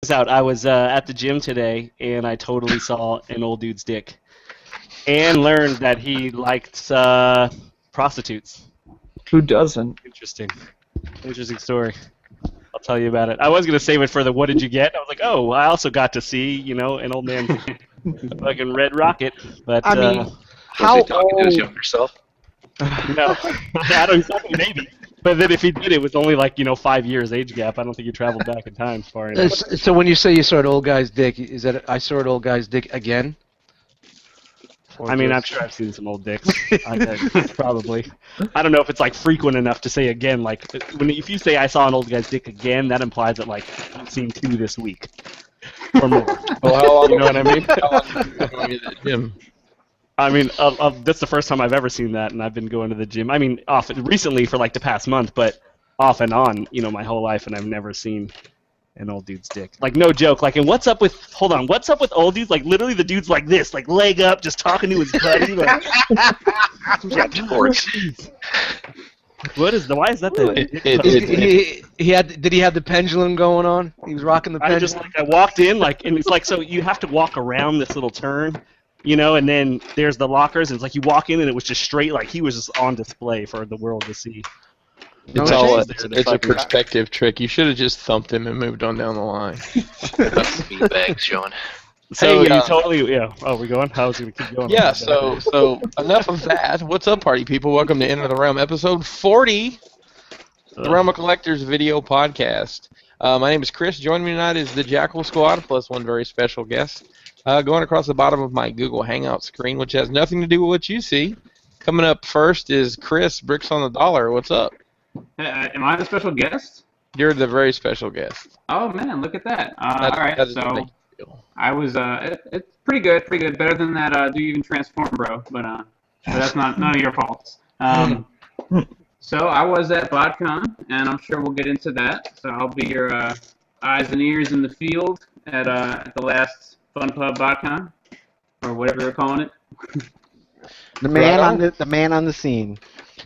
this out. I was at the gym today, and I totally saw an old dude's dick, and learned that he liked prostitutes. Who doesn't? Interesting story. I'll tell you about it. I was gonna save it for the what did you get? I was like, oh, I also got to see, an old man's fucking red rocket. But I mean, how talking to his old? younger self? no, I don't. Maybe. But then if he did, it was only like 5 years age gap. I don't think he traveled back in time far enough. So when you say you saw an old guy's dick, is that I saw an old guy's dick again? I mean, I'm sure I've seen some old dicks. Probably. I don't know if it's like frequent enough to say again. Like, if you say I saw an old guy's dick again, that implies that like I've seen 2 this week or more. Well, how long? You know what I mean? How long have you been going to the gym? I mean, that's the first time I've ever seen that, and I've been going to the gym. I mean, recently for like the past month, but off and on, my whole life, and I've never seen an old dude's dick. Like, no joke. Like, and what's up with old dudes? Like, literally the dude's like this, like leg up, just talking to his buddy. Like, why is that the? Did he have the pendulum going on? He was rocking the pendulum. I walked in, and it's like, so you have to walk around this little turn. And then there's the lockers, and it's like you walk in, and it was just straight, like he was just on display for the world to see. It's a perspective trick. You should have just thumped him and moved on down the line. Meat bags, Sean. So you totally, yeah. Oh, we're going? I was going to keep going. Yeah, so enough of that. What's up, party people? Welcome to Enter the Realm, episode 40, the Realm of Collectors video podcast. My name is Chris. Joining me tonight is the Jackal Squad, plus one very special guest. Going across the bottom of my Google Hangout screen, which has nothing to do with what you see. Coming up first is Chris, Bricks on the Dollar. What's up? Am I the special guest? You're the very special guest. Oh man, look at that! All right, so I was it's pretty good, better than that. Do you even transform, bro? But that's none of your faults. So I was at BotCon, and I'm sure we'll get into that. So I'll be your eyes and ears in the field at the last Fun Pub BotCon, or whatever they're calling it. The man on the scene.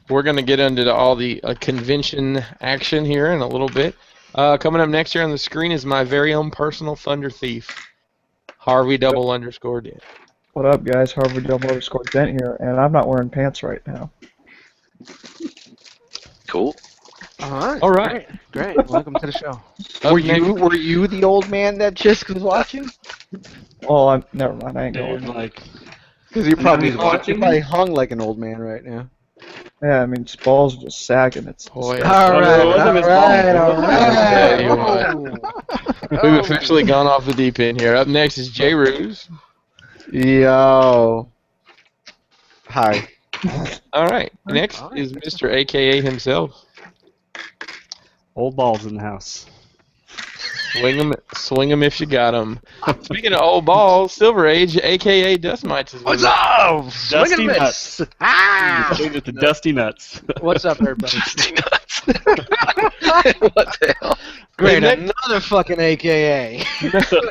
We're going to get into all the convention action here in a little bit. Coming up next here on the screen is my very own personal Thunder Thief, Harvey _Dent. What up, guys? Harvey _Dent here, and I'm not wearing pants right now. Cool. All right. Great. Welcome to the show. Were you the old man that Jisk was watching? Oh, never mind. I ain't going. Because you're probably hung like an old man right now. Yeah, I mean, his balls are just sagging. It's all right. We've officially gone off the deep end here. Up next is Jay Ruse. Yo. Hi. All right. Next is Mr. AKA himself. Old balls in the house. Swing 'em if you got 'em. Speaking of old balls, Silver Age, AKA Dust Mites, is what's up? Dusty Nuts. With the Dusty Nuts. What's up, everybody? Dusty Nuts. What the hell? Great, another fucking AKA.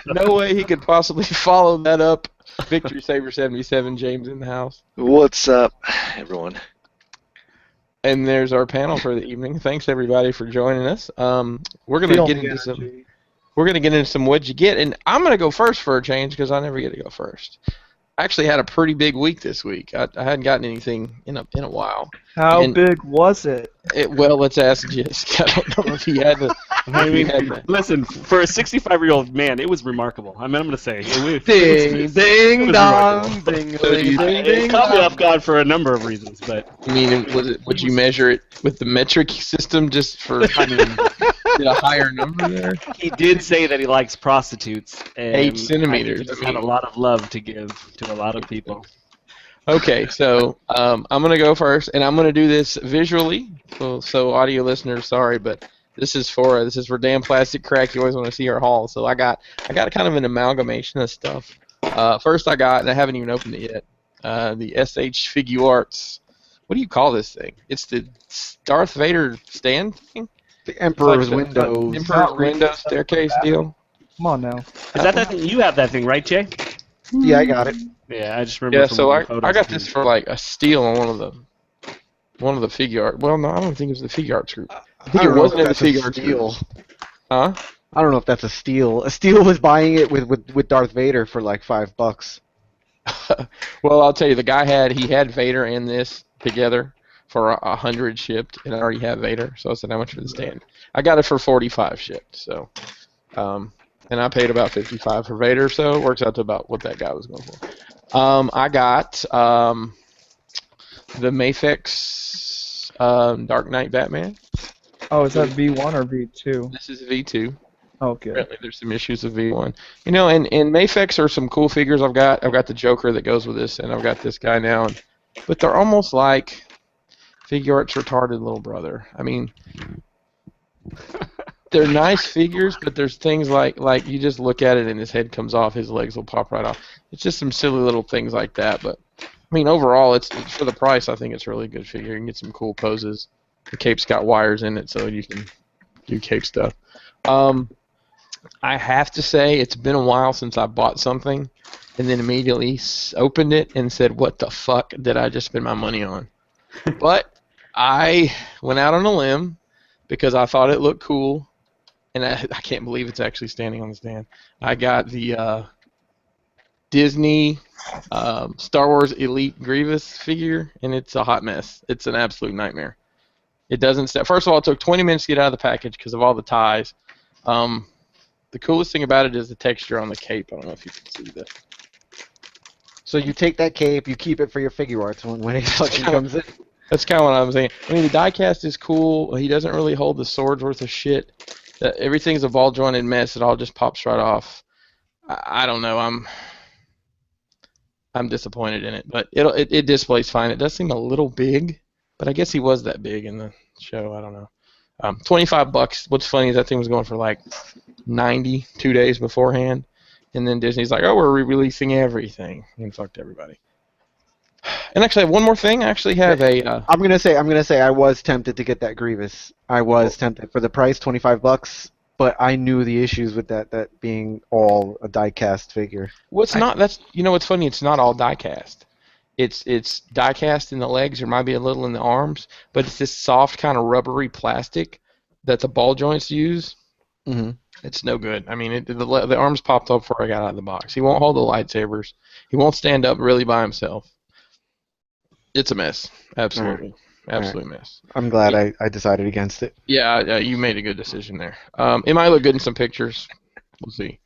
No way he could possibly follow that up. Victory Saber 77, James in the house. What's up, everyone? And there's our panel for the evening. Thanks everybody for joining us. We're gonna get into some. We're gonna get into some what'd you get, and I'm gonna go first for a change because I never get to go first. I actually had a pretty big week this week. I hadn't gotten anything in a while. How big was it? Well, let's ask Jisk. I don't know if he had the. Listen, for a 65-year-old man, it was remarkable. I mean, I'm going to say. Ding dong, ding ding ding. It caught me off guard for a number of reasons, but. I mean, would you measure it with the metric system just for, did a higher number there? He did say that he likes prostitutes. And 8 centimeters. He just had a lot of love to give to a lot of people. Okay, so I'm going to go first, and I'm going to do this visually. So audio listeners, sorry, but this is for damn plastic crack. You always want to see our haul. So I got kind of an amalgamation of stuff. First I got, and I haven't even opened it yet, the SH Figuarts. What do you call this thing? It's the Darth Vader stand thing? The Emperor's like Windows. Emperor's Window staircase deal. Come on now. Is that thing? You have that thing, right, Jay? Yeah, I got it. Yeah, I just remember. Yeah, so I got this for like a steal on one of the Figuart. Well, no, I don't think it was the Figuarts group. I think it wasn't in the Figuarts group. Huh? I don't know if that's a steal. A steal was buying it with Darth Vader for like $5. Well, I'll tell you, the guy had Vader and this together for 100 shipped, and I already have Vader, so I said, how much for the stand? I got it for 45 shipped, so, and I paid about 55 for Vader, so it works out to about what that guy was going for. I got the Mafex Dark Knight Batman. Oh, is that V1 or V2? This is V2. Okay. Apparently there's some issues with V1. You know, and Mafex are some cool figures I've got. I've got the Joker that goes with this, and I've got this guy now. But they're almost like Figure Art's retarded little brother. I mean, they're nice figures, but there's things like you just look at it and his head comes off, his legs will pop right off. It's just some silly little things like that. But, I mean, overall, it's for the price, I think it's a really good figure. You can get some cool poses. The cape's got wires in it, so you can do cape stuff. I have to say, it's been a while since I bought something and then immediately opened it and said, what the fuck did I just spend my money on? But I went out on a limb because I thought it looked cool, and I can't believe it's actually standing on the stand. I got the Disney Star Wars Elite Grievous figure, and it's a hot mess. It's an absolute nightmare. It doesn't step. First of all, it took 20 minutes to get out of the package because of all the ties. The coolest thing about it is the texture on the cape. I don't know if you can see that. So you take that cape, you keep it for your figure arts when it fucking comes in. That's kind of what I'm saying. I mean, the diecast is cool. He doesn't really hold the sword's worth of shit. Everything's a ball jointed mess. It all just pops right off. I don't know. I'm disappointed in it, but it displays fine. It does seem a little big, but I guess he was that big in the show. I don't know. $25. What's funny is that thing was going for like 90 2 days beforehand, and then Disney's like, "Oh, we're re-releasing everything," and fucked everybody. And actually, I have one more thing. I actually have a. I'm gonna say I was tempted to get that Grievous. I was tempted for the price, $25, but I knew the issues with that being all a die-cast figure. Well, it's not. That's what's funny. It's not all die-cast. It's die-cast in the legs. There might be a little in the arms, but it's this soft kind of rubbery plastic that the ball joints use. Mm-hmm. It's no good. I mean, the arms popped up before I got out of the box. He won't hold the lightsabers. He won't stand up really by himself. It's a mess. Absolutely. Absolute mess. I'm glad I decided against it. Yeah, you made a good decision there. It might look good in some pictures. We'll see.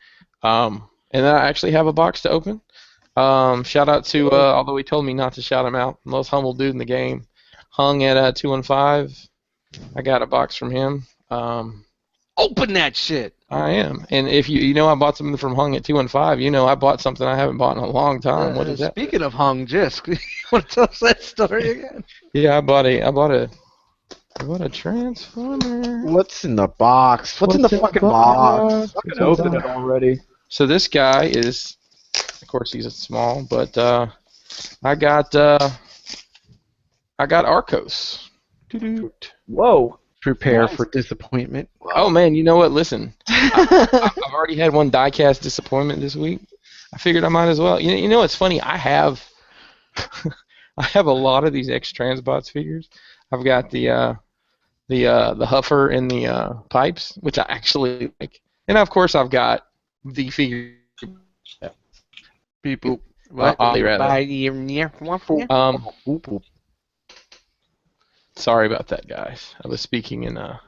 And then I actually have a box to open. Shout out to, although he told me not to shout him out, most humble dude in the game. Hung at 215. I got a box from him. Open that shit. I am. And if you know I bought something from Hung at 215, you know I bought something I haven't bought in a long time. What is that? Speaking of Hung, Jisk, you want to tell us that story again? Yeah, I bought a Transformer. What's in the box? What's in the fucking box? Fucking open it already. So this guy is, of course, he's small, but I got Arcos. Whoa. Prepare for disappointment. Oh man, you know what? Listen, I've already had one diecast disappointment this week. I figured I might as well. You know what's funny? I have a lot of these X-Transbots figures. I've got the Huffer and the pipes, which I actually like, and of course I've got the figure. Beep boop. Sorry about that, guys. I was speaking in the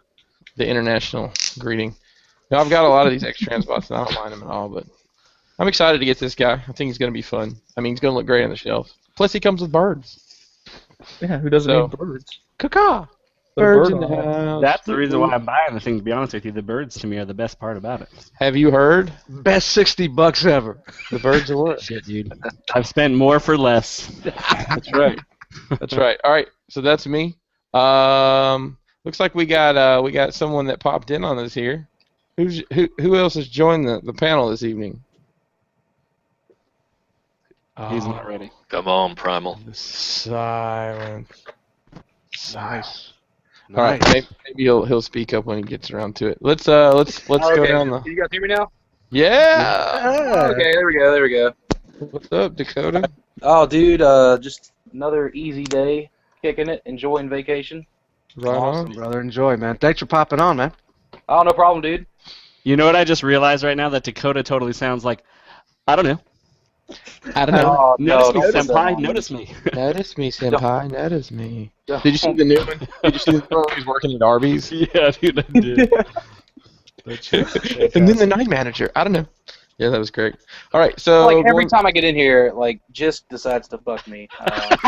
international greeting. Now, I've got a lot of these X-Transbots, and I don't mind them at all, but I'm excited to get this guy. I think he's going to be fun. I mean, he's going to look great on the shelf. Plus, he comes with birds. Yeah, who doesn't need birds? Caca! Birds in the house. That's the reason why I'm buying the thing, to be honest with you. The birds, to me, are the best part about it. Have you heard? Best $60 ever. The birds are what? Shit, dude. I've spent more for less. That's right. That's right. All right, so that's me. Looks like we got someone that popped in on us here. Who else has joined the panel this evening? He's not ready. Come on, Primal. Silence. Nice. All right, maybe he'll speak up when he gets around to it. Let's go down the. You guys hear me now? Yeah. Okay, there we go. What's up, Dakota? Oh, dude, just another easy day, kicking it, enjoying vacation. Right Awesome, on. brother. Enjoy, man. Thanks for popping on, man. Oh, no problem, dude. You know what I just realized right now? That Dakota totally sounds like, I don't know. I don't know. Oh, Notice me, don't put that senpai. on Notice me. Notice me, senpai. Notice me. Don't. Did you see the new one? Did you see the one where he's working at Arby's? Yeah, dude, I did. That's And then the night manager. I don't know. Yeah, that was great. All right, so Like every time I get in here, like just decides to fuck me. I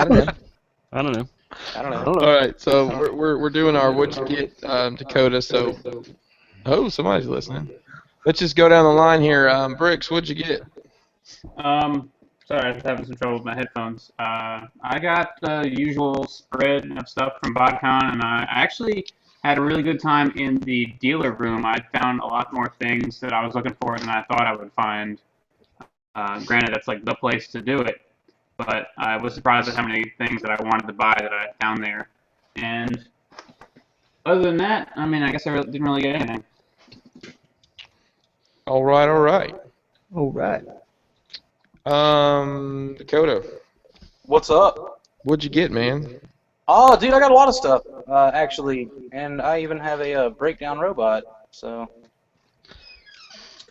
don't know. I don't know. I don't know. All right, so we're doing our what you get, Dakota. So, somebody's listening. Let's just go down the line here. Bricks, what'd you get? Sorry, I was having some trouble with my headphones. I got the usual spread of stuff from BotCon, and I actually had a really good time in the dealer room. I found a lot more things that I was looking for than I thought I would find. Granted, that's like the place to do it, but I was surprised at how many things that I wanted to buy that I found there. And other than that, I mean, I guess I didn't really get anything. All right, all right. All right. Dakota, What's up? what'd you get, man? Oh, dude, I got a lot of stuff, actually, and I even have a breakdown robot, so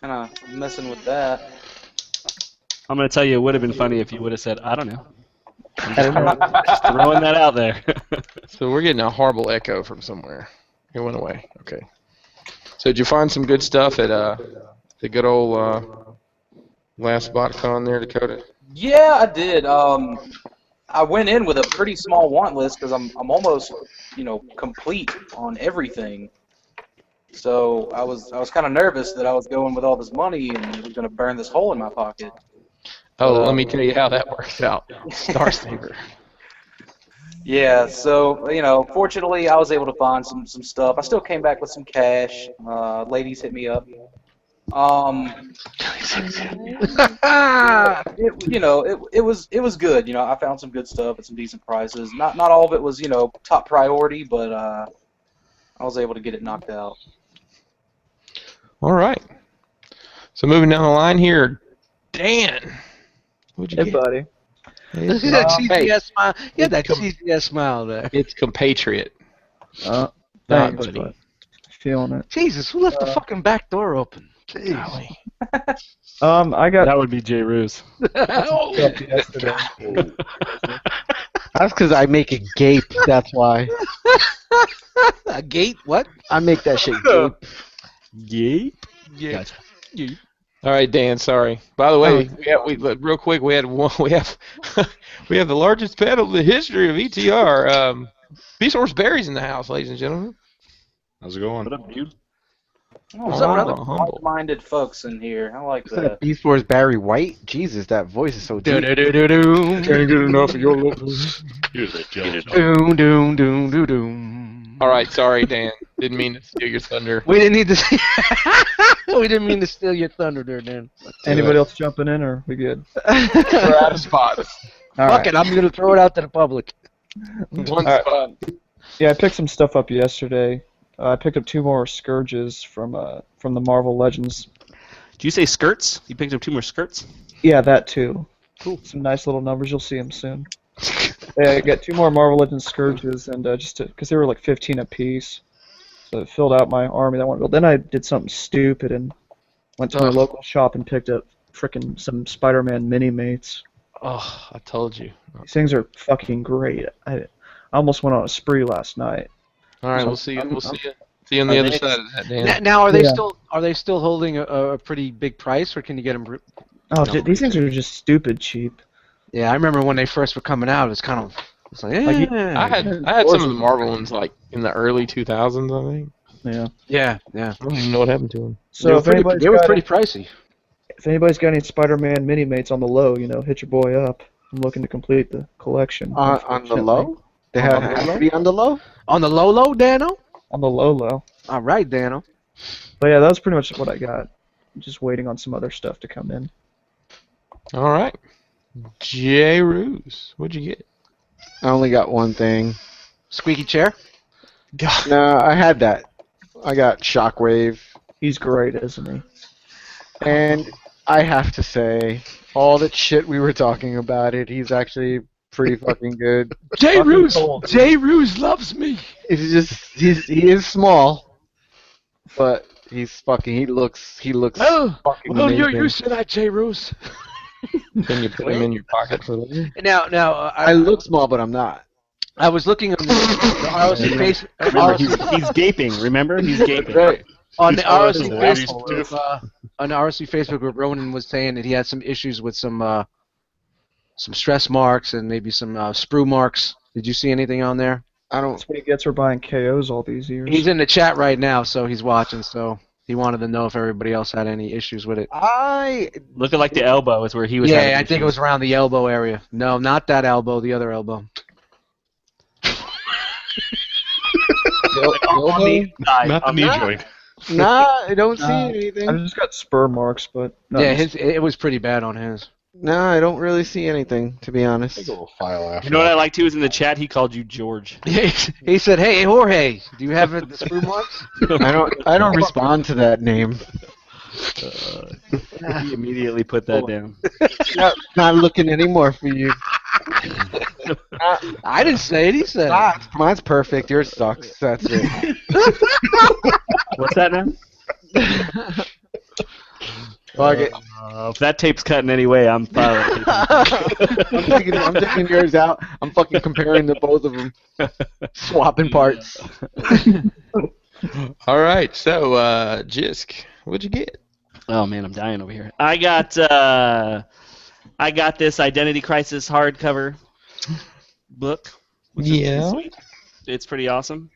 kind of messing with that. I'm gonna tell you, it would have been funny if you would have said, I don't know. I'm just throwing that out there. So we're getting a horrible echo from somewhere. It went away. Okay. So did you find some good stuff at the good old LAST BotCon there, Dakota? Yeah, I did. I went in with a pretty small want list because I'm almost, complete on everything. So I was kind of nervous that I was going with all this money and it was going to burn this hole in my pocket. Oh, let me tell you how that works out. Star Saver. Yeah, so, fortunately I was able to find some stuff. I still came back with some cash. Ladies hit me up. It was good. I found some good stuff at some decent prices. Not all of it was, top priority, but I was able to get it knocked out. All right. So moving down the line here, Dan. What'd you Hey, get? buddy. Look at that CGS smile. Yeah, that CGS smile there. It's compatriot. Thanks, buddy. but feeling it. Jesus, who left the fucking back door open? Jeez. Golly. I got That would be J. Ruse. Oh. stuff yesterday. That's because I make it gape. That's why. A gate? What? I make that shit gape. Yeep. Yeah. Gotcha. All right, Dan. Sorry. By the way, real quick, we have we have the largest panel in the history of ETR. Beastwarsbarry's in the house, ladies and gentlemen. How's it going? What up, dude? Oh, Humble. like-minded folks in here. I like Is that that. Beast Wars Barry White? Jesus, that voice is so deep. Can't get enough of your Here's a jealous Doom, doom, doom, doom, doom. All right, sorry, Dan. Didn't mean to steal your thunder. We didn't need to. We didn't mean to steal your thunder there, Dan. Anybody else jumping in, or we good? We're out of spots. All Fuck right. it, I'm gonna throw it out to the public. One All right. spot. Yeah, I picked some stuff up yesterday. I picked up 2 more Scourges from the Marvel Legends. Did you say skirts? You picked up 2 more skirts? Yeah, that too. Cool. Some nice little numbers. You'll see them soon. Yeah, I got 2 more Marvel Legends Scourges, and just because they were like 15 apiece, so it filled out my army that I wanted to build. Then I did something stupid and went to my local shop and picked up frickin' some Spider-Man mini-mates. Oh, I told you. These things are fucking great. I almost went on a spree last night. All right, we'll see you. We'll see you. See you on the other side of that, Dan. Now, are they Yeah. still holding a pretty big price, or can you get them? Oh, these things are just stupid cheap. Yeah, I remember when they first were coming out. It's like, I had some of the Marvel ones like in the early 2000s, I think. Yeah. yeah. I don't even know what happened to them. So They were pretty pricey. if anybody's got any Spider-Man mini-mates on the low, hit your boy up. I'm looking to complete the collection. On the low? They have to be on the low? On the low, Dano. On the low. All right, Dano. But yeah, that was pretty much what I got. Just waiting on some other stuff to come in. All right. J. Ruse, what'd you get? I only got one thing. Squeaky chair. No, I had that. I got Shockwave. He's great, isn't he? And I have to say, all that shit we were talking about it, he's actually pretty fucking good. J. Ruse loves me. He is small, but he's fucking. He looks Oh, fucking well, amazing. you said that, J. Roos. Can you put him in your pocket for later? Now, I look small, but I'm not. I was looking on the ROC face. Remember, he's gaping. Remember, he's gaping. Right. On the ROC the ladies Facebook too. group, on the ROC Facebook group, Ronan was saying that he had some issues with some stress marks and maybe some sprue marks. Did you see anything on there? I don't. That's what he gets for buying KOs all these years. He's in the chat right now, so he's watching. So he wanted to know if everybody else had any issues with it. Looking like the elbow is where he was. Yeah, having I think it was around the elbow area. No, not that elbow. The other elbow. on the inside. Not the knee joint. Nah, I don't see anything. I've just got spur marks, but Yeah, it was pretty bad on his. Nah, I don't really see anything, to be honest. Take a little file after. You know what I like too is in the chat he called you George. He said, "Hey, Jorge, do you have the sprue marks?" I don't respond to that name. He immediately put that down. Not looking anymore for you. I didn't say it. He said it. Mine's perfect. Yours sucks. That's it. What's that now? If that tape's cutting anyway, I'm fine. I'm taking yours out. I'm fucking comparing the both of them. Swapping parts. All right, so Jisk, what'd you get? Oh man, I'm dying over here. I got this Identity Crisis hardcover book. Which is pretty sweet. It's pretty awesome.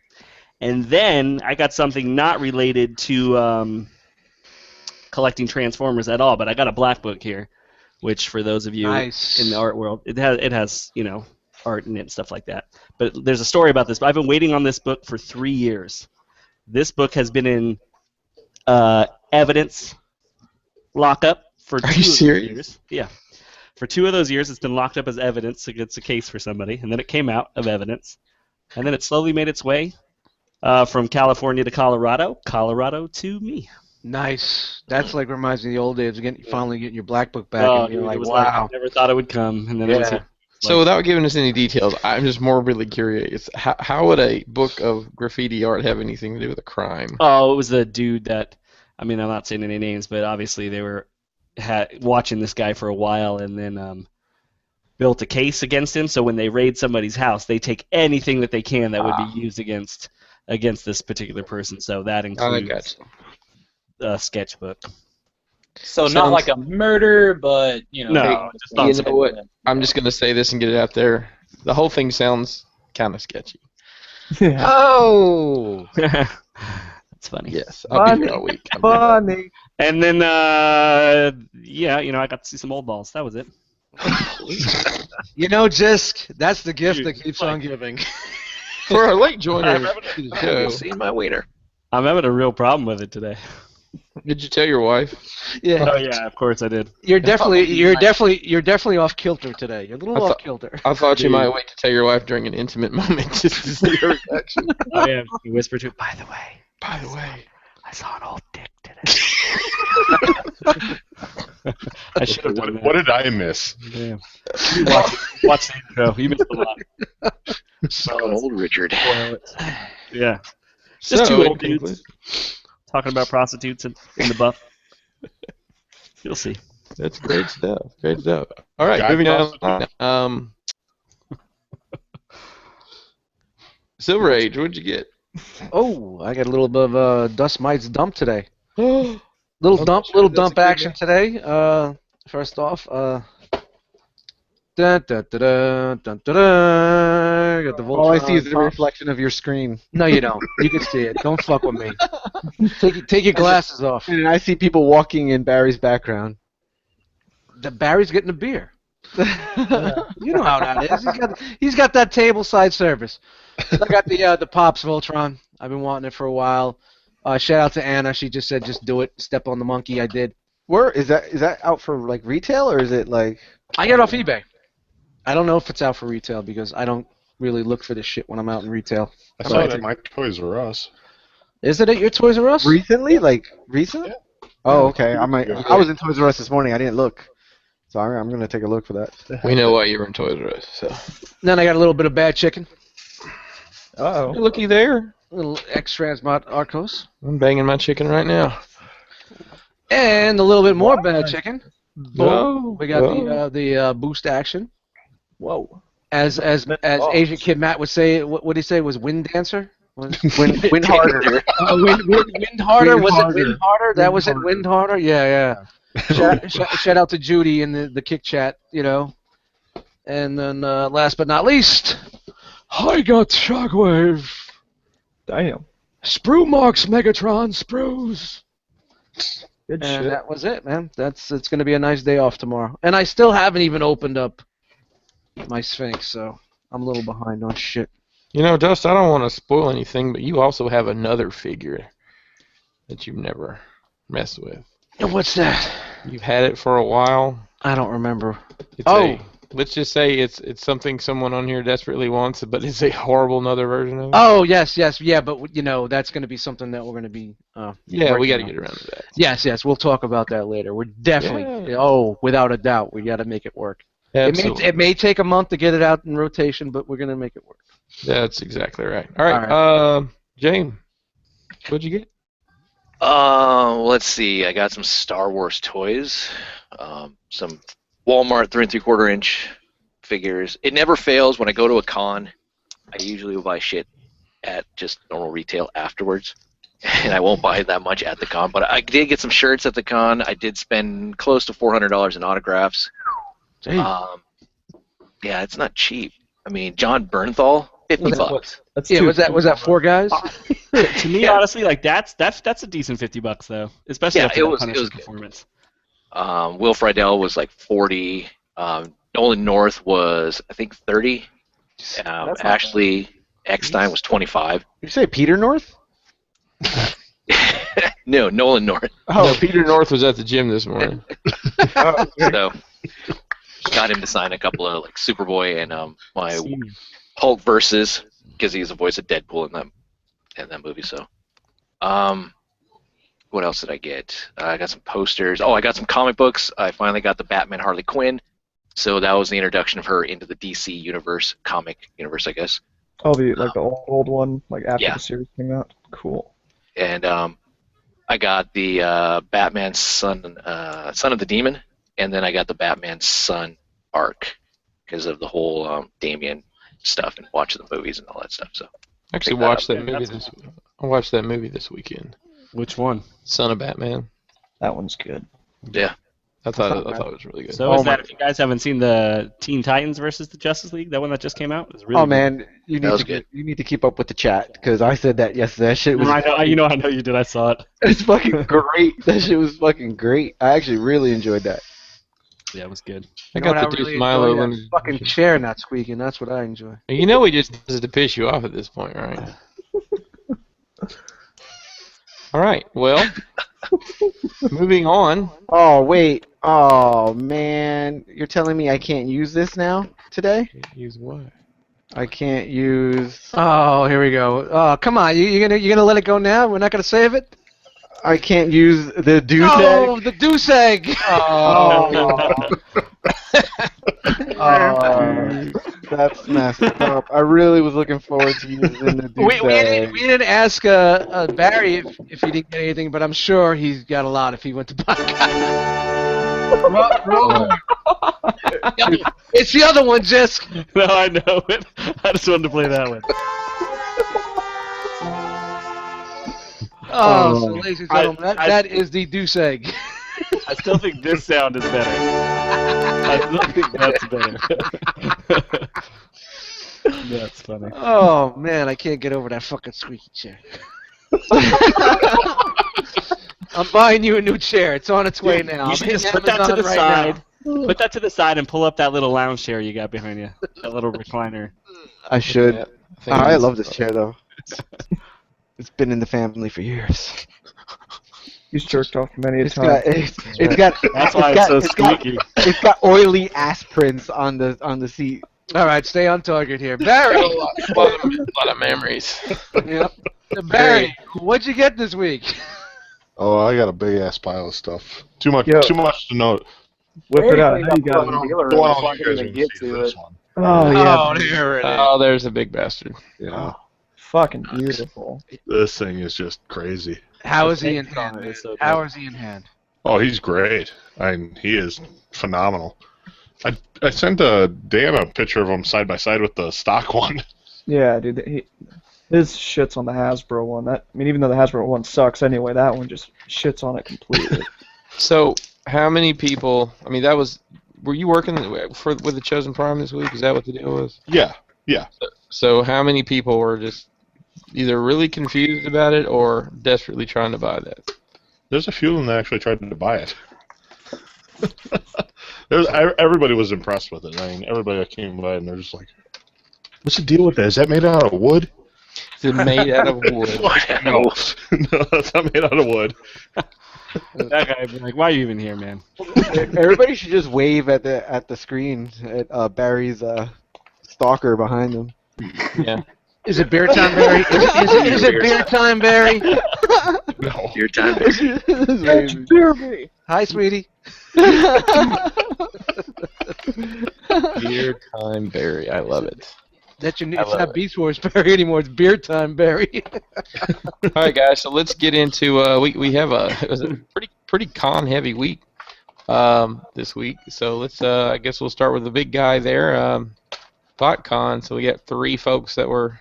And then I got something not related to collecting Transformers at all, but I got a black book here, which for those of you in the art world, it has art in it and stuff like that. But there's a story about this. I've been waiting on this book for 3 years. This book has been in evidence lockup for 2 years. Yeah. For 2 of those years, it's been locked up as evidence against a case for somebody, and then it came out of evidence, and then it slowly made its way from California to Colorado, Colorado to me. Nice. That's like reminds me of the old days of finally getting your black book back, and you're like, it was wow. I never thought it would come, and then it was here. So without giving us any details, I'm just morbidly curious. How would a book of graffiti art have anything to do with a crime? Oh, it was the dude that, I'm not saying any names, but obviously they were watching this guy for a while and then built a case against him. So when they raid somebody's house, they take anything that they can that would be used against this particular person. So that includes a sketchbook. So not like a murder, but No, you know what? I'm just gonna say this and get it out there. The whole thing sounds kind of sketchy. Yeah. Oh, that's funny. Yes, I'll be here all week. Funny. And then I got to see some old balls. That was it. Jisk, that's the gift that keeps on giving. For our late joiner to the show, See my wiener. I'm having a real problem with it today. Did you tell your wife? Yeah. Oh yeah, of course I did. You're definitely off kilter today. You're a little off kilter. I thought you might wait to tell your wife during an intimate moment just to see her reaction. Oh yeah, you whisper to her, by the way, I saw an old dick today. I should have done that. What did I miss? Damn. Watch the intro. You missed a lot. So old Richard. Yeah. Just 2 old dudes talking about prostitutes in the buff. You'll see. That's great stuff. Great stuff. All right, Guy moving on. Silver Age, what'd you get? Oh, I got a little bit of Dust Mites dump today. little dump action today. First off, got the Voltron. All I see is the reflection of your screen. No, you don't. You can see it. Don't fuck with me. Take your glasses off. And I see people walking in Barry's background. Barry's getting a beer. You know how that is. He's got that table side service. I got the Pops Voltron. I've been wanting it for a while. Shout out to Anna. She just said, just do it. Step on the monkey. I did. Where is that out for like retail or is it like? I got it off eBay. I don't know if it's out for retail because I don't really look for this shit when I'm out in retail. I saw it at my Toys R Us. Is it at your Toys R Us? Recently? Like recent? Yeah. Oh, okay. I was in Toys R Us this morning. I didn't look. So I'm going to take a look for that. We know why you were in Toys R Us. So. Then I got a little bit of bad chicken. Uh-oh. Hey, looky there. little X-Transmot Arcos. I'm banging my chicken right now. And a little bit more bad chicken. Oh, We got the boost action. Whoa. As Asian Kid Matt would say, what would he say? Was Wind Dancer? Win harder. Wind harder? Was it Wind harder? That was it. Harder. Wind harder? Yeah. Shout out to Judy in the kick chat, you know. And then last but not least, I got Shockwave. Damn. Sprue Marks Megatron Sprues. Good And shit. that was it, man. It's gonna be a nice day off tomorrow. And I still haven't even opened up my Sphinx, so I'm a little behind on shit. You know, Dust, I don't want to spoil anything, but you also have another figure that you've never messed with. What's that? You've had it for a while. I don't remember. Let's just say it's something someone on here desperately wants, but it's a horrible another version of it. Oh, yes, yeah, but you know that's going to be something that we're going to be. Yeah, we got to get around to that. Yes, we'll talk about that later. We're definitely, without a doubt, we got to make it work. Absolutely. It may take a month to get it out in rotation, but we're going to make it work. That's exactly right. All right, James, what'd you get? Let's see. I got some Star Wars toys, some Walmart 3 3/4 inch figures. It never fails when I go to a con. I usually will buy shit at just normal retail afterwards, and I won't buy that much at the con. But I did get some shirts at the con. I did spend close to $400 in autographs. Yeah, it's not cheap. I mean, John Bernthal, $50. That's was that 4 guys? To me, honestly, like that's a decent $50 though, especially after that Punisher performance. Will Friedle was like 40. Nolan North was I think 30. Ashley Eckstein was 25. You say Peter North? No, Nolan North. Oh, no, Peter North was at the gym this morning. So got him to sign a couple of like Superboy and my Hulk versus because he's the voice of Deadpool in that movie. So, what else did I get? I got some posters. Oh, I got some comic books. I finally got the Batman Harley Quinn. So that was the introduction of her into the DC universe, comic universe, I guess. Oh, the old one, like after the series came out. Cool. And I got the Batman Son of the Demon, and then I got the Batman Son arc because of the whole Damian stuff and watching the movies and all that stuff. So I actually watched that movie I watched that movie this weekend. Which one? Son of Batman. That one's good. Yeah. I thought it was really good. So if you guys haven't seen the Teen Titans versus the Justice League, that one that just came out, was really good. Man, you need to keep up with the chat because I said that yesterday. That shit was. I know you did. I saw it. It's fucking great. That shit was fucking great. I actually really enjoyed that. Yeah, it was good. I got to do Milo that fucking chair not squeaking. That's what I enjoy. You know he just does it to piss you off at this point, right? All right. Well, moving on. Oh wait. Oh man, you're telling me I can't use this now today? Use what? I can't use. Oh, here we go. Oh, come on. You're gonna let it go now? We're not gonna save it? I can't use the deuce egg. Oh, the deuce egg. Oh, that's messed up. I really was looking forward to using the deuce egg. We didn't ask Barry if he didn't get anything, but I'm sure he's got a lot if he went to BotCon. It's the other one, Jisk. No, I know it. I just wanted to play that one. So ladies and gentlemen, that is the deuce egg. I still think this sound is better. I still think that's better. That's funny. Oh man, I can't get over that fucking squeaky chair. I'm buying you a new chair. It's on its way now. You should just put that to the side. Put that to the side and pull up that little lounge chair you got behind you. That little recliner. I should. I love this chair though. It's been in the family for years. He's jerked off many a time. That's why it's so squeaky. It's got oily ass prints on the seat. All right, stay on target here, Barry. A lot of memories. Yep. Barry, what'd you get this week? Oh, I got a big ass pile of stuff. Too much to note. Whip it out. How you got it? Go on, you guys are gonna see this one. Oh yeah. Oh, there it is. Oh, there's a big bastard. Yeah. fucking beautiful. This thing is just crazy. How is he The in paint on hand, it man? is so How good. is he in hand? Oh, he's great. He is phenomenal. I sent Dan a picture of him side by side with the stock one. Yeah, dude. His shits on the Hasbro one. Even though the Hasbro one sucks anyway, that one just shits on it completely. So, how many people? I mean, were you working with the Chosen Prime this week? Is that what the deal was? Yeah. So, how many people were just either really confused about it or desperately trying to buy that? There's a few of them that actually tried to buy it. Everybody was impressed with it. I mean, everybody that came by and they're just like, "What's the deal with that? Is that made out of wood?" Is it made out of wood? No, no, it's not made out of wood. That guy would be like, why are you even here, man? Everybody should just wave at the screen at Barry's stalker behind him. Yeah. Is it beer time, Barry? Is it beer time, Barry? No. Your time. Barry. Hi, sweetie. Beer time, Barry. I love it. That's your new, I it's love not it. Beast Wars Barry anymore. It's beer time, Barry. All right, guys. So let's get into we have it was a pretty con heavy week this week. So let's I guess we'll start with the big guy there, BotCon. So we got 3 folks that were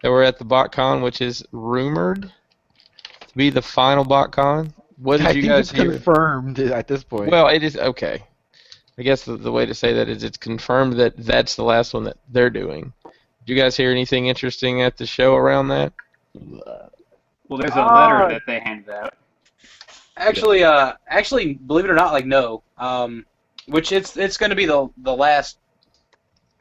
at the BotCon, which is rumored to be the final BotCon. What did I you think guys it's hear? confirmed at this point. Well, it is okay. I guess the way to say that is it's confirmed that that's the last one that they're doing. Did you guys hear anything interesting at the show around that? Well, there's a letter that they handed out. Actually, believe it or not, no. Which it's going to be the last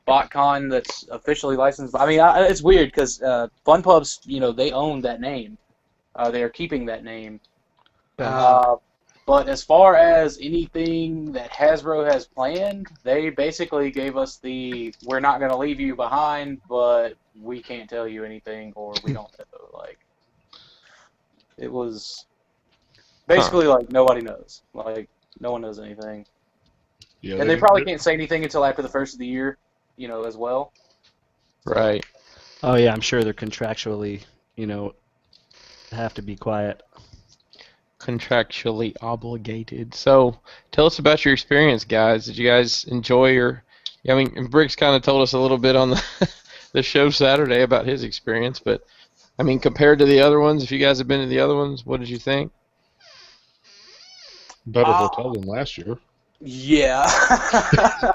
BotCon that's officially licensed. I mean, it's weird because Fun Pubs, they own that name. They are keeping that name. But as far as anything that Hasbro has planned, they basically gave us we're not going to leave you behind, but we can't tell you anything, or we don't know. It was basically nobody knows. No one knows anything. Yeah, And they probably can't say anything until after the first of the year, as well. Right. Oh yeah, I'm sure they're contractually, have to be quiet. Contractually obligated. So, tell us about your experience, guys. Did you guys enjoy I mean, Bricks kind of told us a little bit on the show Saturday about his experience, but I mean, compared to the other ones, if you guys have been to the other ones, what did you think? Better hotel than last year. Yeah. I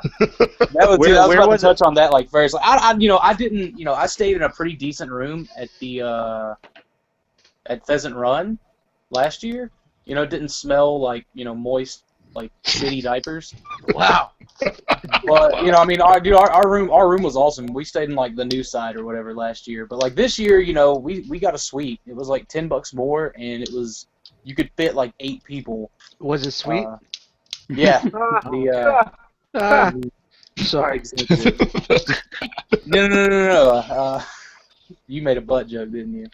was about to touch on that first. I didn't, I stayed in a pretty decent room at the at Pheasant Run last year. It didn't smell moist, shitty diapers. Wow. But our room was awesome. We stayed in the new side or whatever last year. But this year, we got a suite. It was $10 more, and it was you could fit 8 people. Was it sweet? Yeah. Sorry. No. You made a butt joke, didn't you?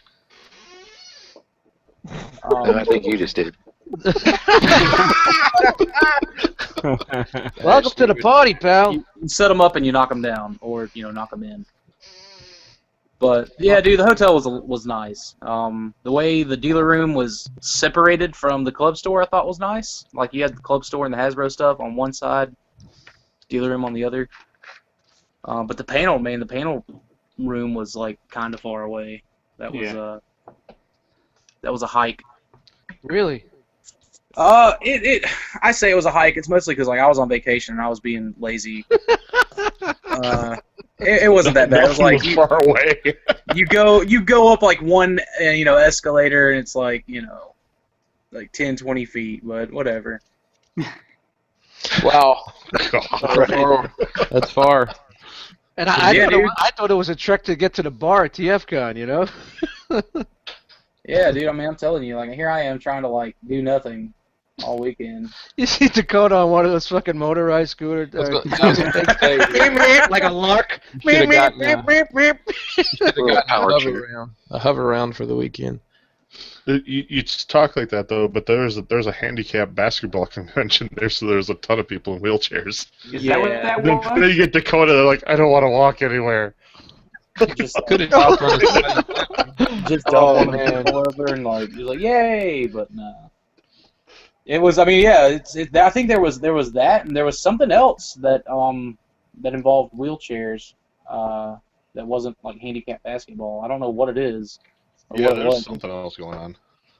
I think you just did. Welcome to the party, pal. You set them up and you knock them down, or knock them in. But yeah, dude, the hotel was nice. The way the dealer room was separated from the club store, I thought was nice. You had the club store and the Hasbro stuff on one side, dealer room on the other. But the panel room was kind of far away. That was a hike. Really? I say it was a hike. It's mostly because I was on vacation and I was being lazy. It wasn't that bad. It was far away. you go up one escalator and it's 10, 20 feet, but whatever. Wow. Right. That's far. And I Yeah, thought it was a trek to get to the bar at TFCon, Yeah, dude. I mean, I'm telling you, here I am trying to do nothing all weekend. You see Dakota on one of those fucking motorized scooters, like a lark. Should've gotten A a hover round for the weekend. You talk like that though, but there's a handicap basketball convention there, so there's a ton of people in wheelchairs. Is that what that Then was? you get Dakota, they're like, I don't want to walk anywhere. Just Could have dropped on his just Oh, dump one man. over and like you're like yay, but no. It was. I mean, yeah. I think there was that, and there was something else that that involved wheelchairs. That wasn't like handicap basketball. I don't know what it is. Or Yeah, what it there's was. something else going on.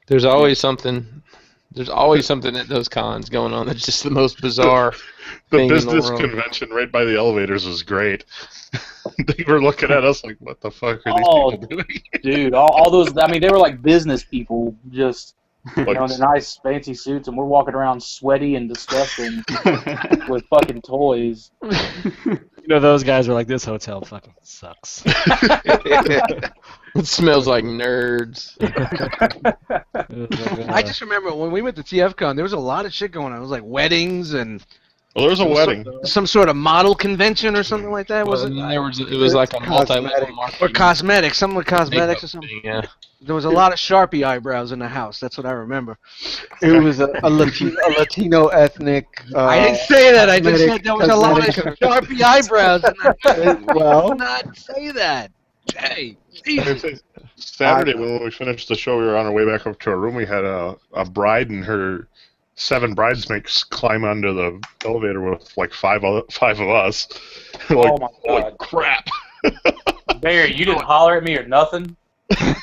There's always something. There's always something at those cons going on that's just the most bizarre The thing in the business world. convention right by the elevators was great. They were looking at us like, what the fuck are these Oh, people doing? dude, all those. I mean, they were like business people, just Like, in their nice fancy suits, and we're walking around sweaty and disgusting with fucking toys. You know, those guys were like, this hotel fucking sucks. It smells like nerds. I just remember when we went to TFCon, there was a lot of shit going on. It was like weddings and well, there was a wedding. some sort of model convention or something like that. Was it? It was like a multi-level marketing. Or cosmetics, something with cosmetics or something. thing, yeah. There was a lot of Sharpie eyebrows in the house. That's what I remember. It was a Latino ethnic. I didn't say that. I just cosmetic- said there was a lot of cosmetic- Sharpie eyebrows. Well, Did not say that. Hey, Jesus. Saturday when we finished the show, we were on our way back up to our room. We had a bride and her 7 bridesmaids climb onto the elevator with like five of us. Like, Oh my holy god, crap! Barry, you didn't holler at me or nothing. You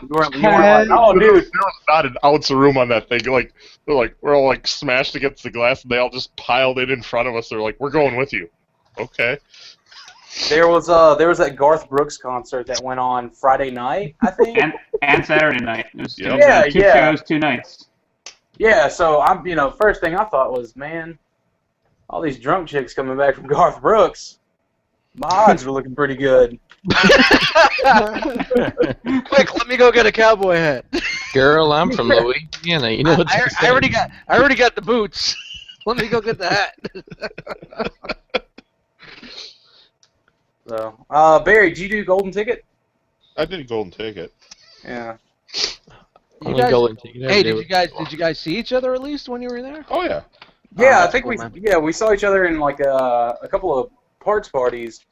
weren't like, oh, dude. There was not an ounce of room on that thing. Like we're all like smashed against the glass, and they all just piled in front of us. They're like, "We're going with you." Okay. There was that Garth Brooks concert that went on Friday night, I think. and Saturday night. It was Yep. two shows, 2 nights. Yeah, so I'm, first thing I thought was, man, all these drunk chicks coming back from Garth Brooks, my odds were looking pretty good. Quick, let me go get a cowboy hat. Girl, I'm from Louisiana. You know what I already got the boots. Let me go get the hat. So, Barry, did you do Golden Ticket? I did a golden ticket. Yeah. You guys- golden ticket. Hey, did you guys see each other at least when you were there? Oh yeah. Yeah, I that's think cool, man. we saw each other in like a couple of parts parties,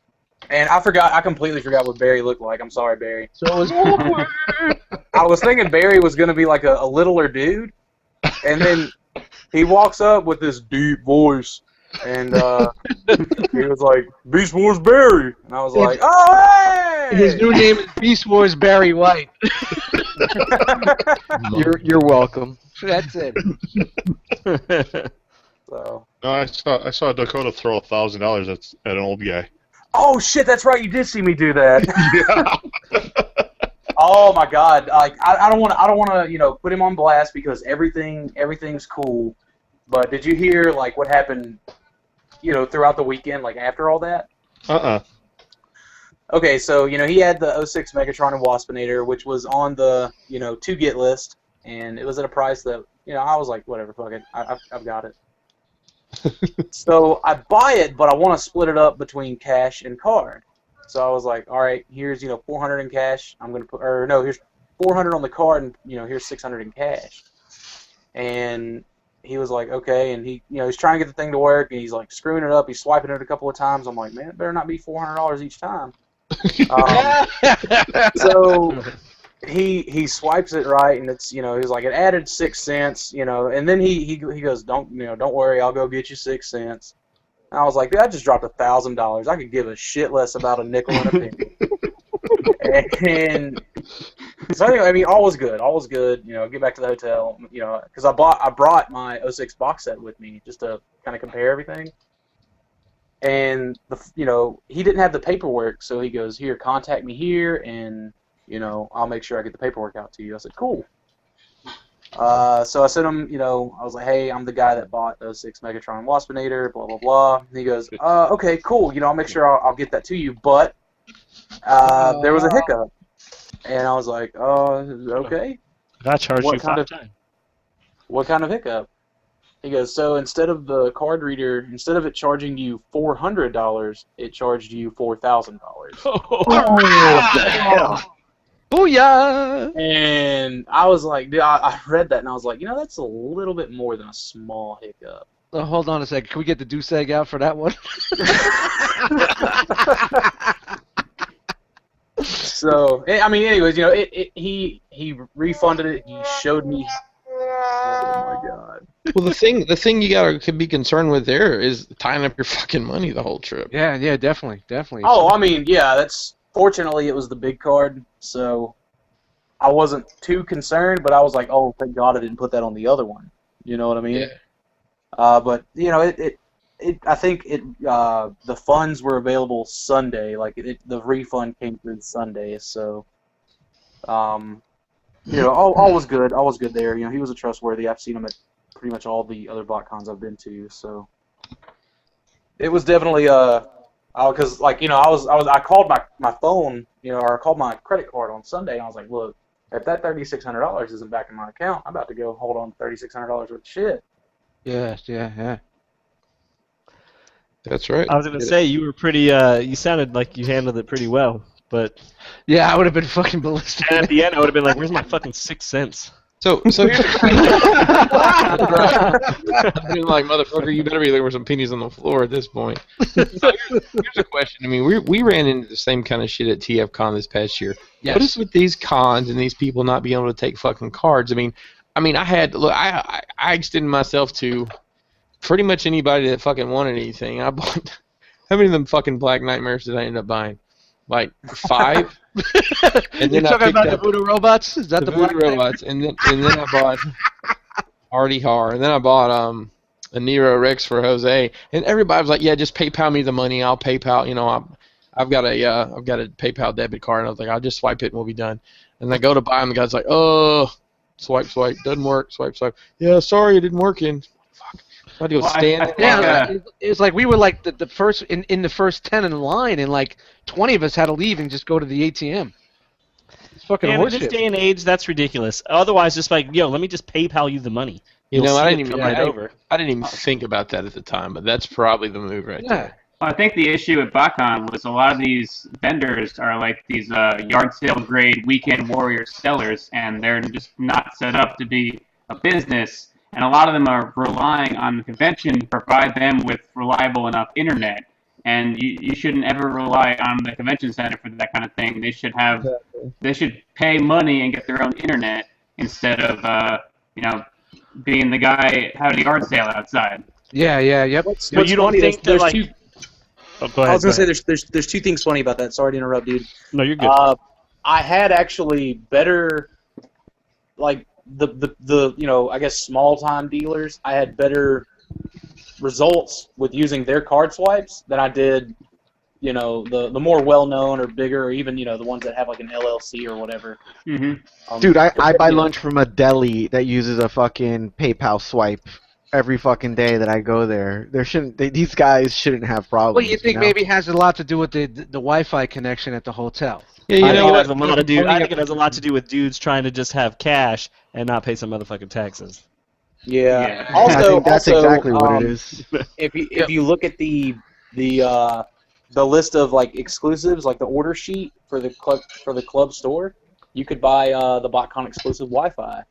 and I completely forgot what Barry looked like. I'm sorry, Barry. So it was awkward. I was thinking Barry was gonna be like a littler dude, and then he walks up with this deep voice, and he was like, "beastwarsbarry," and I was like, "Oh, hey!" His new name is beastwarsbarry White. you're welcome. That's it. So. No, I saw Dakota throw $1,000 at an old guy. Oh shit, that's right. You did see me do that. Yeah. Oh my god. Like I don't want to put him on blast because everything's cool. But did you hear like what happened throughout the weekend like after all that? Okay, so he had the 06 Megatron and Waspinator, which was on the to get list, and it was at a price that I was like, whatever, fuck it, I've got it. So I buy it, but I want to split it up between cash and card. So I was like, all right, here's 400 in cash. I'm gonna here's 400 on the card, and here's 600 in cash. And he was like, okay, and he's trying to get the thing to work, and he's like screwing it up. He's swiping it a couple of times. I'm like, man, it better not be $400 each time. So he swipes it right, and it's he was like, it added 6 cents, and then he goes, don't worry, I'll go get you 6 cents. And I was like, dude, I just dropped $1,000. I could give a shit less about a nickel and a penny. And so anyway, I mean, all was good. Get back to the hotel, because I brought my 06 box set with me just to kind of compare everything. And he didn't have the paperwork, so he goes, here, contact me here, and I'll make sure I get the paperwork out to you. I said, cool. So I sent him, I was like, hey, I'm the guy that bought the 06 Megatron Waspinator, blah, blah, blah. And he goes, okay, cool. I'll make sure I'll get that to you, but there was a hiccup. And I was like, okay. I charged you 5 times. What kind of hiccup? He goes, so instead of the card reader, instead of it charging you $400, it charged you $4,000. Booyah! And I was like, dude, I read that and I was like, that's a little bit more than a small hiccup. Hold on a second. Can we get the deuce egg out for that one? So I mean, anyways, he refunded it. He showed me. Oh my god. Well, the thing you gotta be concerned with there is tying up your fucking money the whole trip. Yeah, definitely. Oh, I mean, yeah, that's fortunately it was the big card, so I wasn't too concerned, but I was like, oh, thank God I didn't put that on the other one. You know what I mean? Yeah. But I think the funds were available Sunday. Like the refund came through Sunday, so all was good. All was good there. He was a trustworthy. I've seen him at pretty much all the other BotCons I've been to, so it was definitely because I called my phone, or I called my credit card on Sunday, and I was like, look, if that $3,600 isn't back in my account, I'm about to go hold on to $3,600 worth of shit. Yeah. That's right. I was gonna say you were pretty. You sounded like you handled it pretty well, but yeah, I would have been fucking ballistic. And at the end, I would have been like, "Where's my fucking 6 cents?" So here's the question. I've been like, motherfucker, you better be looking for some pennies on the floor at this point. So here's a question. I mean, we ran into the same kind of shit at TFCon this past year. Yes. What is with these cons and these people not being able to take fucking cards? I mean, I extended myself to pretty much anybody that fucking wanted anything. I bought. How many of them fucking Black Nightmares did I end up buying? Like 5. And then you're talking about the Voodoo Robots? Is that the Voodoo Robots? And then I bought Artie Har, and then I bought a Nero Rex for Jose. And everybody was like, "Yeah, just PayPal me the money. I'll PayPal. I've got a PayPal debit card." And I was like, "I'll just swipe it and we'll be done." And I go to buy them, the guy's like, "Oh, swipe, doesn't work. Swipe. Yeah, sorry, it didn't work." And fuck. So I had to go stand. It's like we were like the first in the first 10 in line, and like 20 of us had to leave and just go to the ATM. It's fucking horseshit. In this day and age, that's ridiculous. Otherwise, just like, let me just PayPal you the money. I didn't even think about that at the time, but that's probably the move right there. Well, I think the issue at BotCon was a lot of these vendors are like these yard sale grade weekend warrior sellers, and they're just not set up to be a business. And a lot of them are relying on the convention to provide them with reliable enough internet. And you shouldn't ever rely on the convention center for that kind of thing. They should they should pay money and get their own internet instead of being the guy having a yard sale outside. Yep. But you don't think that like? Oh, go ahead, I was gonna say there's 2 things funny about that. Sorry to interrupt, dude. No, you're good. I had actually better, like the I guess small time dealers. I had better results with using their card swipes than I did, the more well known or bigger, or even the ones that have like an LLC or whatever. Mm-hmm. Dude, I buy lunch from a deli that uses a fucking PayPal swipe every fucking day that I go there. These guys shouldn't have problems. Well, you think maybe it has a lot to do with the Wi-Fi connection at the hotel? Yeah, I think it has a lot to do with dudes trying to just have cash and not pay some motherfucking taxes. Yeah. I think that's exactly what it is. If you look at the list of like exclusives, like the order sheet for the club store, you could buy the BotCon exclusive Wi-Fi.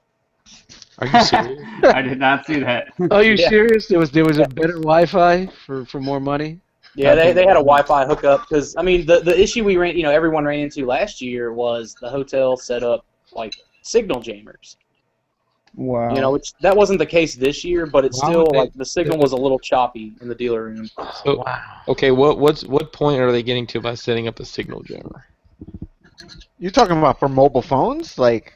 Are you serious? I did not see that. Are you serious? There was a better Wi-Fi for more money? Yeah, they had a Wi-Fi hookup because I mean the issue we ran everyone ran into last year was the hotel set up like signal jammers. Wow. Which that wasn't the case this year, but it's still like the signal was a little choppy in the dealer room. So, wow. Okay, what point are they getting to by setting up a signal jammer? You're talking about for mobile phones, like?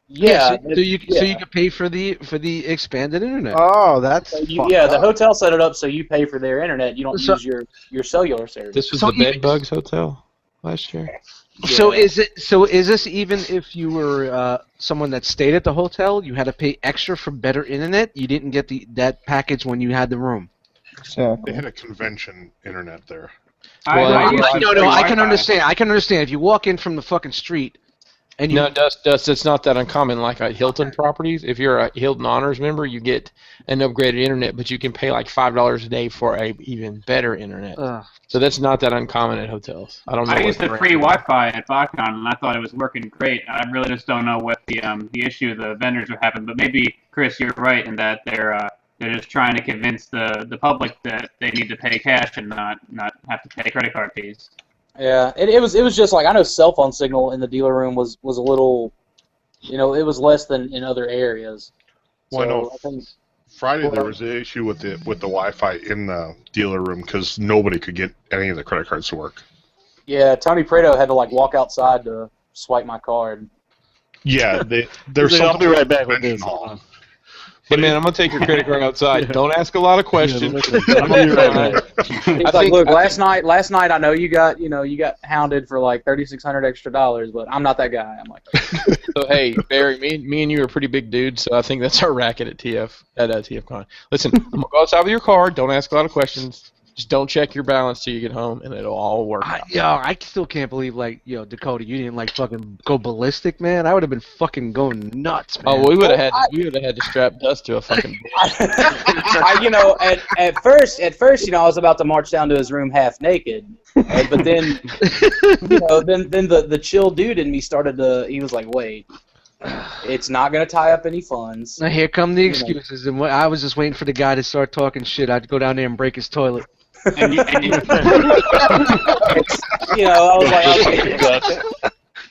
Yeah. So you can pay for the expanded internet. Oh, that's the hotel set it up so you pay for their internet. You don't use your cellular service. This was the Bedbugs Hotel last year. Yeah. So is this even if you were someone that stayed at the hotel, you had to pay extra for better internet? You didn't get that package when you had the room. They had a convention internet there. I can understand. I can understand if you walk in from the fucking street. No, Dust, it's not that uncommon. Like at Hilton properties, if you're a Hilton Honors member, you get an upgraded internet, but you can pay like $5 a day for a even better internet. So that's not that uncommon at hotels. I don't know. I used the free Wi-Fi at BotCon, and I thought it was working great. I really just don't know what the issue the vendors are having. But maybe Chris, you're right in that they're just trying to convince the public that they need to pay cash and not have to pay credit card fees. Yeah, it was just like I know cell phone signal in the dealer room was a little, it was less than in other areas. Well, I know I think Friday there was an issue with the Wi-Fi in the dealer room because nobody could get any of the credit cards to work. Yeah, Tony Prado had to like walk outside to swipe my card. Yeah, there's I'll something be right back with mention this. hall. Hey man, I'm gonna take your credit card outside. Don't ask a lot of questions. I'll be right back. He's like, look, last night I know you got hounded for like $3,600 extra, but I'm not that guy. I'm like, So hey, Barry, me and you are pretty big dudes, so I think that's our racket at TFCon. Listen, I'm gonna go outside with your card. Don't ask a lot of questions. Just don't check your balance till you get home, and it'll all work out. I still can't believe, like, Dakota, you didn't, like, fucking go ballistic, man. I would have been fucking going nuts, man. Oh, we would have had to strap Dust to a fucking. At first, I was about to march down to his room half naked, but then, then the chill dude in me started to. He was like, wait. It's not gonna tie up any funds. Now here come the excuses, and I was just waiting for the guy to start talking shit. I'd go down there and break his toilet. I was like,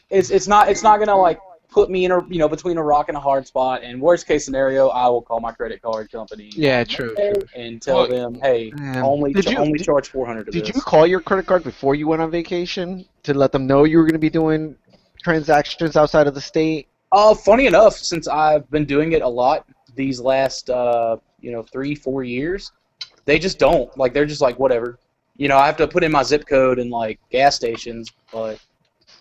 it's not gonna like put me in between a rock and a hard spot. And worst case scenario, I will call my credit card company. Yeah, true. And tell them, hey, only charge $400. Did you call your credit card before you went on vacation to let them know you were going to be doing transactions outside of the state? Funny enough, since I've been doing it a lot these last 3-4 years, they just don't. Like, they're just like, whatever. I have to put in my zip code and like gas stations, but.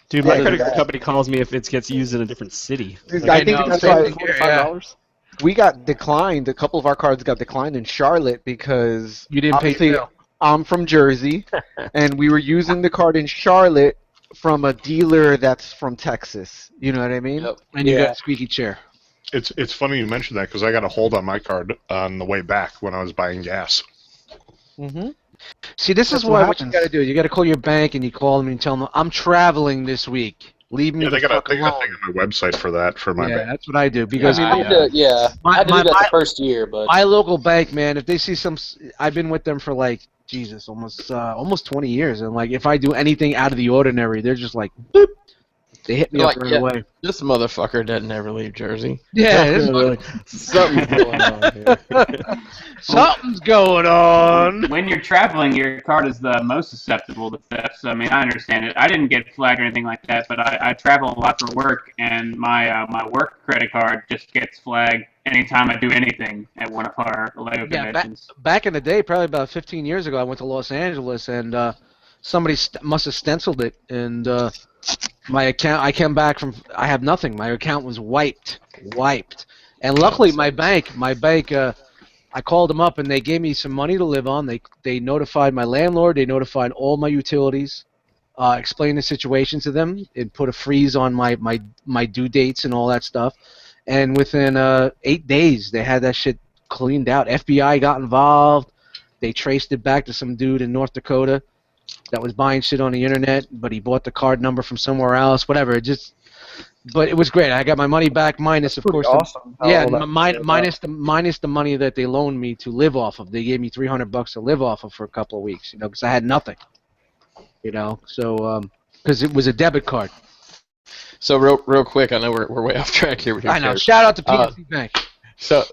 Dude, my credit card company calls me if it gets used in a different city. I think that's why $45. We got declined. A couple of our cards got declined in Charlotte because you didn't pay the bill. I'm from Jersey, and we were using the card in Charlotte from a dealer that's from Texas. You know what I mean? Yep. And you got a squeaky chair. It's funny you mentioned that because I got a hold on my card on the way back when I was buying gas. Mm-hmm. See, this is what you got to do. You got to call your bank and you call them and you tell them, I'm traveling this week. Leave me they got a thing alone. on my website for that for my bank. That's what I do because I had to do that the first year, but my local bank, man, if they see I've been with them for like almost 20 years, and like if I do anything out of the ordinary, they're just like, boop. They hit me up right away. This motherfucker doesn't ever leave Jersey. Yeah, something's going on here. Something's going on. When you're traveling, your card is the most susceptible to theft. So, I mean, I understand it. I didn't get flagged or anything like that, but I travel a lot for work, and my work credit card just gets flagged anytime I do anything at one of our LEGO conventions. Back in the day, probably about 15 years ago, I went to Los Angeles, and somebody must have stenciled it, and my account. I came back from. I have nothing. My account was wiped. And luckily, my bank. I called them up, and they gave me some money to live on. They notified my landlord. They notified all my utilities. Explained the situation to them, and put a freeze on my due dates and all that stuff. And within 8 days, they had that shit cleaned out. FBI got involved. They traced it back to some dude in North Dakota that was buying shit on the internet, but he bought the card number from somewhere else. Whatever. But it was great. I got my money back, minus of course. Awesome. Minus the money that they loaned me to live off of. They gave me $300 to live off of for a couple of weeks. Because I had nothing. So because it was a debit card. So real quick, I know we're way off track here. I know. Shout out to PNC Bank. So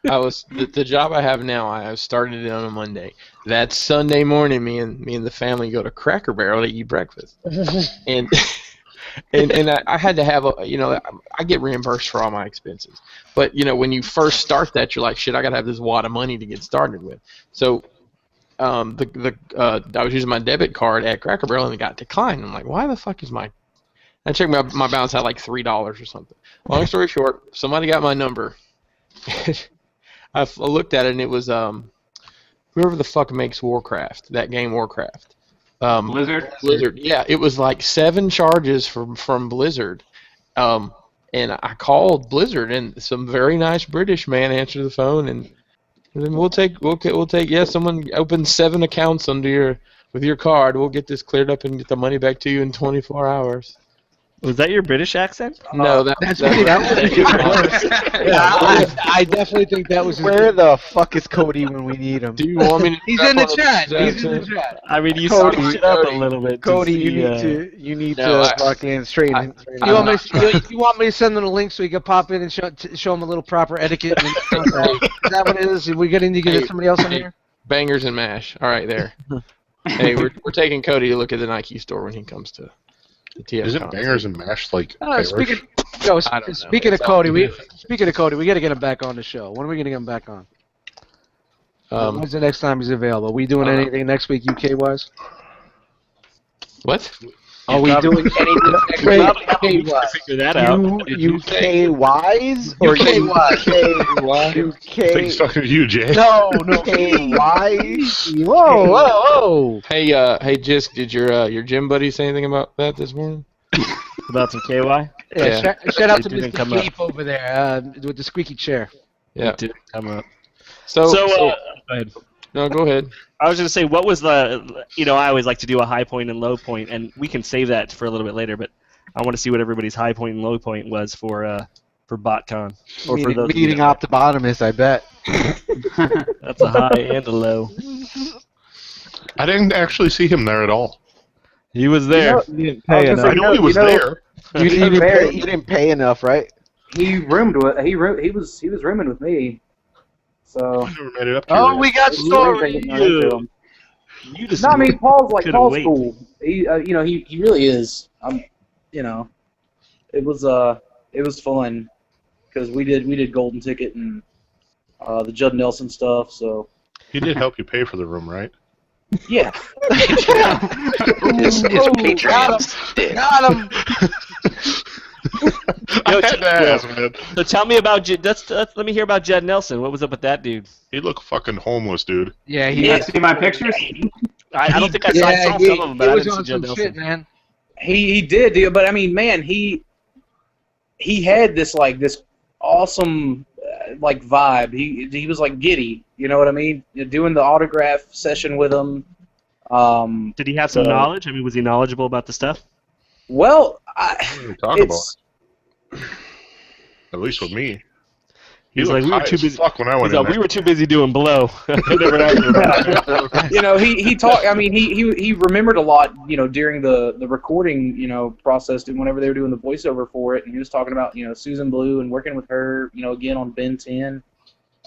the job I have now. I started it on a Monday. That Sunday morning, me and the family go to Cracker Barrel to eat breakfast, and I had to have I get reimbursed for all my expenses, but when you first start that, you're like, shit, I gotta have this wad of money to get started with. So I was using my debit card at Cracker Barrel and it got declined. I'm like, why the fuck is I checked my balance had like $3 or something. Long story short, somebody got my number. I looked at it and it was whoever the fuck makes Warcraft, that game Warcraft. Blizzard. Yeah, it was like 7 charges from Blizzard. And I called Blizzard and some very nice British man answered the phone and then we'll take someone opened 7 accounts with your card. We'll get this cleared up and get the money back to you in 24 hours. Was that your British accent? No, That's pretty. That was I definitely think that was. Where the fuck is Cody when we need him? Do you want me to? He's in the chat. He's in the chat. I mean, you Cody, switched it up a little bit. Cody, see, you need No, to lock in straighten. You want me to send them a link so you can pop in and show them a little proper etiquette? And is that what it is? Are we getting to get somebody else in here? Bangers and mash. All right, there. Hey, we're taking Cody to look at the Nike store when he comes to the TF. Isn't bangers and mash like Speaking of Cody, we got to get him back on the show. When are we going to get him back on? When's the next time he's available? Are we doing anything next week, UK wise? What? Are we doing anything next week, UK wise? Figure that out. UK-wise or UK? He's talking to you, Jay. No. UK-wise? Whoa. Hey, Jisk, did your gym buddy say anything about that this morning? About some KY? Yeah. Shout out to It didn't Mr. come up. Keep over there with the squeaky chair. Yeah. It didn't come up. So go ahead. No, go ahead. I was going to say, what was the, I always like to do a high point and low point, and we can save that for a little bit later, but I want to see what everybody's high point and low point was for BotCon. Or for those Meeting Optobotomist, I bet. That's a high and a low. I didn't actually see him there at all. He was there. You didn't pay enough. I know he was there. You didn't pay enough, right? He roomed with he was rooming with me. So I never made it up to Oh, we got stories. You just no, I mean Paul's couldn't wait. cool. He he really is. It was fun because we did Golden Ticket and the Judd Nelson stuff. So He did help you pay for the room, right? yeah. His Patreon's dick. Got him. I had to ask, man. So tell me about let me hear about Judd Nelson. What was up with that dude? He looked fucking homeless, dude. Yeah, You see my pictures? I don't think I saw some of them, but I didn't see Judd Nelson. Shit, man. He did, dude. But I mean, man, he had this this awesome vibe. He was giddy. You know what I mean? Doing the autograph session with him. Did he have some knowledge? I mean, was he knowledgeable about the stuff? Well, Talk about it. At least with me. He's looked like, we were high too as busy. fuck when I went He's in like, there. we were too busy doing blow. I never asked him about it. he talked. I mean, he remembered a lot. During the recording, process, whenever they were doing the voiceover for it, and he was talking about Susan Blue and working with her, again on Ben 10.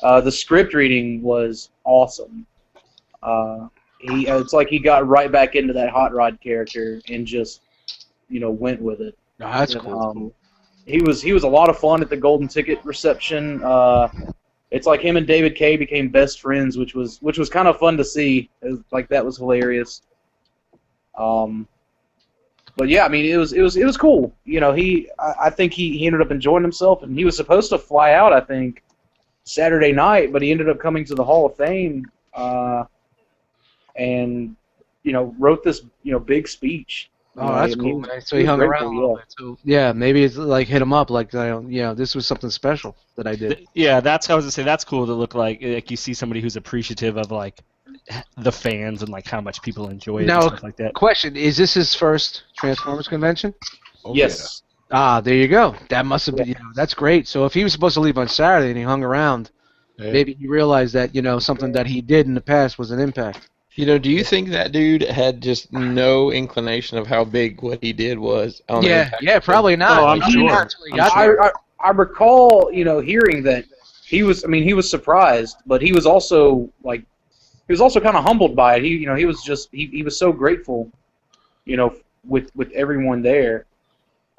The script reading was awesome. It's like he got right back into that Hot Rod character and just went with it. Oh, that's cool. He was a lot of fun at the Golden Ticket reception. It's like him and David Kay became best friends, which was kind of fun to see. That was hilarious. But yeah, I mean, it was cool. I think he ended up enjoying himself, and he was supposed to fly out, I think, Saturday night, but he ended up coming to the Hall of Fame, and wrote this big speech. Oh, that's cool, man. So he hung around a little bit. So, yeah, maybe it's hit him up this was something special that I did. Yeah, that's how I was gonna say. That's cool to look like you see somebody who's appreciative of the fans and how much people enjoy it and stuff like that. Question: is this his first Transformers convention? Oh, Yes. Yeah. Ah, there you go. That must have been. That's great. So if he was supposed to leave on Saturday and he hung around, maybe he realized that something that he did in the past was an impact. Do you think that dude had just no inclination of how big what he did was? Yeah, probably not. Oh, I'm sure. I recall, hearing that he was surprised, but he was also kind of humbled by it. He was so grateful, with everyone there.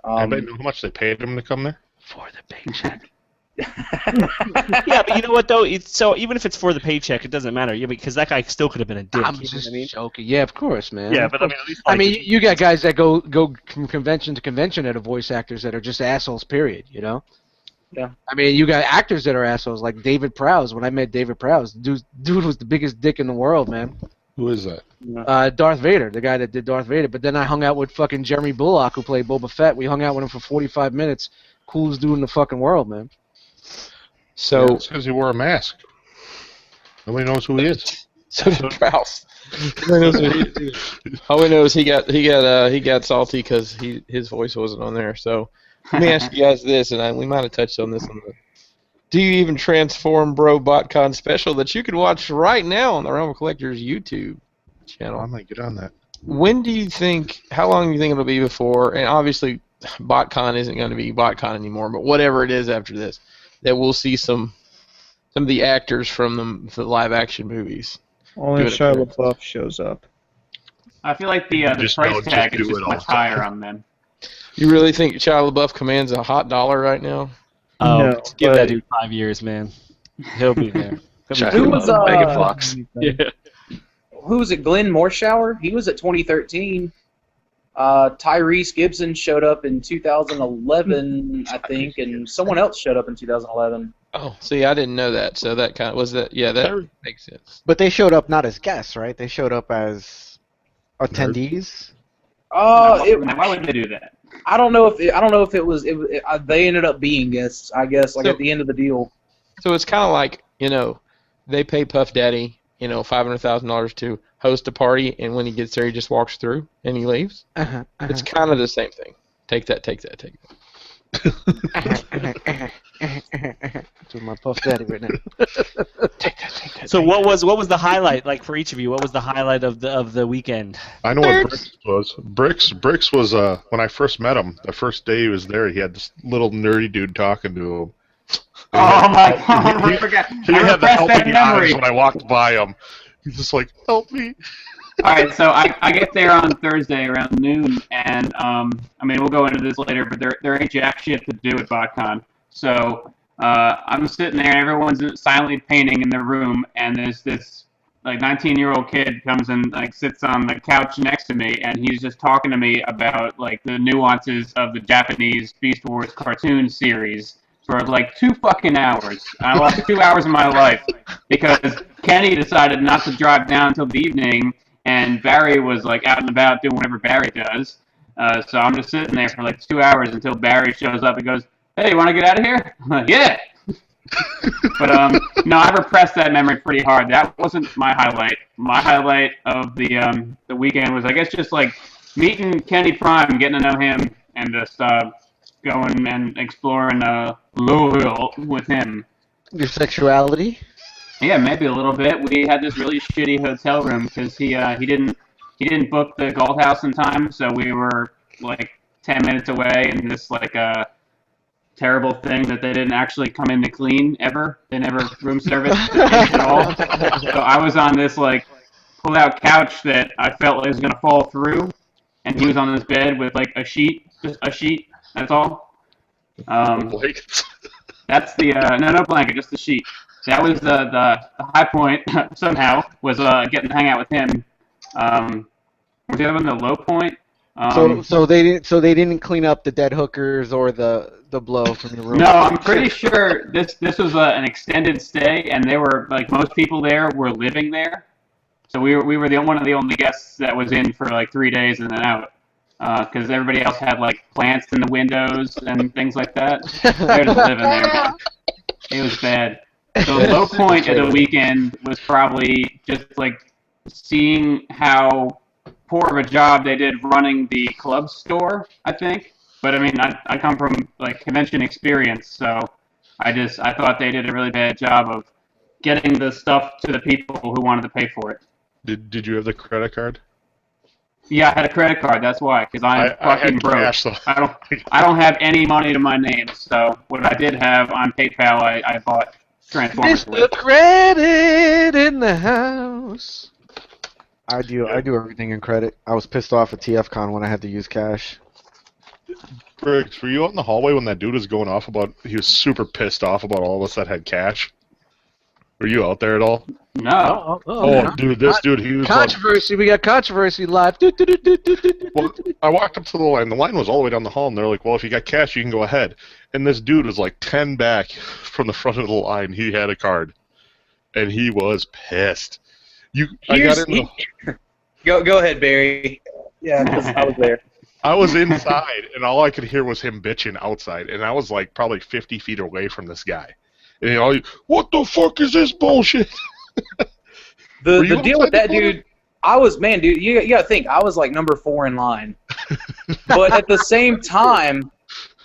Anybody know how much they paid him to come there? For the paycheck. Yeah, but you know what though? So even if it's for the paycheck, it doesn't matter. Yeah, because that guy still could have been a dick. I'm just joking. Yeah, of course, man. Yeah, but I mean, at least you got guys that go from convention to convention that are voice actors that are just assholes. Period. Yeah. I mean, you got actors that are assholes like David Prowse. When I met David Prowse, dude was the biggest dick in the world, man. Who is that? Darth Vader, the guy that did Darth Vader. But then I hung out with fucking Jeremy Bullock, who played Boba Fett. We hung out with him for 45 minutes. Coolest dude in the fucking world, man. So it's because he wore a mask. Nobody knows who he is. So did Faust. All we know is he got salty because his voice wasn't on there. So let me ask you guys this, and we might have touched on this on the Do You Even Transform Bro BotCon special that you can watch right now on the Realm of Collectors YouTube channel. I might get on that. When do you think? How long do you think it'll be before? And obviously, BotCon isn't going to be BotCon anymore, but whatever it is after this, that we'll see some of the actors from the live action movies. Only if Shia LaBeouf shows up. I feel like the price tag is just much higher on them. You really think Shia LaBeouf commands a hot dollar right now? Oh, No, give but- that dude 5 years, man. He'll be there. Who was Megan Fox? Yeah. Who was it? Glenn Morshower? He was at 2013. Tyrese Gibson showed up in 2011, I think, and someone else showed up in 2011. Oh, see, I didn't know that. So that kind of was that. Yeah, that makes sense. But they showed up not as guests, right? They showed up as attendees. Why would they do that? I don't know if it was. They ended up being guests, I guess, like at the end of the deal. So it's kind of like, they pay Puff Daddy, $500,000 to host a party, and when he gets there, he just walks through and he leaves. It's kind of the same thing. Take that. To my Puff Daddy right now. Take that. So what was the highlight like for each of you? What was the highlight of the weekend? I know what Bricks was. Bricks was when I first met him. The first day he was there, he had this little nerdy dude talking to him. Oh my god! I forgot. He had the repressed that helping memory. eyes when I walked by him. He's just like, help me. All right, so I get there on Thursday around noon, and we'll go into this later, but there ain't jack shit to do at BotCon. So I'm sitting there, and everyone's silently painting in their room, and there's this 19-year-old kid comes and sits on the couch next to me, and he's just talking to me about the nuances of the Japanese Beast Wars cartoon series for 2 fucking hours. I lost 2 hours of my life because Kenny decided not to drive down until the evening. And Barry was out and about doing whatever Barry does. So I'm just sitting there for 2 hours until Barry shows up and goes, "Hey, you want to get out of here?" I'm like, "Yeah." But no, I repressed that memory pretty hard. That wasn't my highlight. My highlight of the weekend was, I guess, just meeting Kenny Prime, getting to know him, and just going and exploring Louisville with him. Your sexuality? Yeah, maybe a little bit. We had this really shitty hotel room because he didn't book the Gold House in time, so we were 10 minutes away, and this terrible thing that they didn't actually come in to clean ever. They never room service at all. So I was on this pull-out couch that I felt was gonna fall through, and he was on this bed with a sheet, just a sheet. That's all. Blankets. That's the no blanket, just the sheet. That was the high point somehow was getting to hang out with him. Was the other one the low point? So they didn't clean up the dead hookers or the blow from your room. No, I'm pretty sure this was an extended stay, and they were most people there were living there. So we were one of the only guests that was in for 3 days and then out. Because everybody else had plants in the windows and things like that. They're just living there, man. It was bad. The low point of the weekend was probably just seeing how poor of a job they did running the club store, I think. But I come from convention experience, so I thought they did a really bad job of getting the stuff to the people who wanted to pay for it. Did you have the credit card? Yeah, I had a credit card. That's why, because I'm fucking broke. Cash, so. I don't have any money to my name. So what I did have on PayPal, I bought Transformers Mr. with. Credit in the house. I do everything in credit. I was pissed off at TFCon when I had to use cash. Briggs, were you out in the hallway when that dude was going off about? He was super pissed off about all of us that had cash. Were you out there at all? No. Dude, this dude, he was controversy. We got controversy live. Well, I walked up to the line. The line was all the way down the hall, and they're like, "Well, if you got cash, you can go ahead." And this dude was 10 back from the front of the line. He had a card, and he was pissed. Go ahead, Barry. Yeah, 'cause I was there. I was inside, and all I could hear was him bitching outside, and I was probably 50 feet away from this guy. And what the fuck is this bullshit? The deal with that dude, dude, you gotta think, I was like number 4 in line. But at the same time,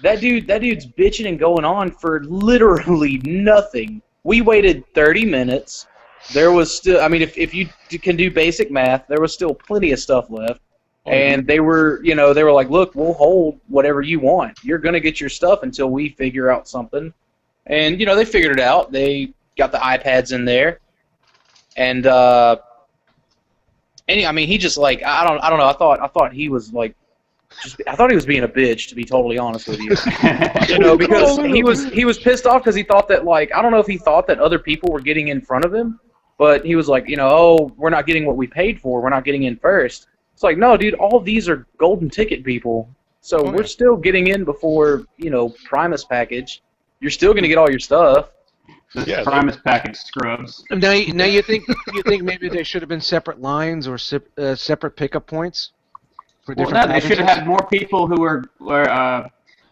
that dude's bitching and going on for literally nothing. We waited 30 minutes. There was still, I mean, if you can do basic math, there was still plenty of stuff left. And they were like, look, we'll hold whatever you want. You're gonna get your stuff until we figure out something. And they figured it out. They got the iPads in there. And he just like I don't know. I thought he was like, I thought he was being a bitch, to be totally honest with you. Because he was pissed off because he thought that, like, I don't know if he thought that other people were getting in front of him, but he was like, oh, we're not getting what we paid for. We're not getting in first. It's like, no, dude, all of these are golden ticket people, so we're still getting in before Primus package. You're still gonna get all your stuff. Yeah, Primus package scrubs. Now you think maybe there should have been separate lines or separate pickup points for different. They should have had more people who were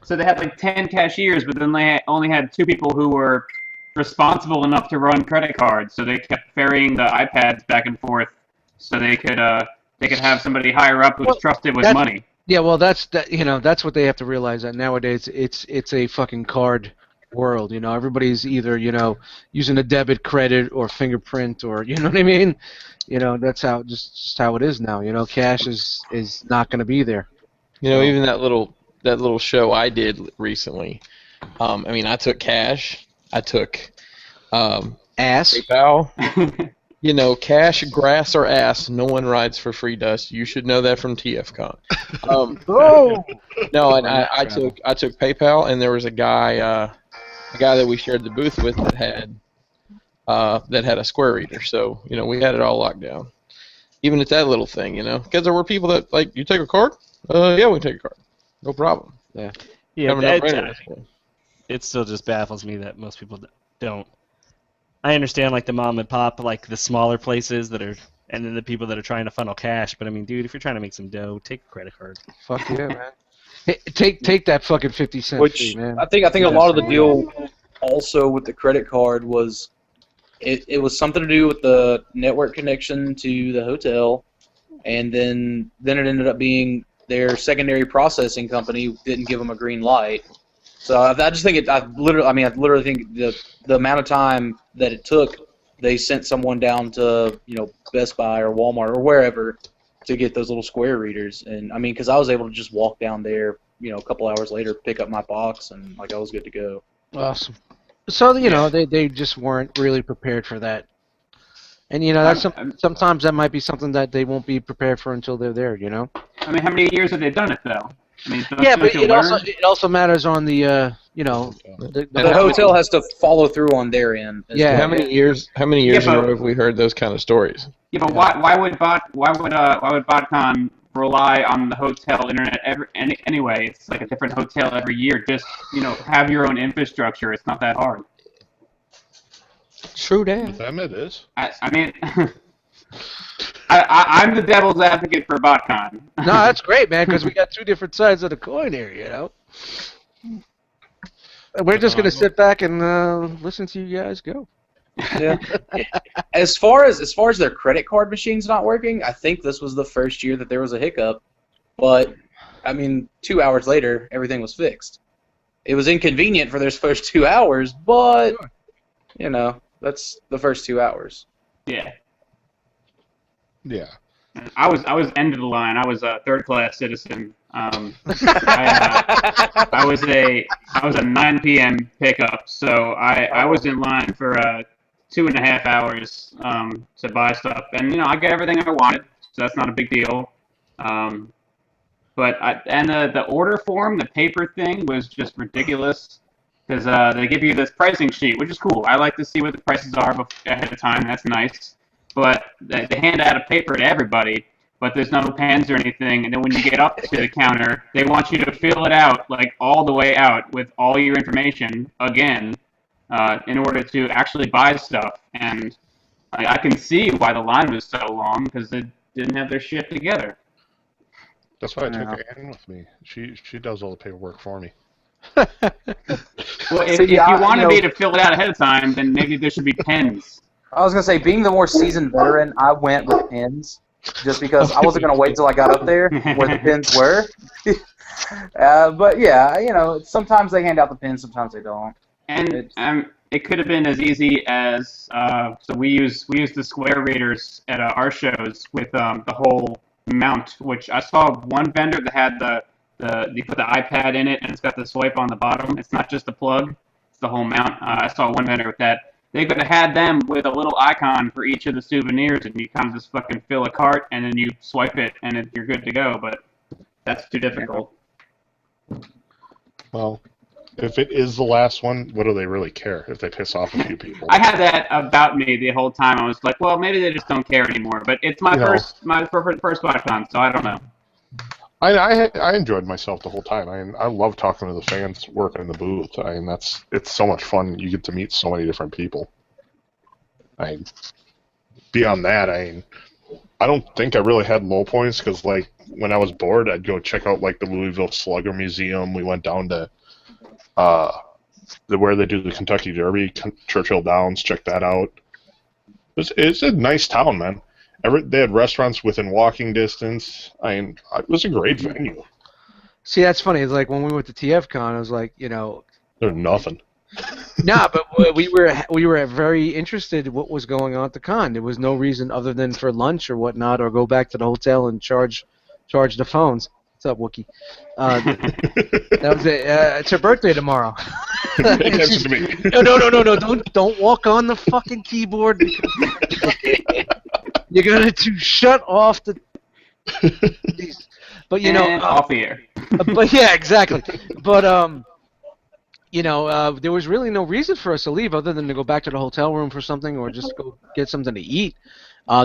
so they had like 10 cashiers, but then they only had 2 people who were responsible enough to run credit cards. So they kept ferrying the iPads back and forth, so they could have somebody higher up who was trusted with money. Yeah, well, that's what they have to realize, that nowadays it's a fucking card world. Everybody's either using a debit, credit, or fingerprint, or you know what I mean. That's just how it is now. Cash is not going to be there. Even that little show I did recently. I took cash. I took ass. PayPal. Cash, grass, or ass, no one rides for free dust. You should know that from TFCon. No, and I took PayPal, and there was a guy that we shared the booth with that had a square reader. So we had it all locked down. Even at that little thing, because there were people that like, you take a card? Yeah, we can take a card. No problem. Yeah. It still just baffles me that most people don't. I understand, like, the mom and pop, like the smaller places and then the people that are trying to funnel cash. But I mean, dude, if you're trying to make some dough, take a credit card. Fuck yeah, man. Hey, take that fucking 50-cent fee, man. I think a lot of the deal also with the credit card was it was something to do with the network connection to the hotel, and then it ended up being their secondary processing company didn't give them a green light. So I just think I literally think the amount of time that it took, they sent someone down to Best Buy or Walmart or wherever to get those little square readers, and because I was able to just walk down there, a couple hours later, pick up my box, and like I was good to go. Awesome. So they just weren't really prepared for that, and that's sometimes that might be something that they won't be prepared for until they're there. How many years have they done it though? Yeah, but it also matters on the the hotel has to follow through on their end. Yeah. How many years in a row have we heard those kind of stories? Yeah, but why would BotCon rely on the hotel internet anyway? It's like a different hotel every year. Just have your own infrastructure. It's not that hard. True, Dan. With them it is. I'm the devil's advocate for BotCon. No, that's great, man, because we got 2 different sides of the coin here, We're just going to sit back and listen to you guys go. Yeah. As far as their credit card machines not working, I think this was the first year that there was a hiccup. But, 2 hours later, everything was fixed. It was inconvenient for those first 2 hours, but, that's the first 2 hours. Yeah. Yeah. I was end of the line. I was a third-class citizen. I was a 9 p.m. pickup, so I was in line for 2.5 hours to buy stuff, and I got everything I wanted, so that's not a big deal. But the order form, the paper thing, was just ridiculous because they give you this pricing sheet, which is cool. I like to see what the prices are ahead of time. That's nice. But they hand out a paper to everybody, but there's no pens or anything. And then when you get up to the counter, they want you to fill it out, like all the way out with all your information again in order to actually buy stuff. And I can see why the line was so long, because they didn't have their shit together. That's why I took Anne with me. She does all the paperwork for me. Well, if you wanted me to fill it out ahead of time, then maybe there should be pens. I was gonna say, being the more seasoned veteran, I went with pins, just because I wasn't gonna wait till I got up there where the pins were. But yeah, sometimes they hand out the pins, sometimes they don't. And it could have been as easy as so we use the square readers at our shows with the whole mount, which I saw one vendor that had you put the iPad in it and it's got the swipe on the bottom. It's not just the plug; it's the whole mount. I saw one vendor with that. They could have had them with a little icon for each of the souvenirs, and you kind of just fucking fill a cart and then you swipe it and you're good to go. But that's too difficult. Well, if it is the last one, what do they really care if they piss off a few people? I had that about me the whole time. I was like, well, maybe they just don't care anymore. But it's my first BotCon, so I don't know. I enjoyed myself the whole time. I love talking to the fans, working in the booth. It's so much fun. You get to meet so many different people. Beyond that, I don't think I really had low points because, like, when I was bored, I'd go check out like the Louisville Slugger Museum. We went down to where they do the Kentucky Derby, Churchill Downs. Check that out. It's a nice town, man. They had restaurants within walking distance. It was a great venue. See, that's funny. It's like when we went to TFCon, I was like, There's nothing. Nah, but we were very interested in what was going on at the con. There was no reason other than for lunch or whatnot, or go back to the hotel and charge the phones. What's up, Wookie? That was it. It's her birthday tomorrow. Pay attention to me. No! Don't walk on the fucking keyboard. You're gonna shut off the. But off the air. But yeah, exactly. But there was really no reason for us to leave other than to go back to the hotel room for something or just go get something to eat.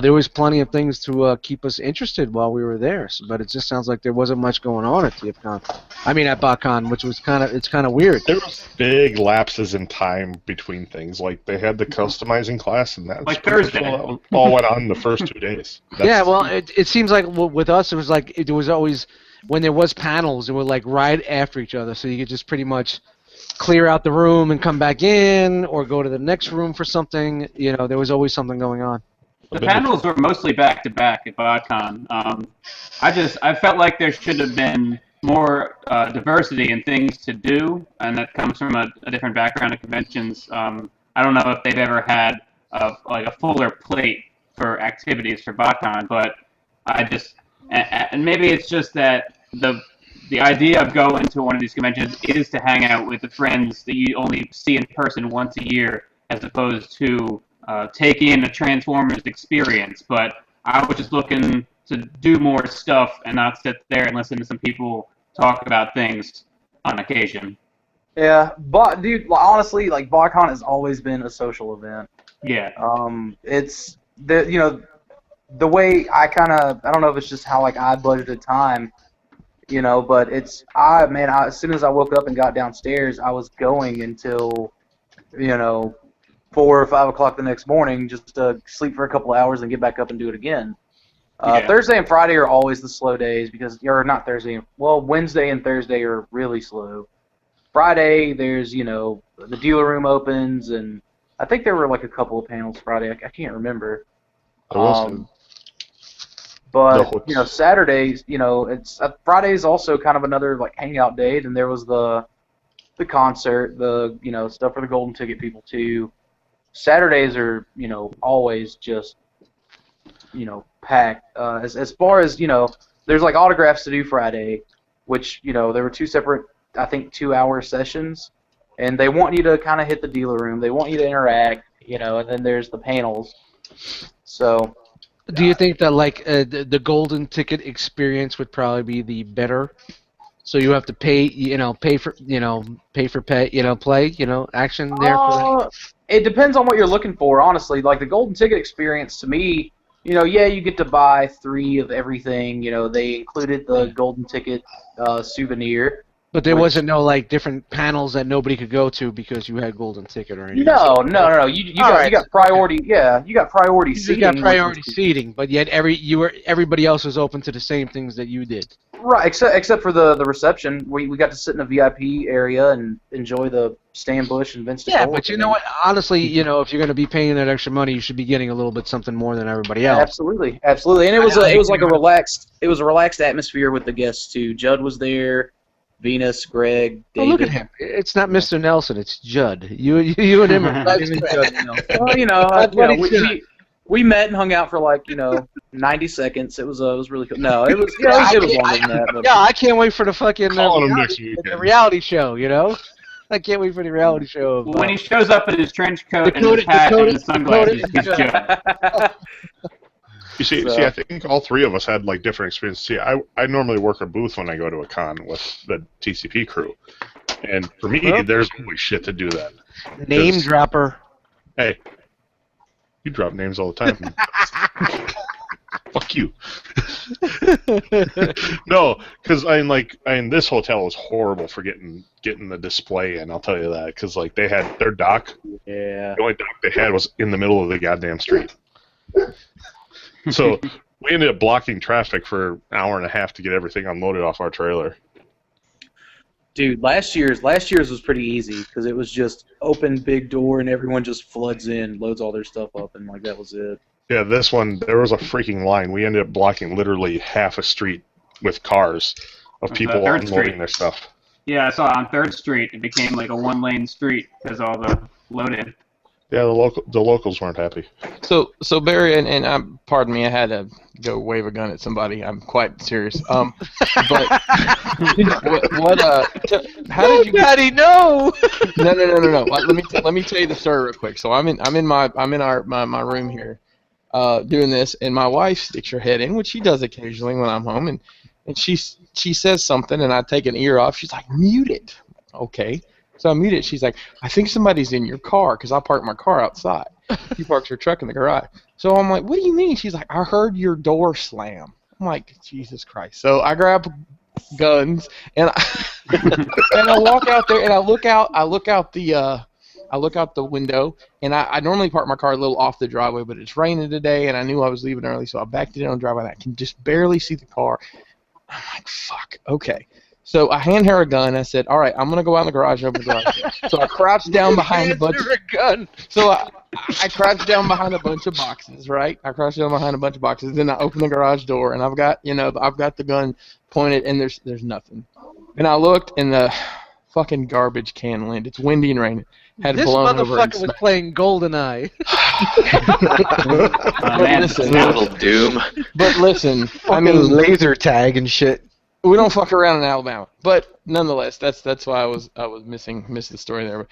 There was plenty of things to keep us interested while we were there, but it just sounds like there wasn't much going on at TFCon. I mean, at BotCon, which was kind of weird. There was big lapses in time between things. Like they had the customizing class, and that's like Thursday. All went on the first 2 days. Yeah, well, it seems like with us, it was like it was always when there was panels, they were like right after each other, so you could just pretty much clear out the room and come back in, or go to the next room for something. There was always something going on. The panels were mostly back-to-back at BotCon. I felt like there should have been more diversity in things to do, and that comes from a different background of conventions. I don't know if they've ever had a fuller plate for activities for BotCon, but and maybe it's just that the idea of going to one of these conventions is to hang out with the friends that you only see in person once a year, as opposed to take in a Transformers experience. But I was just looking to do more stuff and not sit there and listen to some people talk about things on occasion. Yeah, but dude, honestly, like BotCon has always been a social event. Yeah. It's the way I don't know if it's just how like I budgeted time, but as soon as I woke up and got downstairs, I was going until 4 or 5 o'clock the next morning, just to sleep for a couple hours and get back up and do it again. Thursday and Friday are always the slow days not Thursday. Well, Wednesday and Thursday are really slow. Friday, there's the dealer room opens, and I think there were like a couple of panels Friday. I can't remember. But Saturdays, it's Friday's also kind of another like hangout day. Then there was the concert, the stuff for the golden ticket people too. Saturdays are, always just, packed. As far as, there's like autographs to do Friday, which, there were 2 separate, I think, 2-hour sessions, and they want you to kind of hit the dealer room. They want you to interact, and then there's the panels. So. Do you think that like the golden ticket experience would probably be the better? So you have to pay for play, action there for that? It depends on what you're looking for, honestly. Like the golden ticket experience, to me, you get to buy 3 of everything. They included the golden ticket souvenir, But there wasn't no like different panels that nobody could go to because you had golden ticket or anything. No. You got priority. Yeah, you got priority You seating. got priority seating, but yet everybody else was open to the same things that you did. Right, except for the reception. We got to sit in a VIP area and enjoy the Stan Bush and Vince DeCole. Yeah, but you know what? Honestly, if you're going to be paying that extra money, you should be getting a little bit something more than everybody else. Absolutely, and it was like a relaxed atmosphere with the guests too. Judd was there, Venus, Greg, David. Oh, look at him! It's not Mr. Nelson, it's Judd. You and him are well, we met and hung out for 90 seconds. It was really cool. No, it was it was longer than that. But. Yeah, I can't wait for the fucking the reality show. I can't wait for the reality show. When he shows up in his trench coat and his hat and his sunglasses, he's Joe. You see, I think all three of us had different experiences. See, I normally work a booth when I go to a con with the TCP crew, and for me, there's always shit to do then. Name dropper. Hey, you drop names all the time. Fuck you. No, because this hotel was horrible for getting the display in. I'll tell you that, because they had their dock. Yeah. The only dock they had was in the middle of the goddamn street. So we ended up blocking traffic for an hour and a half to get everything unloaded off our trailer. Dude, last year's was pretty easy because it was just open big door and everyone just floods in, loads all their stuff up, and that was it. Yeah, this one there was a freaking line. We ended up blocking literally half a street with cars of people unloading their stuff. Yeah, I saw it on 3rd Street. It became like a one-lane street because all the load-in. Yeah, the locals weren't happy. So Barry, and pardon me, I had to go wave a gun at somebody. I'm quite serious. But how did you? Daddy, no. No. Let me tell you the story real quick. So I'm in my room here, doing this, and my wife sticks her head in, which she does occasionally when I'm home, and she says something, and I take an ear off. She's like, mute it. Okay. So I mute it. She's like, I think somebody's in your car because I parked my car outside. She parks her truck in the garage. So I'm like, what do you mean? She's like, I heard your door slam. I'm like, Jesus Christ. So I grab guns and I walk out there and I look out the window, and I normally park my car a little off the driveway, but it's raining today and I knew I was leaving early, so I backed it on the driveway and I can just barely see the car. I'm like, fuck, okay. So I hand her a gun. I said, all right, I'm going to go out in the garage and open the garage door. So I crouched down behind a bunch of gun. So I crouched down behind a bunch of boxes, right? I crouched down behind a bunch of boxes. Then I open the garage door, and I've got the gun pointed, and there's nothing. And I looked, and the fucking garbage can landed. It's windy and raining. Had This blown over motherfucker was playing GoldenEye. Little Doom. But listen, laser tag and shit. We don't fuck around in Alabama, but nonetheless, that's why I was missed the story there.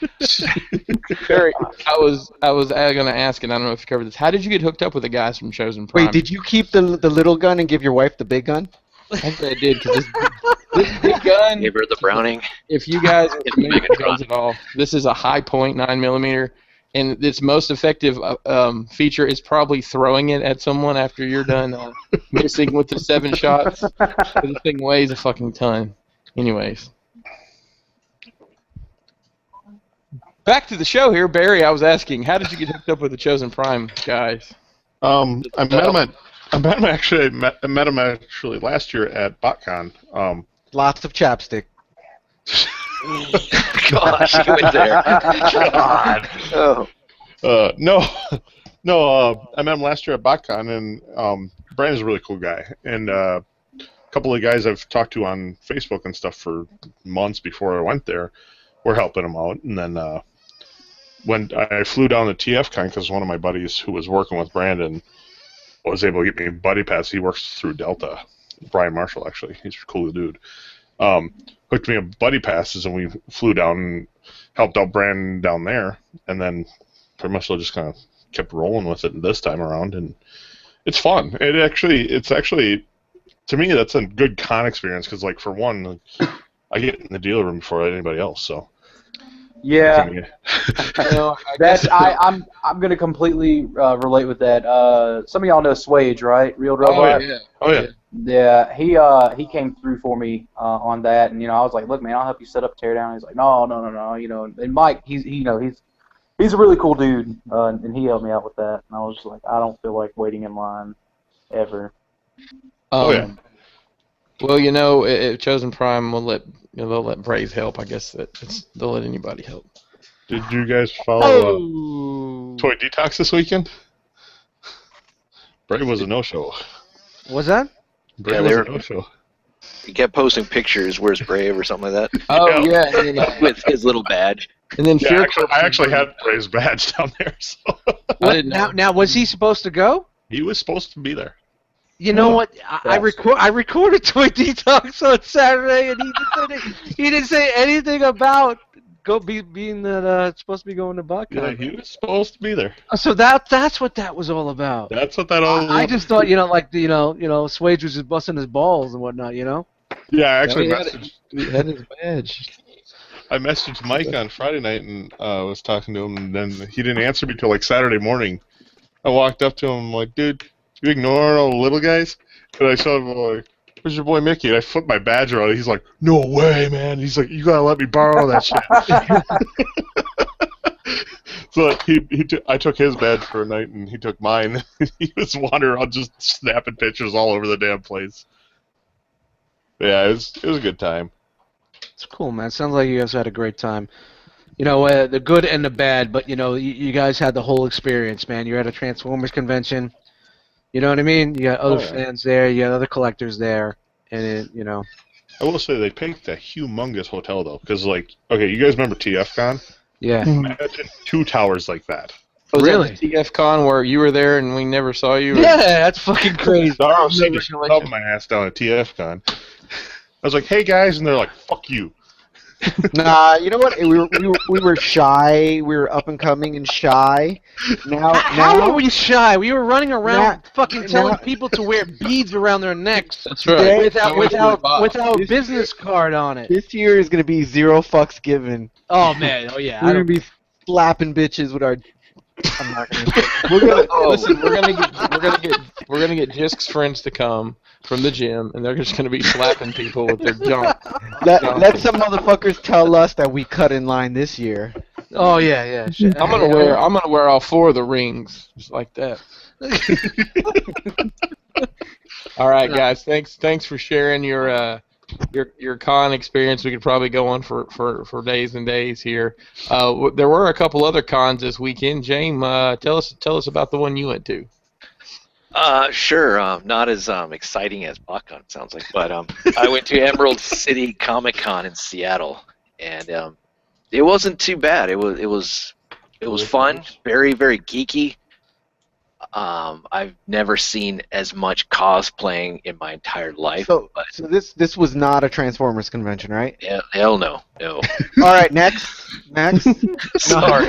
Barry, I was going to ask, and I don't know if you covered this. How did you get hooked up with the guys from Chosen Prime? Wait, did you keep the little gun and give your wife the big gun? Actually, I did, because this big gun. Gave her the Browning. If you guys are familiar with guns at all, this is a high point 9mm. And its most effective feature is probably throwing it at someone after you're done missing with the 7 shots. The thing weighs a fucking ton. Anyways. Back to the show here. Barry, I was asking, how did you get hooked up with the Chosen Prime guys? I met him actually last year at BotCon. Lots of chapstick. Gosh, you went there. God. Oh. No, I met him last year at BotCon, and Brandon's a really cool guy. And a couple of guys I've talked to on Facebook and stuff for months before I went there were helping him out. And then when I flew down to TFCon, because one of my buddies who was working with Brandon was able to get me a buddy pass. He works through Delta. Brian Marshall, actually. He's a cool dude. Hooked me up buddy passes, and we flew down and helped out Brandon down there, and then pretty much just kind of kept rolling with it this time around, and it's fun. It's actually to me that's a good con experience because, for one, I get in the dealer room before anybody else, so. Yeah, I'm gonna completely relate with that. Some of y'all know Swage, right? Real Robot. Oh yeah. Yeah, he came through for me on that, and I was like, look, man, I'll help you set up teardown. He's like, no, no, no, no, and Mike, he's a really cool dude, and he helped me out with that, and I was just like, I don't feel like waiting in line ever. Yeah. Well, if Chosen Prime will they'll let Brave help. I guess they'll let anybody help. Did you guys follow Toy Detox this weekend? Brave was a no-show. Was that? Brave was a no-show. He kept posting pictures, where's Brave or something like that. Oh, yeah. With his little badge. And then I actually had Brave's badge down there. So. I didn't know. Now, was he supposed to go? He was supposed to be there. You know what? I recorded Toy Detox on Saturday, and he didn't say anything about being that it's supposed to be going to BotCon. Yeah, he was supposed to be there. So that's what that was all about. That's what that all was. I just thought, Swage was just busting his balls and whatnot, Yeah, I actually he had his badge. I messaged Mike on Friday night and was talking to him, and then he didn't answer me till like Saturday morning. I walked up to him, I'm like, dude, you ignoring all the little guys? And I saw him like, where's your boy Mickey? And I flipped my badge around. He's like, no way, man. He's like, you gotta let me borrow that shit. So I took his badge for a night, and he took mine. He was wandering around just snapping pictures all over the damn place. Yeah, it was a good time. It's cool, man. Sounds like you guys had a great time. The good and the bad, but you guys had the whole experience, man. You're at a Transformers convention. You know what I mean? You got other fans there, you got other collectors there, and I will say they picked a humongous hotel though, because you guys remember TFCon? Yeah. Imagine 2 towers like that. Really? TFCon where you were there and we never saw you? Yeah, that's fucking crazy. ROC just shoved my ass down at TFCon. I was like, hey guys, and they're like, fuck you. Nah, you know what? We were shy. We were up and coming and shy. How were we shy? We were running around telling people to wear beads around their necks. That's right. Without a business card on it. This year is gonna be 0 fucks given. Oh man, yeah. We're gonna be slapping bitches with our. I'm not gonna. Listen, we're gonna get Jisk's friends to come from the gym, and they're just gonna be slapping people with their junk. Let some motherfuckers tell us that we cut in line this year. Oh yeah. Shit. I'm gonna wear all 4 of the rings, just like that. All right, guys. Thanks for sharing your con experience. We could probably go on for days and days here. There were a couple other cons this weekend. James, tell us about the one you went to. Sure. Not as exciting as BotCon, it sounds like, but I went to Emerald City Comic Con in Seattle, and it wasn't too bad. It was fun, very very geeky. I've never seen as much cosplaying in my entire life. So this was not a Transformers convention, right? Yeah, hell no. All right, next. Sorry,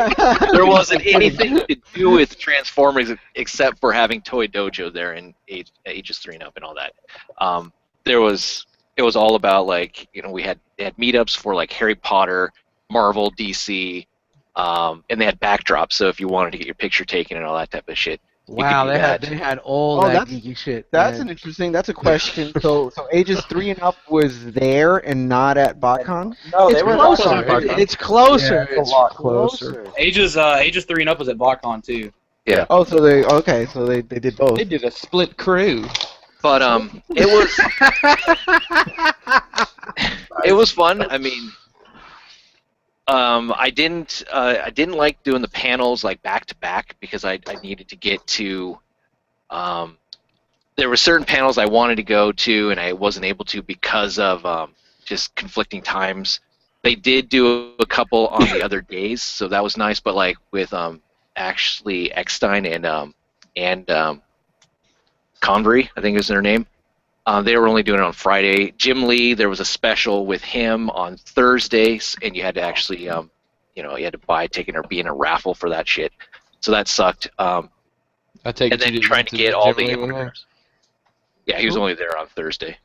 there wasn't anything to do with Transformers except for having Toy Dojo there and ages 3 and up and all that. It was all about they had meetups for like Harry Potter, Marvel, DC, and they had backdrops. So if you wanted to get your picture taken and all that type of shit. Wow, they had all that geeky shit. That's that's a question. So ages 3 and up was there and not at BotCon? No, they were closer. It's closer. Yeah, it's a lot closer. Ages 3 and up was at BotCon too. Yeah. Oh, so they did both. They did a split crew. But it was fun. I mean, I didn't like doing the panels like back to back because I needed to get to. There were certain panels I wanted to go to and I wasn't able to because of just conflicting times. They did do a couple on the other days, so that was nice. But like with Ashley Eckstein and Convery, I think is their name. They were only doing it on Friday. Jim Lee, there was a special with him on Thursdays, and you had to actually, you had to buy a ticket or be in a raffle for that shit. So that sucked. I take and then trying to get all the importers. Yeah, he was only there on Thursday.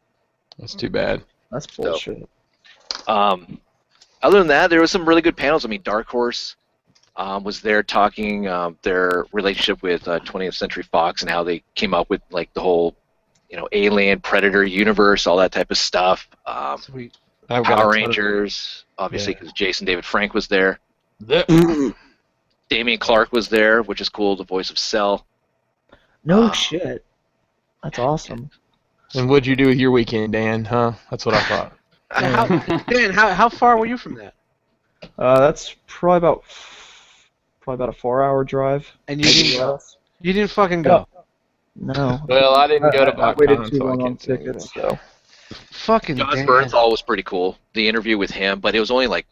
That's too bad. That's bullshit. Other than that, there was some really good panels. I mean, Dark Horse was there talking their relationship with 20th Century Fox and how they came up with like the whole Alien, Predator universe, all that type of stuff. Sweet. Power Rangers, obviously, because Jason David Frank was there. Damian Clark was there, which is cool, the voice of Cell. No shit. That's awesome. And what'd you do with your weekend, Dan? Huh? That's what I thought. Dan, how far were you from that? That's probably about a 4-hour drive. And you didn't fucking go. No. Well, I didn't go to I waited BotCon, too so I long on can't say tickets, anything. so. Fucking John Dan. Bernthal was pretty cool. The interview with him, but it was only like,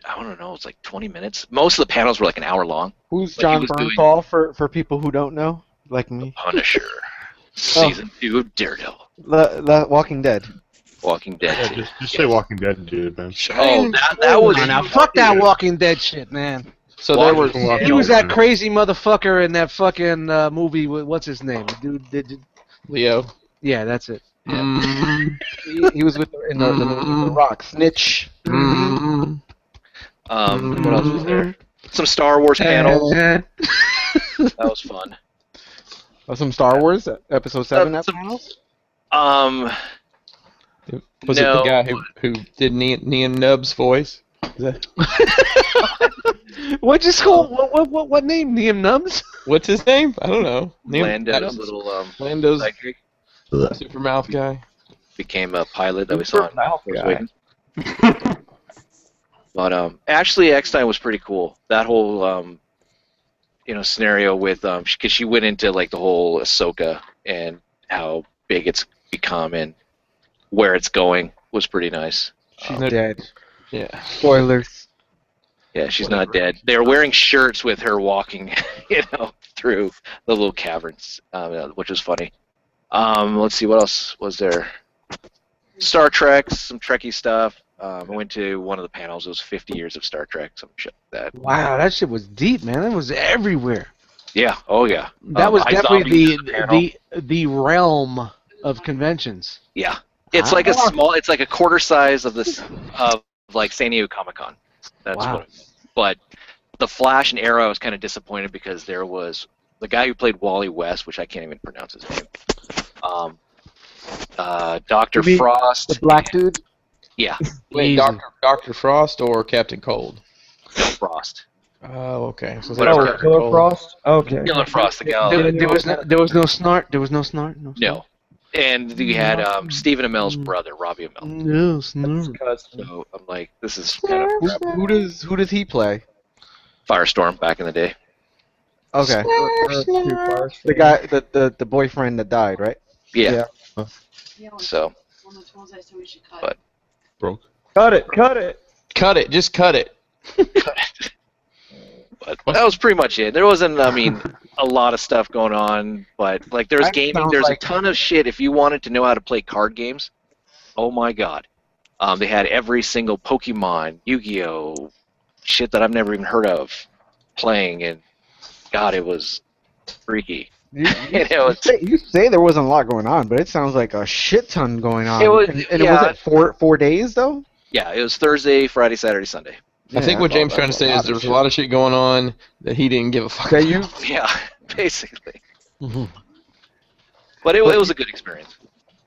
I don't know, it's like 20 minutes. Most of the panels were like an hour long. Who's But he John was doing- Bernthal for people who don't know, like me? Punisher, Season 2, Daredevil, Walking Dead. Walking Dead. Yeah, just say Walking Dead, dude, man. Oh, that was... Now fuck that Walking Dead shit, man. So there was... He was that crazy motherfucker in that fucking movie with, what's his name? Dude, Leo. yeah, that's it. Yeah. He was in the movie The Rock. Snitch. What else was there? Some Star Wars panels. That was fun. Some Star Wars Episode 7 some- panels. Was it the guy who did Neon Nub's voice? Is that... What'd you call? What name? Liam Nubs? What's his name? I don't know. Lando's little Lando's sidekick super mouth guy. became a pilot that we saw. Super mouth in Force guy. Awakens. But Ashley Eckstein was pretty cool. That whole scenario with because she went into like the whole Ahsoka and how big it's become and where it's going was pretty nice. She's dead. Yeah. Spoilers. Yeah, she's not dead. They were wearing shirts with her walking, through the little caverns, which was funny. Let's see, what else was there? Star Trek, some Trekkie stuff. I went to one of the panels. It was 50 years of Star Trek, some shit like that. Wow, that shit was deep, man. It was everywhere. Yeah. Oh yeah. That was definitely iZombie the realm of conventions. Yeah. It's like it's like a quarter size of this of like San Diego Comic-Con. That's Wow. what it was. But the Flash and Arrow, I was kind of disappointed because there was the guy who played Wally West, which I can't even pronounce his name. Dr. Frost. The black dude? Yeah. Wait, Dr. Frost or Captain Cold? Frost. Oh, okay. So Whatever. that's Killer Cold. Frost? Okay. Killer Frost, the guy. There was no snart. There was no snart. No. And you had Stephen Amell's brother, Robbie Amell. No snart. So I'm like, this is kind of Who does he play? Firestorm back in the day. Okay. The guy, the boyfriend that died, right? Yeah. So. But. Broke. Cut it. Cut it. Cut it. Just cut it. But that was pretty much it. There wasn't, a lot of stuff going on, but like there's That gaming. sounds There's like- a ton of shit. If you wanted to know how to play card games, oh my god, they had every single Pokemon, Yu-Gi-Oh, shit that I've never even heard of, playing, and God, it was freaky. You It's- say there wasn't a lot going on, but it sounds like a shit ton going on. It was- and yeah. it was at 4 days though. Yeah, it was Thursday, Friday, Saturday, Sunday. I think what James trying to say is there was a lot of shit going on that he didn't give a fuck That about. you, Yeah, basically. But it was a good experience.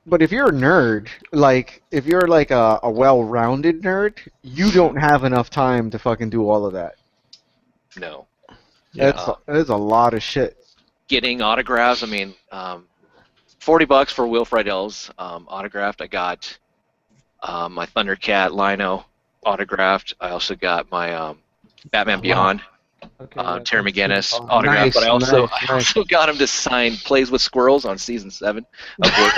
but if you're a nerd, like if you're like a well-rounded nerd, you don't have enough time to fucking do all of that. No. That is a lot of shit. Getting autographs, $40 for Will Friedle's autographed. I got my Thundercat Lino autographed. I also got my Batman Beyond Terry McGinnis autographed, Nice, but I also nice. got him to sign Plays with Squirrels on season 7 of Work.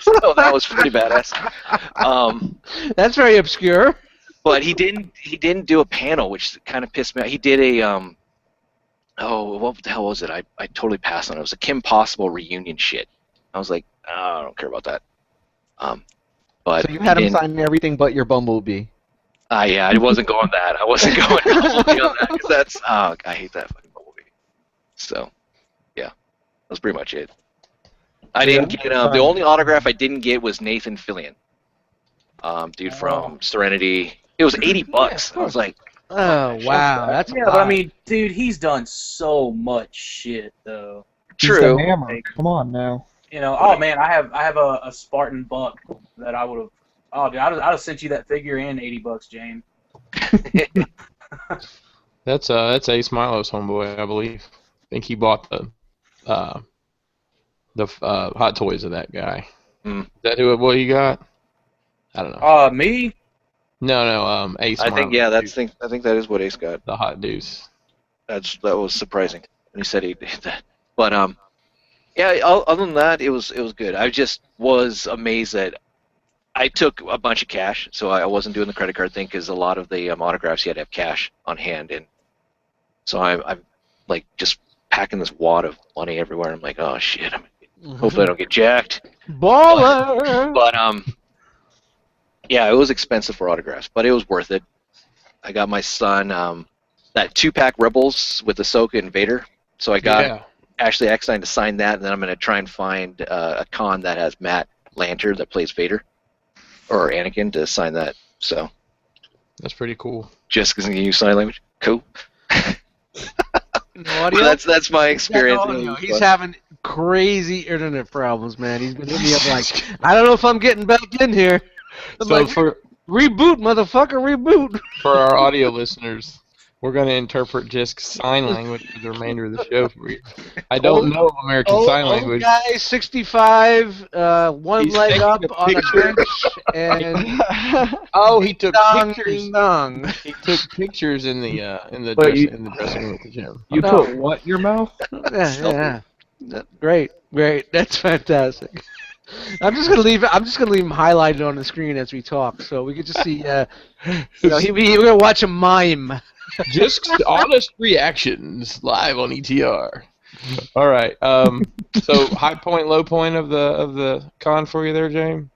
So that was pretty badass. That's very obscure. But he didn't do a panel, which kind of pissed me off. He did a what the hell was it? I totally passed on it. It was a Kim Possible reunion shit. I was like, I don't care about that. But So you had he him didn't- sign everything but your Bumblebee. Yeah, I wasn't going that. I wasn't going Bumblebee on that because that's I hate that fucking Bumblebee. So, yeah, that's pretty much it. I didn't get the only autograph I didn't get was Nathan Fillion, dude from Serenity. It was $80. I was like, Oh wow, that's Yeah, a but lot. dude, he's done so much shit though. He's the true. hammer. Come on now. You know, oh man, I have a Spartan buck that I would have. Oh, dude, I'd have sent you that figure and $80, Jane. That's Ace Milo's homeboy, I believe. I think he bought the Hot Toys of that guy. Mm. Is that what you got? I don't know. Me? No, Ace. I think Milo, I think that is what Ace got. the Hot Deuce. That was surprising when he said he did that. But yeah. Other than that, it was good. I just was amazed that I took a bunch of cash, so I wasn't doing the credit card thing because a lot of the autographs you had to have cash on hand, and so I'm like just packing this wad of money everywhere. I'm like, oh shit, hopefully I don't get jacked. Baller. But yeah, it was expensive for autographs, but it was worth it. I got my son that 2-pack Rebels with Ahsoka and Vader, so I got Ashley Eckstein to sign that, and then I'm going to try and find a con that has Matt Lanter that plays Vader, or Anakin, to sign that. So that's pretty cool. Just because you use sign language, cool. No audio? That's my experience. No, he's having crazy internet problems, man. He's been hitting me up like, I don't know if I'm getting back in here. I'm So like, for reboot, motherfucker, reboot. for our audio listeners, we're going to interpret just sign language for the remainder of the show for you. I don't know American Sign Language. Guy, 65, one He's leg taking up a on a picture. bench, and Oh, he took dong, pictures. ding dong. He took pictures in the But dressing room at the gym. You No. put what in your mouth? Yeah. Great. That's fantastic. I'm just gonna leave him highlighted on the screen as we talk, so we can just see. We're gonna watch a mime. Just honest reactions live on ETR. All right. So high point, low point of the con for you there, James?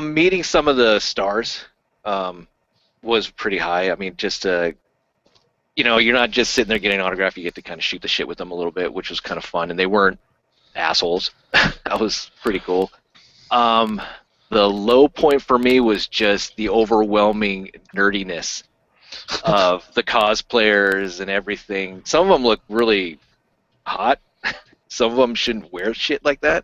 Meeting some of the stars was pretty high. I mean, just you're not just sitting there getting an autograph. You get to kind of shoot the shit with them a little bit, which was kind of fun. And they weren't assholes. That was pretty cool. The low point for me was just the overwhelming nerdiness of the cosplayers and everything. Some of them look really hot. Some of them shouldn't wear shit like that.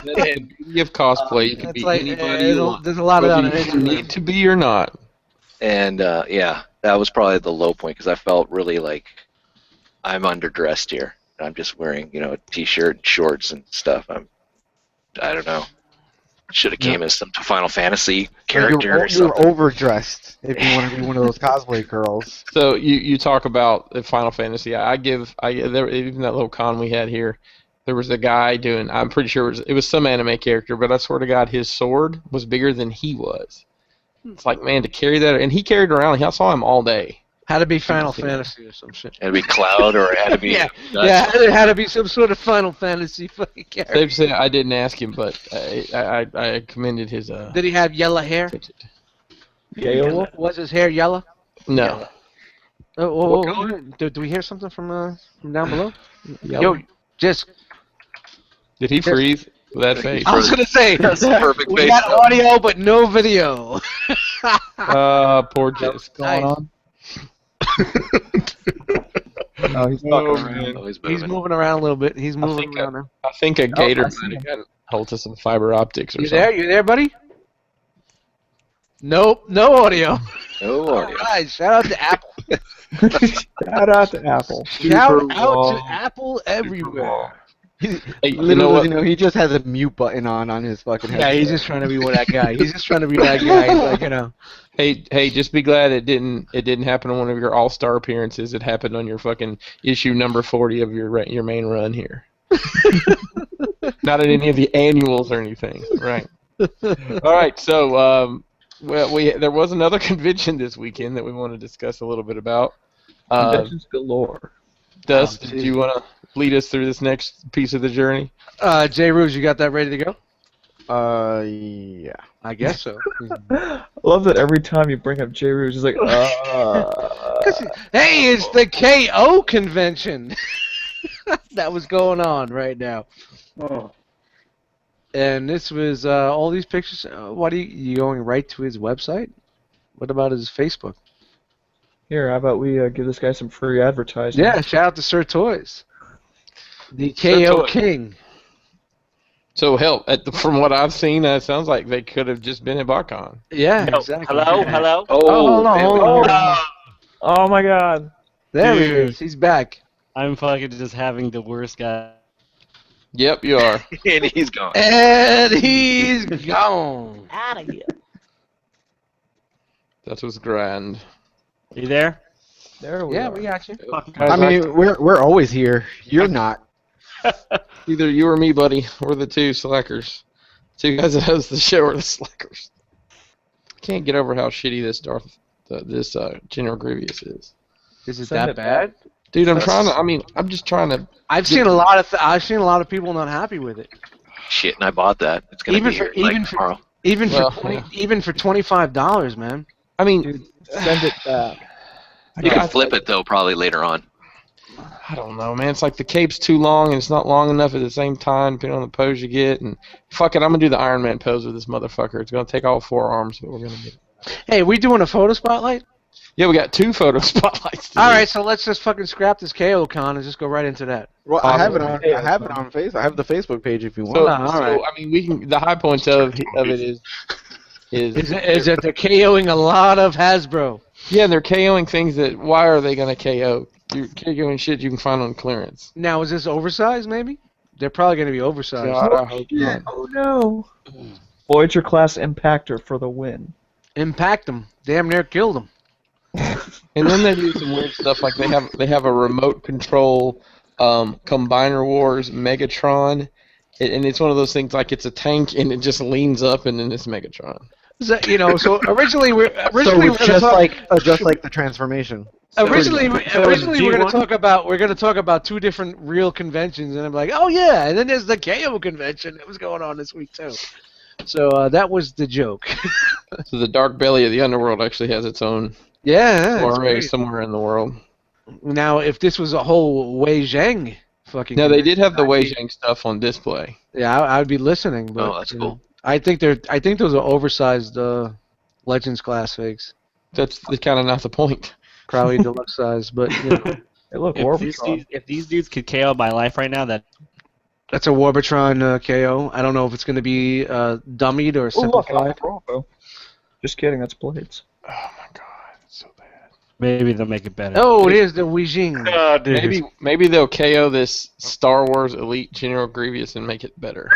And beauty of cosplay, you can be like, anybody you want. there's a lot of that on Whether you Instagram. need to be or not. And yeah, that was probably the low point because I felt really like I'm underdressed here. I'm just wearing, a t-shirt and shorts and stuff. I don't know. Should have came as some Final Fantasy character or You're something. overdressed if you want to be one of those cosplay girls. So you talk about the Final Fantasy. Even that little con we had here, there was a guy doing. I'm pretty sure it was some anime character, but I swear to God, his sword was bigger than he was. It's like, man, to carry that, and he carried it around. I saw him all day. Had to be Final Fantasy or some shit. Had to be Cloud or it had to be. Yeah, it had to be some sort of Final Fantasy fucking character. They've said I didn't ask him, but I commended his. Did he have yellow hair? Yeah. Was his hair yellow? No. Do we hear something from down below? Yo, just. Did he freeze with that face? I was gonna say That's a perfect we face. got audio but no video. Poor Jess. What's going on? Oh, he's fucking around. Oh, he's He's moving. moving around a little bit. He's moving think around now. I think a gator I see might have him. got hold to some fiber optics or You something. there? You there, buddy? Nope, no audio. No audio. Alright, shout out to Apple. Shout out to Apple. Shout out to Apple everywhere. Hey, you know Little what? does he know, he just has a mute button on his fucking head. Yeah, he's just trying to be that guy. He's just trying to be that guy. He's like, Hey, just be glad it didn't happen on one of your all-star appearances. It happened on your fucking issue number 40 of your main run here. Not at any of the annuals or anything, right? All right, so there was another convention this weekend that we want to discuss a little bit about. Conventions galore. Dust, do you want to lead us through this next piece of the journey? Jay Rouge, you got that ready to go? Yeah. I guess so. I love that every time you bring up J. Rouge, he's like, Hey, it's the KO convention. That was going on right now. Oh. And this was all these pictures. What are you going right to his website? What about his Facebook? Here, how about we give this guy some free advertising? Yeah, shout out to Sir Toys. The Sir KO Toys. King. So help. From what I've seen, it sounds like they could have just been at BotCon. Yeah, Yo, exactly. hello? hold on, there hold we on. go. Oh my god. There he Dude. is. He's back. I'm fucking just having the worst guy. Yep, you are. And he's gone. And he's gone. Out of here. That was grand. Are you there? There we Yeah, are. we got you. I mean, we're always here. You're not. Either you or me, buddy. We're the two slackers. Two guys that host the show are the slackers. Can't get over how shitty this General Grievous is. Is it Send that it bad? Dude, I'm just trying to. I've seen a lot of people not happy with it. Shit, and I bought that. It's gonna be here like tomorrow. Even Well, for $25, man. I mean, Dude, send it back. You can flip it though, probably later on. I don't know, man. It's like the cape's too long and it's not long enough at the same time, depending on the pose you get. And fuck it, I'm gonna do the Iron Man pose with this motherfucker. It's gonna take all 4 arms, but we're gonna do it. Hey, we doing a photo spotlight? Yeah, we got 2 photo spotlights. All right, so let's just fucking scrap this KO con and just go right into that. Well, I have it on Facebook. I have the Facebook page if you want. So, all right. I mean, we can. The high point of it is that they're KOing a lot of Hasbro. yeah, they're KOing things that. Why are they gonna KO? You're KOing shit you can find on clearance. Now, is this oversized? Maybe they're probably going to be oversized. God, I hope not. Oh no. Voyager class impactor for the win. Impact them. Damn near killed them. And then they do some weird stuff like they have a remote control Combiner Wars Megatron, and it's one of those things like it's a tank and it just leans up and then it's Megatron. So originally we're just like the transformation. Originally we're going to talk about 2 different real conventions, and I'm like, oh yeah, and then there's the KO convention that was going on this week too. So that was the joke. So the Dark Belly of the Underworld actually has its own foray somewhere in the world. Now, if this was a whole Wei Zhang fucking... Now, they did have the Wei Zhang stuff on display. Yeah, I would be listening, but... Oh, that's cool. I think those are oversized Legends class figs. That's kind of not the point. Probably deluxe size, but, you know. Hey, look, If these dudes could KO my life right now, That's a Warbitron KO. I don't know if it's going to be dummied or simplified. Just kidding, that's blades. Oh, my God. It's so bad. maybe they'll make it better. Oh, it is the Weijing. Maybe they'll KO this Star Wars Elite General Grievous and make it better.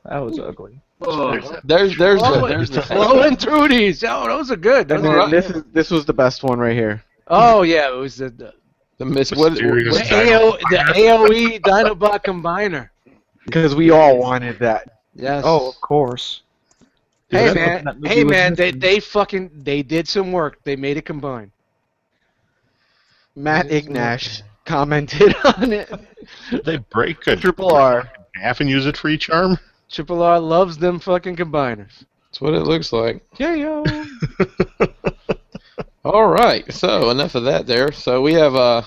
That was ugly. There's the Low and Trudies. Oh, those are good. Those are This was the best one right here. Oh yeah, it was the AOE Dinobot Combiner. Because we all wanted that. Yes. Oh, of course. Hey man, they did some work. They made it combine. Matt Ignash commented on it. They break a Triple R half and use it for each arm. Triple R loves them fucking combiners. That's what it looks like. Yeah, yo. All right, so enough of that there. So we have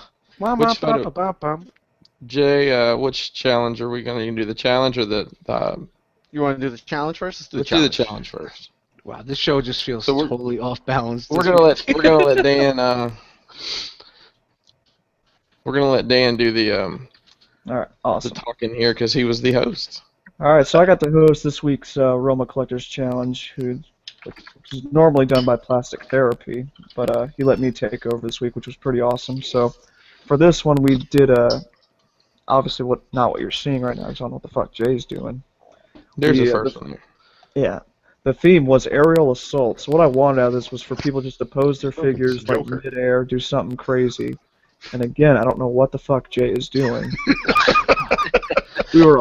Jay, which challenge are we going to do? The challenge or the? You want to do the challenge first? Let's do the challenge first. Wow, this show just feels totally off balance. We're gonna let Dan. We're gonna let Dan do the All right, awesome. the talking here because he was the host. All right, so I got to host this week's Roma Collectors Challenge, which is normally done by Plastic Therapy, but he let me take over this week, which was pretty awesome. So for this one, we did obviously not what you're seeing right now. I don't know what the fuck Jay's doing. There's the first one here. Yeah. The theme was aerial assault. So what I wanted out of this was for people just to pose their figures like mid-air, do something crazy. And again, I don't know what the fuck Jay is doing. We were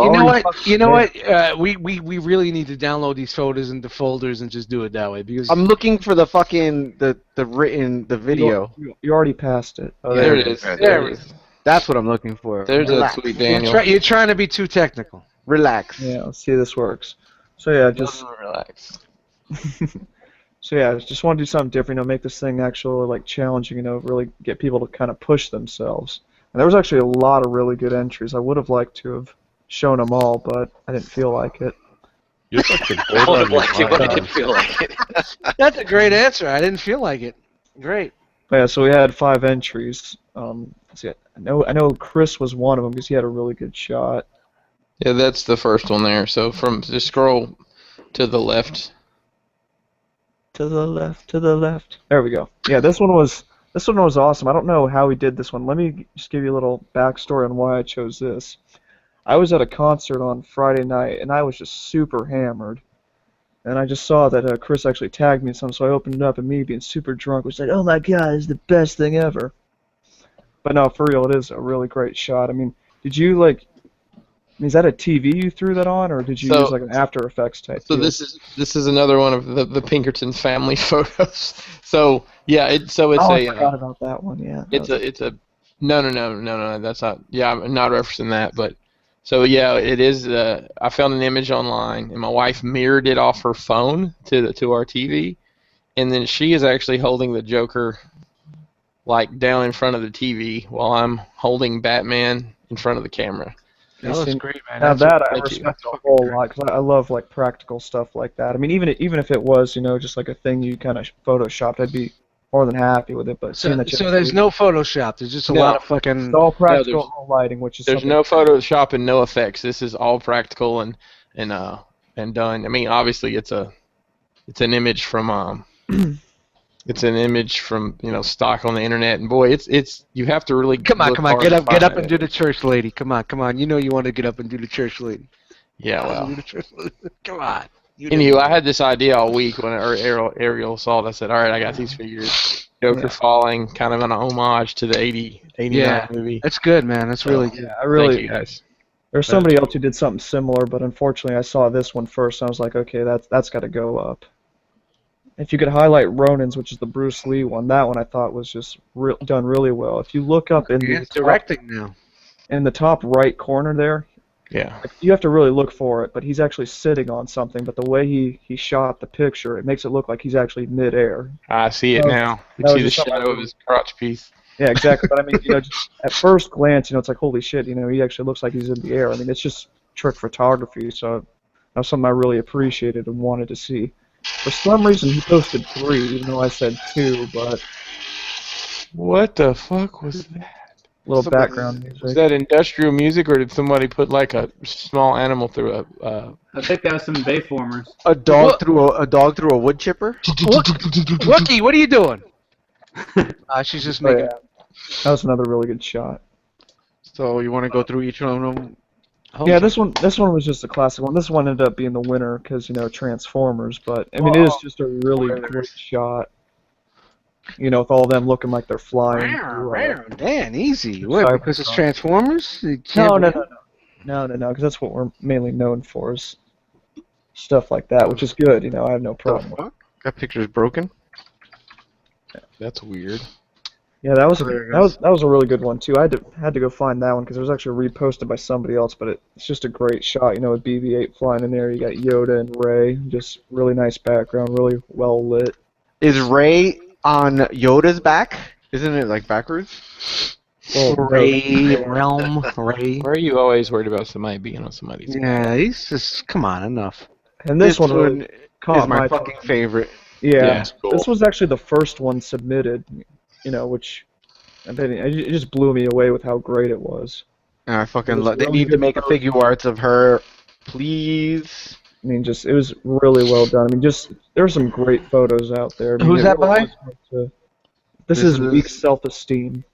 You know what? We really need to download these photos into folders and just do it that way because I'm looking for the fucking the video. You already passed it. Oh, there it is. There it is. That's what I'm looking for. There's a tweet, Daniel. You're trying to be too technical. Relax. Yeah, let's see if this works. So yeah, just relax. So yeah, just want to do something different, make this thing actually like challenging, really get people to kind of push themselves. And there was actually a lot of really good entries. I would have liked to have shown them all, but I didn't feel like it. I would have liked it, but I didn't feel like it. That's a great answer. I didn't feel like it. Great. But yeah, so we had 5 entries. Let's see, I know Chris was one of them because he had a really good shot. Yeah, that's the first one there. So just scroll to the left. To the left, to the left. There we go. Yeah, this one was awesome. I don't know how he did this one. Let me just give you a little backstory on why I chose this. I was at a concert on Friday night, and I was just super hammered. And I just saw that Chris actually tagged me in something, so I opened it up, and me being super drunk was like, oh my god, it's the best thing ever. But no, for real, it is a really great shot. I mean, did you, like, is that a TV you threw that on, or did you use, like, an After Effects type So deal? this is another one of the Pinkerton family photos. So, yeah, I forgot about that one, yeah. No, that's not, yeah, I'm not referencing that, but, so, yeah, it is, I found an image online, and my wife mirrored it off her phone to our TV, and then she is actually holding the Joker, like, down in front of the TV, while I'm holding Batman in front of the camera. That looks great, man. Now That's I respect a whole lot, because I love, like, practical stuff like that. I mean, even if it was, you know, just like a thing you kind of photoshopped, I'd be more than happy with it. But so there's no Photoshop. There's just a lot of fucking. It's all practical lighting, which is there's no Photoshop and no effects. This is all practical and done. I mean, obviously, it's an image from it's an image from stock on the internet, and boy, it's you have to really come on, get up and do the church lady. Come on, you know you want to get up and do the church lady. Yeah, well, come on. Anywho, I had this idea all week when Ariel saw it. I said, all right, I got these figures. Joker falling, kind of an homage to the 89 movie. That's good, man. That's really good. Yeah, I really. Thank you, guys. There's somebody else who did something similar, but unfortunately, I saw this one first, and I was like, okay, that's got to go up. If you could highlight Ronin's, which is the Bruce Lee one, that one I thought was just done really well. If you look up in the directing now, in the top right corner there, yeah, you have to really look for it, but he's actually sitting on something. But the way he shot the picture, it makes it look like he's actually midair. I see it now. You see the shadow of his crotch piece. Yeah, exactly. But I mean, just at first glance, it's like, holy shit, he actually looks like he's in the air. I mean, it's just trick photography, so that's something I really appreciated and wanted to see. For some reason, he posted 3, even though I said 2, but... What the fuck was that? Little background music. Was that industrial music, or did somebody put, like, a small animal through a... I think that was some Bayformers. A dog through a wood chipper? Wookie, what are you doing? She's just making... That was another really good shot. So you want to go through each one of them? Yeah, this one was just a classic one. This one ended up being the winner because Transformers, but I mean it is just a really great shot. With all of them looking like they're flying. Dan, easy. What? Because it's Transformers? No, because that's what we're mainly known for is stuff like that, which is good. I have no problem. The fuck? That picture's broken. That's weird. Yeah, that was a really good one too. I had to go find that one because it was actually reposted by somebody else, but it's just a great shot. With BB-8 flying in there, you got Yoda and Rey, just really nice background, really well lit. Is Rey on Yoda's back? Isn't it like backwards? Well, Rey. Why are you always worried about somebody being on somebody's? Yeah, he's just come on, enough. And this one is my fucking favorite. Yeah, cool. This was actually the first one submitted. Which it just blew me away with how great it was. And I fucking love. They need to make a figure arts of her, please. I mean, it was really well done. I mean, there's some great photos out there. I mean, who's that by? This is Weak Self-Esteem.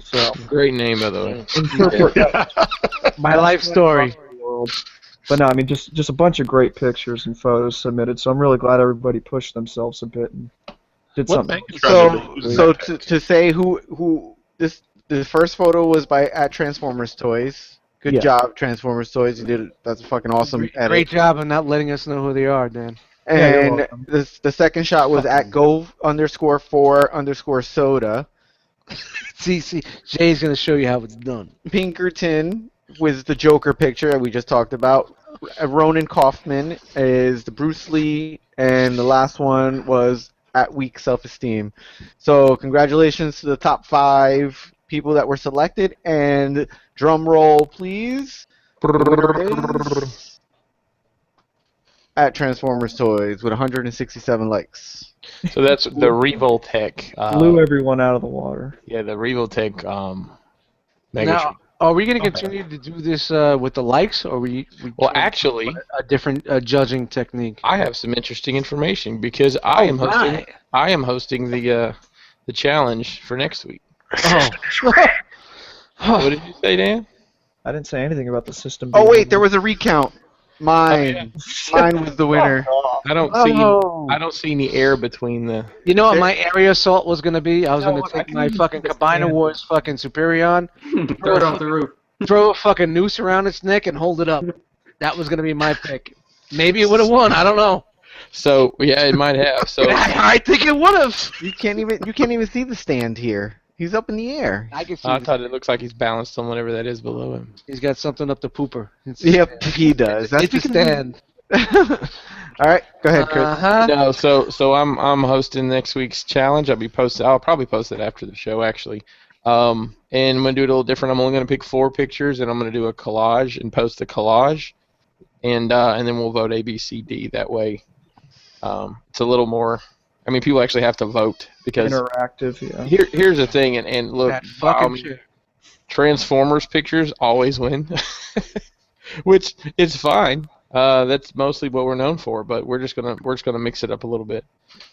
So great name, by the way. My life story. But no, I mean, just a bunch of great pictures and photos submitted. So I'm really glad everybody pushed themselves a bit and did something. So to say who this first photo was by at Transformers Toys. Good job, Transformers Toys. You did it. That's a fucking awesome edit. Great job of not letting us know who they are, Dan. And the second shot was at go_4_soda. See, Jay's gonna show you how it's done. Pinkerton with the Joker picture that we just talked about. Ronan Kaufman is the Bruce Lee, and the last one was at Weak Self-Esteem. So congratulations to the top 5 people that were selected, and drum roll please. At Transformers Toys with 167 likes. So that's the Revoltech. Blew everyone out of the water. Yeah, the Revoltech. Now, Are we going to continue to do this with the likes, or we Well, try actually, a different judging technique? I have some interesting information because I am hosting the challenge for next week. Oh. What did you say, Dan? I didn't say anything about the system. Oh being wait, there was a recount. Mine was the winner. I don't see any air between the. You know what my area assault was going to be? I was going to take my fucking Combiner Wars fucking Superion, Throw it off the roof. throw a fucking noose around its neck, and hold it up. That was going to be my pick. Maybe it would have won. I don't know. So yeah, it might have. So I think it would have. You can't even see the stand here. He's up in the air. I can see. I thought it looks like he's balanced on whatever that is below him. He's got something up the pooper. Yep, he does. That's It's a stand. All right, go ahead, Chris. No, so I'm hosting next week's challenge. I'll probably post it after the show actually. And I'm gonna do it a little different. I'm only gonna pick 4 pictures, and I'm gonna do a collage and post the collage, and then we'll vote A, B, C, D. That way, it's a little more. I mean, people actually have to vote because interactive. Yeah. Here's the thing, and look, Transformers pictures always win, which is fine. That's mostly what we're known for, but we're just gonna mix it up a little bit,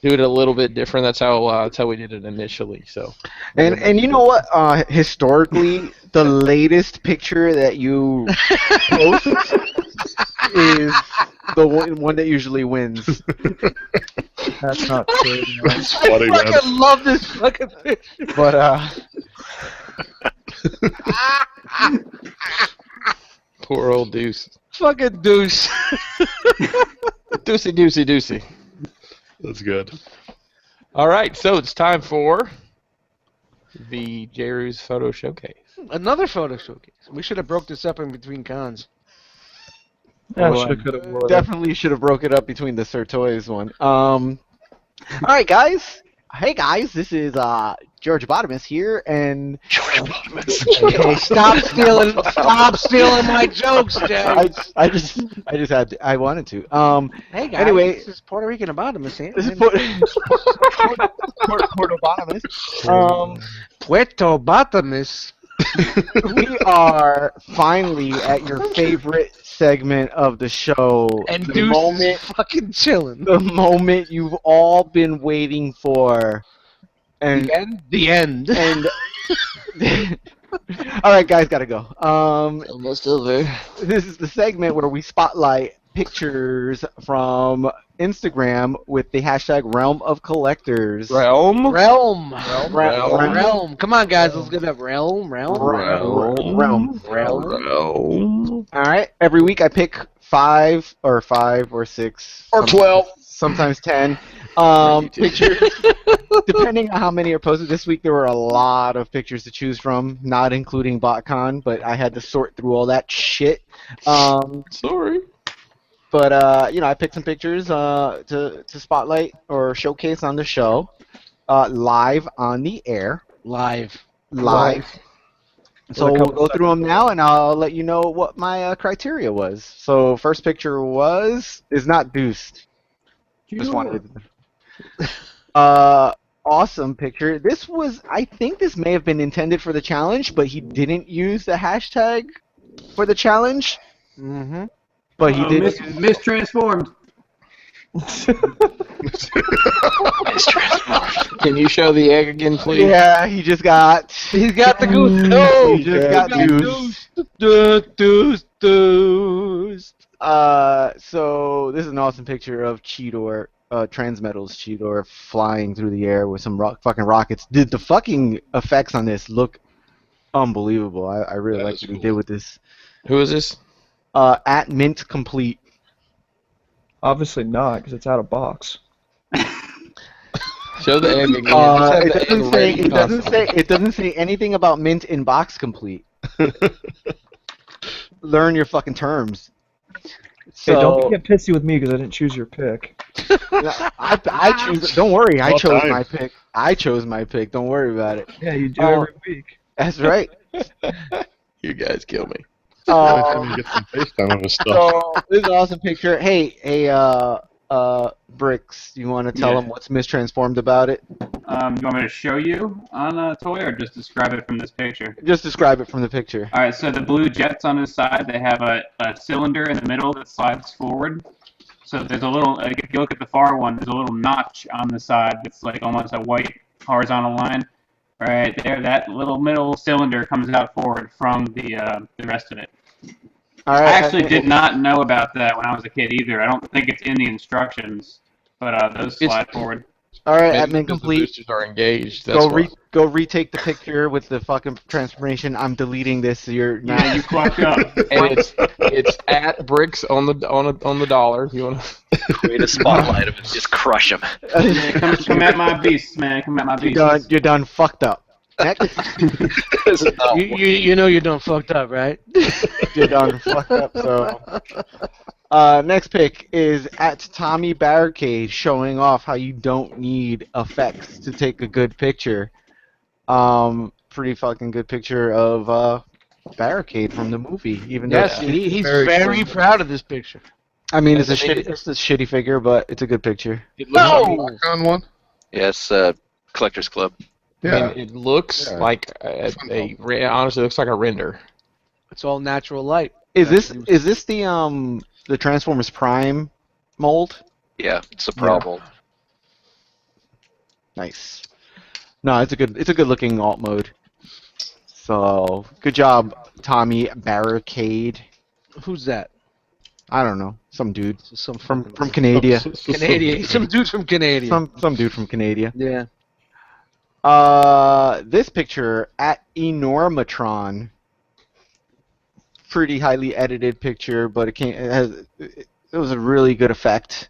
do it a little bit different. That's how we did it initially. So, and you know what? Historically, the latest picture that you post is the one that usually wins. That's not true. That's funny, man. I fucking love this fucking picture. But poor old Deuce. Fucking Deuce. Deucey. That's good. All right, so it's time for the Jeru's photo showcase. Another photo showcase. We should have broke this up in between cons. Yeah, shoulda, definitely should have broke it up between the Sir Toys one. All right, guys. Hey, guys. This is George Botomus here, and Hey, stop stealing my jokes, Jay. I wanted to. Hey guys, Anyway, this is Puerto Rican Abominus here. this is Puerto Botomus. Puerto Botomus. We are finally at your favorite segment of the show. And the Deuce moment, is fucking chilling. the moment you've all been waiting for. And The end. And all right, guys, gotta go. Almost over. This is the segment where we spotlight pictures from Instagram with the hashtag Realm of Collectors. Realm. Come on, guys, let's get that realm. All right. Every week I pick 5 or 6 Or 12. sometimes 10 pictures, depending on how many are posted. This week there were a lot of pictures to choose from, not including BotCon, but I had to sort through all that shit. Sorry. But I picked some pictures to spotlight or showcase on the show, live on the air. Live. So we'll go through them now, and I'll let you know what my criteria was. So first picture is not Deuced. Just wanted awesome picture. I think this may have been intended for the challenge, but he didn't use the hashtag for the challenge. Mm-hmm. But he did. Mistransformed. Can you show the egg again, please? Yeah, he's got the goose. No, he just got Deuce. So this is an awesome picture of Cheetor, Transmetal's Cheetor, flying through the air with some fucking rockets. Did the fucking effects on this look unbelievable? I really like what he did with this. Who is this? At Mint Complete. Obviously not, because it's out of box. Show the egg again. It doesn't say anything about Mint in Box Complete. Learn your fucking terms. Hey, don't get pissy with me because I didn't choose your pick. I choose. Don't worry, I Well chose timed. my pick. I chose my pick. Don't worry about it. Yeah, you do every week. That's right. You guys kill me. Every time you get some FaceTime of his stuff. So this is an awesome picture. Hey, Bricks, you want to tell Yeah. them what's mistransformed about it? You want me to show you on a toy or just describe it from this picture? Just describe it from the picture. All right, so the blue jets on the side, they have a cylinder in the middle that slides forward. So there's a little, like if you look at the far one, there's a little notch on the side that's like almost a white horizontal line. Right there, that little middle cylinder comes out forward from the rest of it. All I right. actually did not know about that when I was a kid either. I don't think it's in the instructions, but those slide forward. All right, Maybe admin because the complete. boosters are engaged. That's why. Go retake the picture with the fucking transformation. I'm deleting this. You're not. Yeah, you fucked up. And it's at bricks on the dollar. If you want to Create a spotlight of it. Just crush them. Yeah, come at my beasts, man. Come at my beasts. You're done. Fucked up. Next. You know you're done fucked up, right? You're done. Fucked up. So. Next pick is at Tommy Barricade, showing off how you don't need effects to take a good picture. Pretty fucking good picture of Barricade from the movie. Even though Yes, he's very proud of this picture. I mean, it's a shitty figure, but it's a good picture. it looks On one. Yes, Collectors Club. I Yeah. mean, it looks like honestly, it looks like a render. It's all natural light. Is this the Transformers Prime mold? Yeah, it's a problem. Nice. No, it's a good looking alt mode. So good job, Tommy Barricade. Who's that? I don't know, some dude Some from Canada. Canadian. Some dude from Canada. Some dude from Canada. Yeah. This picture at Enormatron. Pretty highly edited picture, but it was a really good effect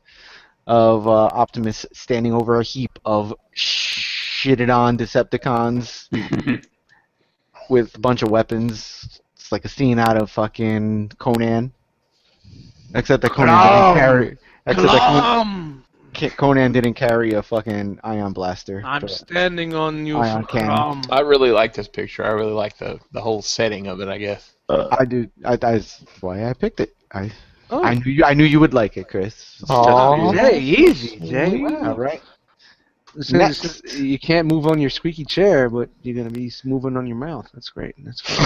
of Optimus standing over a heap of shitted on Decepticons with a bunch of weapons. It's like a scene out of fucking Conan. Except that Conan didn't carry a fucin ion blaster. I'm standing on you. Ion cannon. I really like this picture. I really like the whole setting of it, I guess. I do. That's why I picked it. I knew you would like it, Chris. Aw. Jay, easy, Jay. Wow. All right. Next. You can't move on your squeaky chair, but you're gonna be moving on your mouth. That's great. That's great.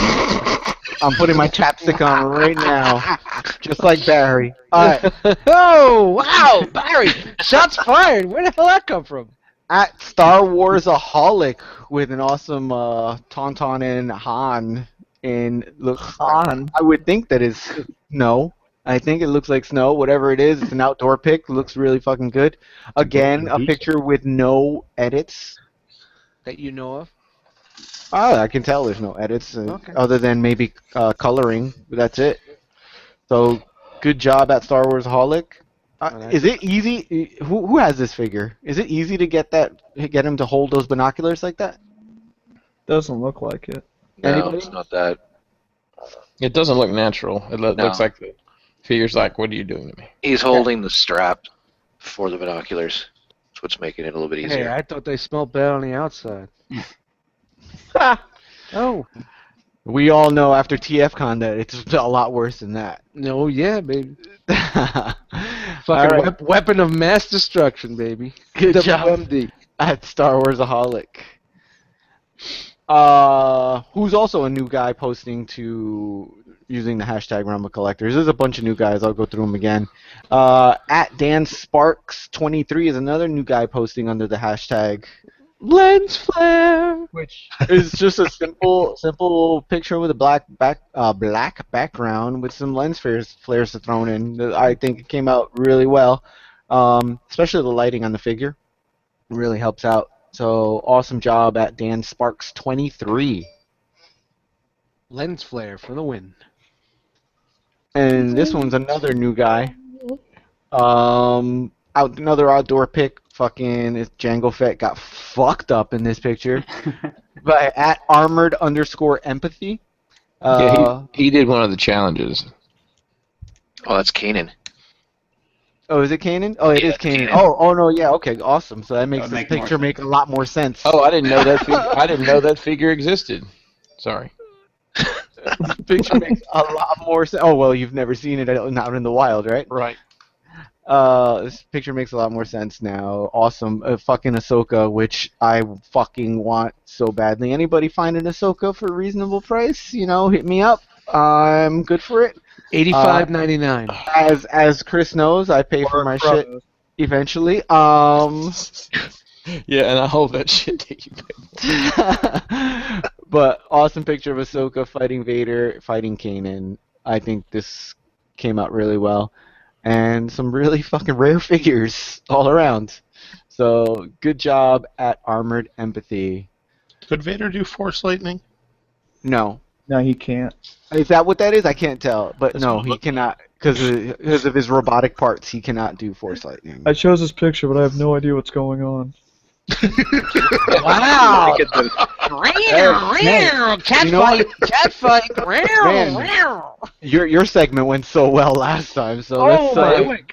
I'm putting my chapstick on right now, just like Barry. All right. Oh wow, Barry! Shots fired. Where the hell that come from? At Star Wars-aholic with an awesome Tauntaun and Han. And looks Han. I would think that is snow. I think it looks like snow. Whatever it is, it's an outdoor pic. Looks really fucking good. Again, a picture with no edits. That you know of? Oh, I can tell there's no edits other than maybe coloring. But that's it. So, good job at Star Wars-aholic. Is it easy? Who has this figure? Is it easy to get him to hold those binoculars like that? Doesn't look like it. No, Anybody? it's not that. It doesn't look natural. It looks like the figure's like, what are you doing to me? He's holding the strap for the binoculars. That's what's making it a little bit Hey, easier. I thought they smelled bad on the outside. Oh. We all know after TFCon that it's a lot worse than that. No, yeah, baby. All Fucking right. weapon of mass destruction, baby. Good job WMD. at Star Wars-aholic. Who's also a new guy posting to using the hashtag Realm of Collectors. There's a bunch of new guys. I'll go through them again. At Dan Sparks 23 is another new guy posting under the hashtag Lens flare. which is just a simple picture with a black background with some lens flares thrown in. I think it came out really well, especially the lighting on the figure. It really helps out. So awesome job at Dan Sparks 23. Lens flare for the win. And this one's another new guy. Another outdoor pick. Fucking Django Fett got fucked up in this picture. But at armored_empathy. Yeah, he did one of the challenges. Oh, that's Kanan. Oh, is it Kanan? Oh, it Yeah, is Kanan. Kanan. Oh, no, yeah, okay, awesome. So that makes That this would make more picture make a lot more sense. Oh, I didn't know that. I didn't know that figure existed. Sorry. Picture makes a lot more sense. Oh, well, you've never seen it out in the wild, right? Right. This picture makes a lot more sense now. Awesome. Fucking Ahsoka, which I fucking want so badly. Anybody find an Ahsoka for a reasonable price? Hit me up. I'm good for it. $85.99. As Chris knows, I pay for my shit eventually. Yeah, and I hold that shit that you pay. But awesome picture of Ahsoka fighting Vader, fighting Kanan. I think this came out really well. And some really fucking rare figures all around. So good job at Armored Empathy. Could Vader do Force Lightning? No. No, he can't. Is that what that is? I can't tell. But no, he cannot. Because of his robotic parts, he cannot do Force Lightning. I chose this picture, but I have no idea what's going on. Wow! Cat fight! Man, your segment went so well last time, so let's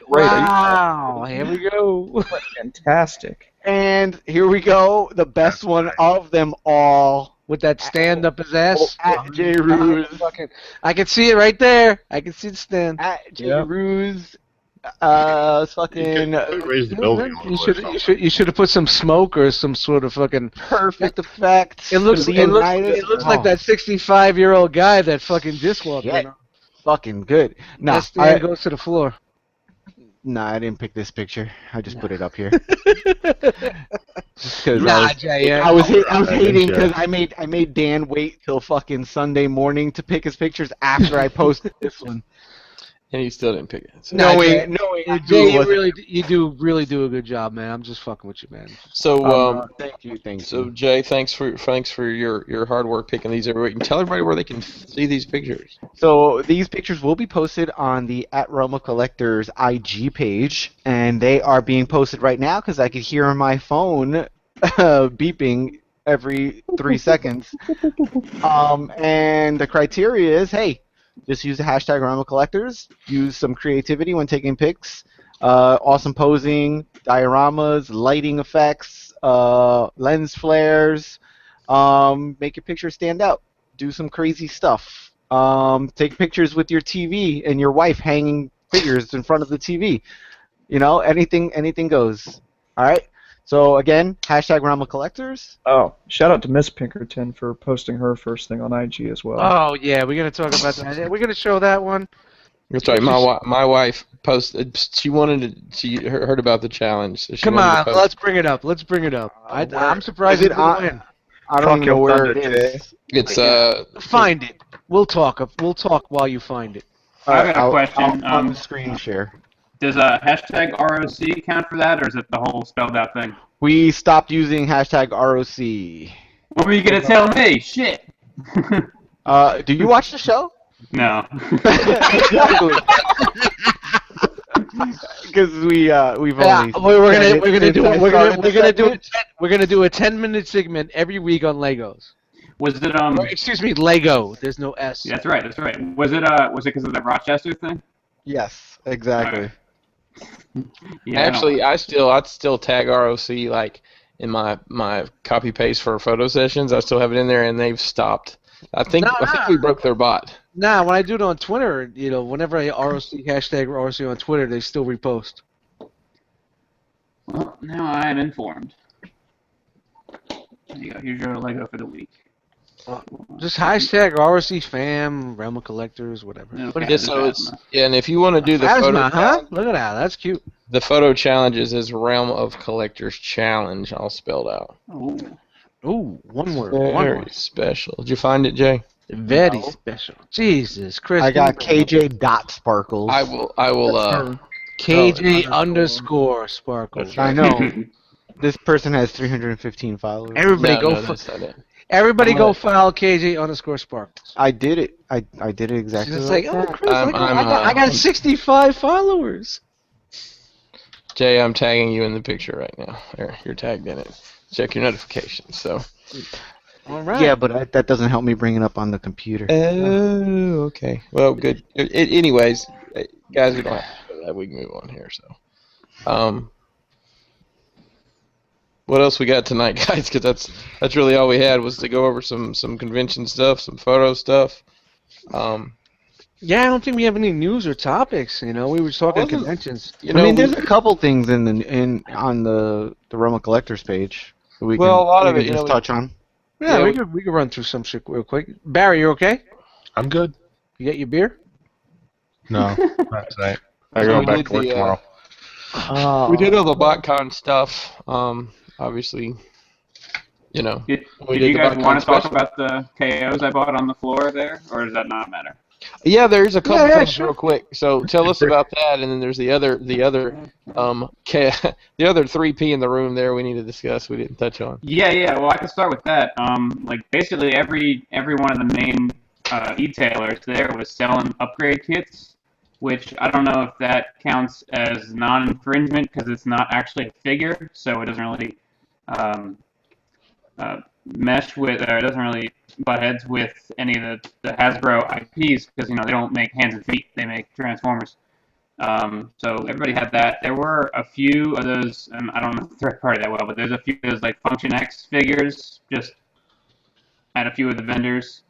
Wow! Here we go. Fantastic. And here we go, the best one of them all. With that stand up his ass. At J. Ruse. I can see it right there. I can see the stand. At J. Ruse. Fucking. Raise the building. You should have put some smoke or some sort of fucking perfect effect. It looks like that 65-year-old guy that fucking disc walked. Fucking good. Nah, that stand goes to the floor. Nah, I didn't pick this picture. I just put it up here. I was hating because I made Dan wait till fucking Sunday morning to pick his pictures after I posted this one. And he still didn't pick it. So knowing Jay, you really do a good job, man. I'm just fucking with you, man. So thank you. So Jay, thanks for your hard work picking these every week. And tell everybody where they can see these pictures. So these pictures will be posted on the @Roma Collectors IG page, and they are being posted right now because I could hear my phone beeping every 3 seconds. And the criteria is, hey, just use the hashtag Roma Collectors. Use some creativity when taking pics. Awesome posing, dioramas, lighting effects, lens flares. Make your picture stand out. Do some crazy stuff. Take pictures with your TV and your wife hanging figures in front of the TV. Anything goes. All right. So again, hashtag Roma Collectors. Oh, shout out to Miss Pinkerton for posting her first thing on IG as well. Oh yeah, we're gonna talk about that. We're gonna show that one. That's right. My wife posted. She heard about the challenge. So come on, let's bring it up. I'm surprised it didn't win. I don't know where it is. It's Find it. We'll talk while you find it. I got a question. On the screen share. Does hashtag ROC count for that, or is it the whole spelled out thing? We stopped using hashtag ROC. What were you gonna tell me? Shit. Do you watch the show? No. Exactly. Because we've only. We're gonna do a 10-minute segment every week on Legos. Was it Excuse me, Lego. There's no S. Yeah, that's right. Was it because of the Rochester thing? Yes, exactly. Right. Yeah, actually, I'd still tag ROC like in my copy paste for photo sessions. I still have it in there, and they've stopped. I think we broke their bot. Nah, when I do it on Twitter, whenever I hashtag ROC on Twitter, they still repost. Well, now I am informed. There you go. Here's your Lego for the week. Just hashtag ROC fam, Realm of Collectors, whatever. Okay, and if you want to do the photo, look at that, that's cute. The photo challenges is Realm of Collectors Challenge, all spelled out. Ooh, one word. Very special. Did you find it, Jay? Very special. Jesus, Chris. I got KJ dot sparkles. I will. KJ underscore sparkles. I know. This person has 315 followers. Everybody go follow KJ underscore sparkles. I did it. I did it exactly. It's like, oh, Chris, I got 65 followers. Jay, I'm tagging you in the picture right now. There, you're tagged in it. Check your notifications. So. All right. Yeah, but that doesn't help me bring it up on the computer. Oh, okay. Well, good. Anyways, guys, we don't have to do that. We can move on here. So, what else we got tonight, guys? Because that's really all we had was to go over some convention stuff, some photo stuff. Yeah, I don't think we have any news or topics. You know, we were talking conventions. You know, I mean, there's a couple things on the Roma Collectors page that we Well, a lot of can it, you just know, touch on. Yeah, we could run through some shit real quick. Barry, you okay? I'm good. You get your beer? No, not tonight. I So go we back did to work the, tomorrow. Oh. we did all the BotCon stuff. Obviously, you know. Did we you the guys BotCon want to talk special. about the KOs I bought on the floor there, or does that not matter? Yeah, there's a couple things sure. real quick. So tell us about that, and then there's the other the other 3P in the room there we need to discuss. We didn't touch on. Yeah. Well, I can start with that. Like basically every one of the main e-tailers there was selling upgrade kits, which I don't know if that counts as non-infringement because it's not actually a figure, so it doesn't really mesh with, or it doesn't really butt heads with any of the Hasbro IPs because, you know, they don't make hands and feet, they make Transformers. So everybody had that. There were a few of those, and I don't know third party that well, but there's a few of those like Function X figures just at a few of the vendors.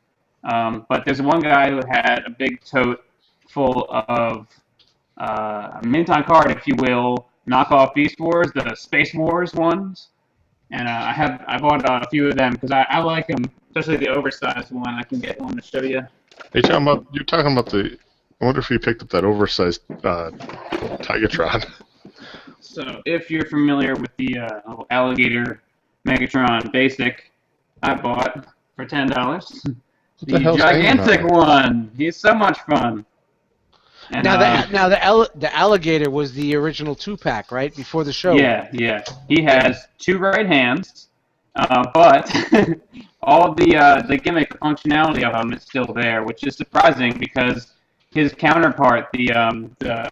But there's one guy who had a big tote full of mint on card, if you will, knockoff Beast Wars, the Space Wars ones. And I bought a few of them because I like them, especially the oversized one. I can get one to show you. Hey, John, you're talking about the. I wonder if you picked up that oversized Tigatron. So if you're familiar with the little alligator Megatron Basic, I bought for $10 the gigantic one. He's so much fun. And, now the alligator was the original 2-pack, right? Before the show. Yeah. He has 2 right hands, but all the gimmick functionality of him is still there, which is surprising because his counterpart, the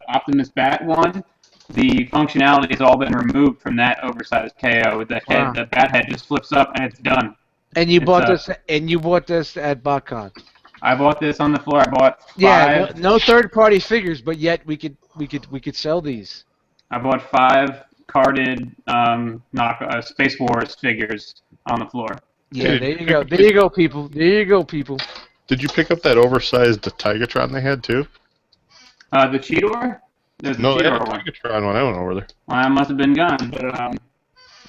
Optimus Bat one, the functionality has all been removed from that oversized KO. The head, the bat head just flips up and it's done. And you bought this. And you bought this at BotCon. I bought this on the floor. I bought 5. Yeah, no third-party figures, but yet we could sell these. I bought 5 carded Space Wars figures on the floor. Yeah, there you go. There you go, people. There you go, people. Did you pick up that oversized Tigatron they had too? The Cheetor? There's No, the they had a Cheetor one. Tigatron when I went over there. Well, I must have been gone, but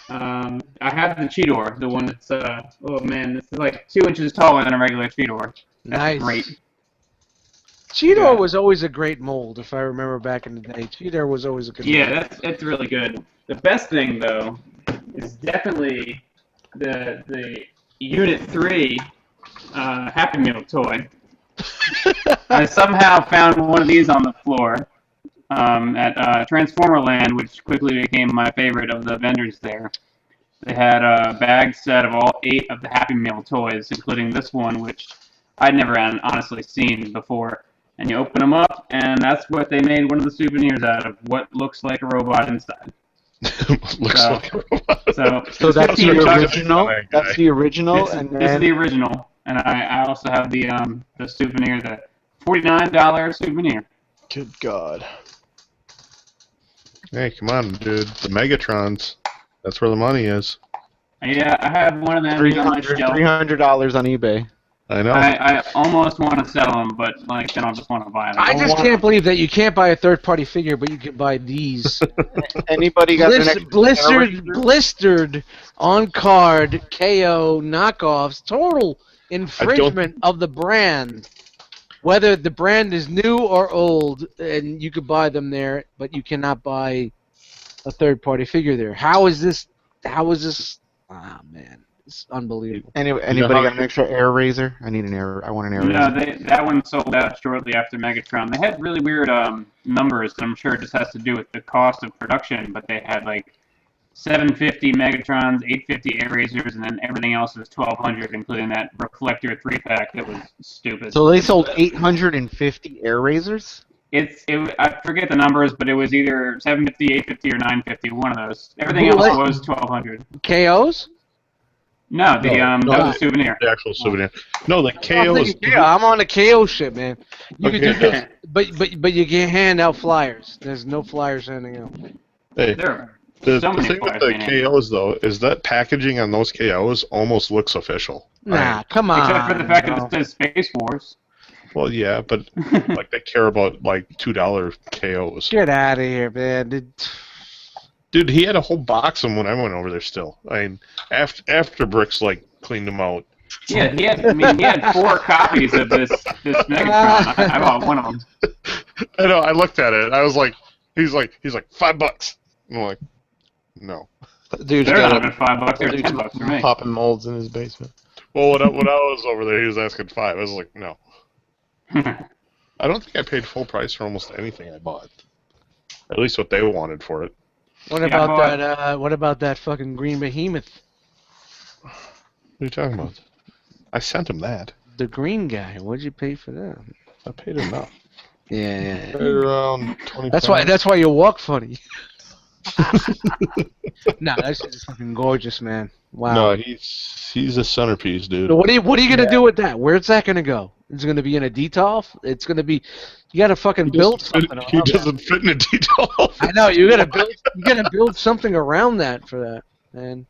I have the Cheetor, the one that's oh man, it's like 2 inches taller than a regular Cheetor. That's Nice. great. Cheetor was always a great mold, if I remember back in the day. Cheetor was always a good mold. Yeah, it's really good. The best thing though is definitely the Unit 3 Happy Meal toy. I somehow found one of these on the floor at Transformer Land, which quickly became my favorite of the vendors there. They had a bag set of all 8 of the Happy Meal toys, including this one, which I'd never honestly seen before. And you open them up, and that's what they made one of the souvenirs out of, what looks like a robot inside. Looks like a robot. So that's the $15. original. That's the original, This is the original, and I also have the souvenir, the $49 souvenir. Good God. Hey, come on, dude. The Megatrons. That's where the money is. Yeah, I have one of them on my shelf. $300 on eBay. I know. I almost want to sell them, but like then I'll just want to buy them. I just can't believe that you can't buy a third-party figure, but you can buy these. Anybody got their next blistered on card KO knockoffs, total infringement of the brand. Whether the brand is new or old, and you could buy them there, but you cannot buy a third-party figure there. How is this? Ah, man. It's unbelievable. Anybody got an extra air razor? I want an air razor. No, that one sold out shortly after Megatron. They had really weird numbers. I'm sure it just has to do with the cost of production, but they had like 750 Megatrons, 850 air razors, and then everything else was 1,200, including that reflector 3-pack that was stupid. So they sold 850 air razors? I forget the numbers, but it was either 750, 850, or 950, one of those. Everything else was 1,200. KOs? No, that was a souvenir. The actual souvenir. No, the KOs. I'm on the KO shit, man. You Okay. can do this, but you can't hand out flyers. There's no flyers handing out. Hey, the so many thing with flyers the being handed. KOs, though, is that packaging on those KOs almost looks official. Nah, come on. Except for the fact that it says Space Wars. Well, yeah, but like they care about like $2 KOs. Get out of here, man. Dude, he had a whole box of them when I went over there. Still, I mean, after Bricks like cleaned them out. Yeah, he had 4 copies of this Megatron. I bought one of them. I know. I looked at it. I was like, he's like $5. I'm like, no. Dude's They're got not even $5. They're $10 for me. popping molds in his basement. Well, when I was over there, he was asking $5. I was like, no. I don't think I paid full price for almost anything I bought. At least what they wanted for it. What about that? What about that fucking green behemoth? What are you talking about? I sent him that. The green guy. What'd you pay for that? I paid enough. Yeah. Right around 20. That's why you walk funny. No, that's just fucking gorgeous, man. Wow. No, he's a centerpiece, dude. So what are you gonna do with that? Where's that gonna go? It's gonna be in a detolf? It's gonna be. You gotta fucking build something. He doesn't fit in a detolf. I know you gotta build something around that for that, man.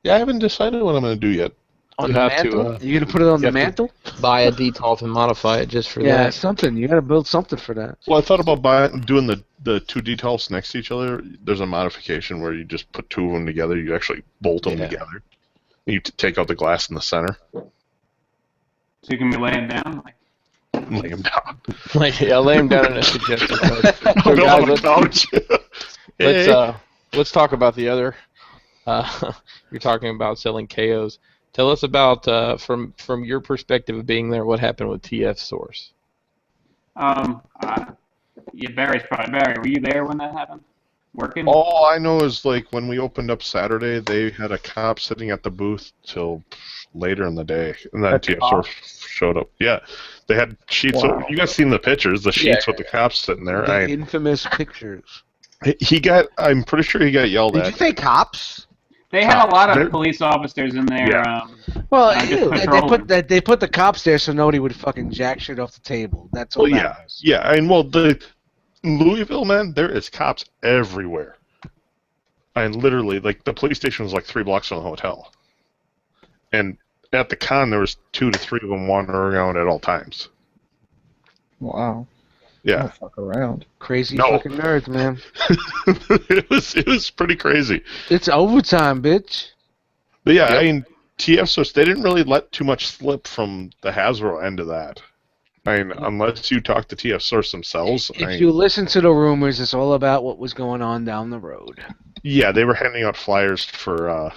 Yeah, I haven't decided what I'm gonna do yet. On the mantle? You gonna put it on the mantle? Buy a detolf and modify it just for that. Yeah, something. You gotta build something for that. Well, I thought about doing the 2 detolfs next to each other. There's a modification where you just put 2 of them together. You actually bolt them together. You take out the glass in the center. So you can be laying down. Lay him down. Lay him down in a suggested place. So guys, let's talk about the other. You're talking about selling KOs. Tell us about from your perspective of being there. What happened with TF Source? Barry, were you there when that happened? Working? All I know is like when we opened up Saturday, they had a cop sitting at the booth till later in the day, and then TF Source showed up. Yeah, they had sheets. Wow. You guys seen the pictures? The sheets with the cops sitting there. The infamous pictures. I'm pretty sure he got yelled at. Did you say cops? They had a lot of police officers in there. Yeah. Well, they put the cops there so nobody would fucking jack shit off the table. That's all. Well, yeah. And in Louisville, man, there is cops everywhere. And literally, like the police station was like 3 blocks from the hotel. And at the con, there was 2 to 3 of them wandering around at all times. Wow. Yeah. Don't fuck around. Crazy fucking nerds, man. it was pretty crazy. It's overtime, bitch. But yeah, I mean, TF Source, they didn't really let too much slip from the Hasbro end of that. I mean, unless you talk to TF Source themselves. If you listen to the rumors, it's all about what was going on down the road. Yeah, they were handing out flyers for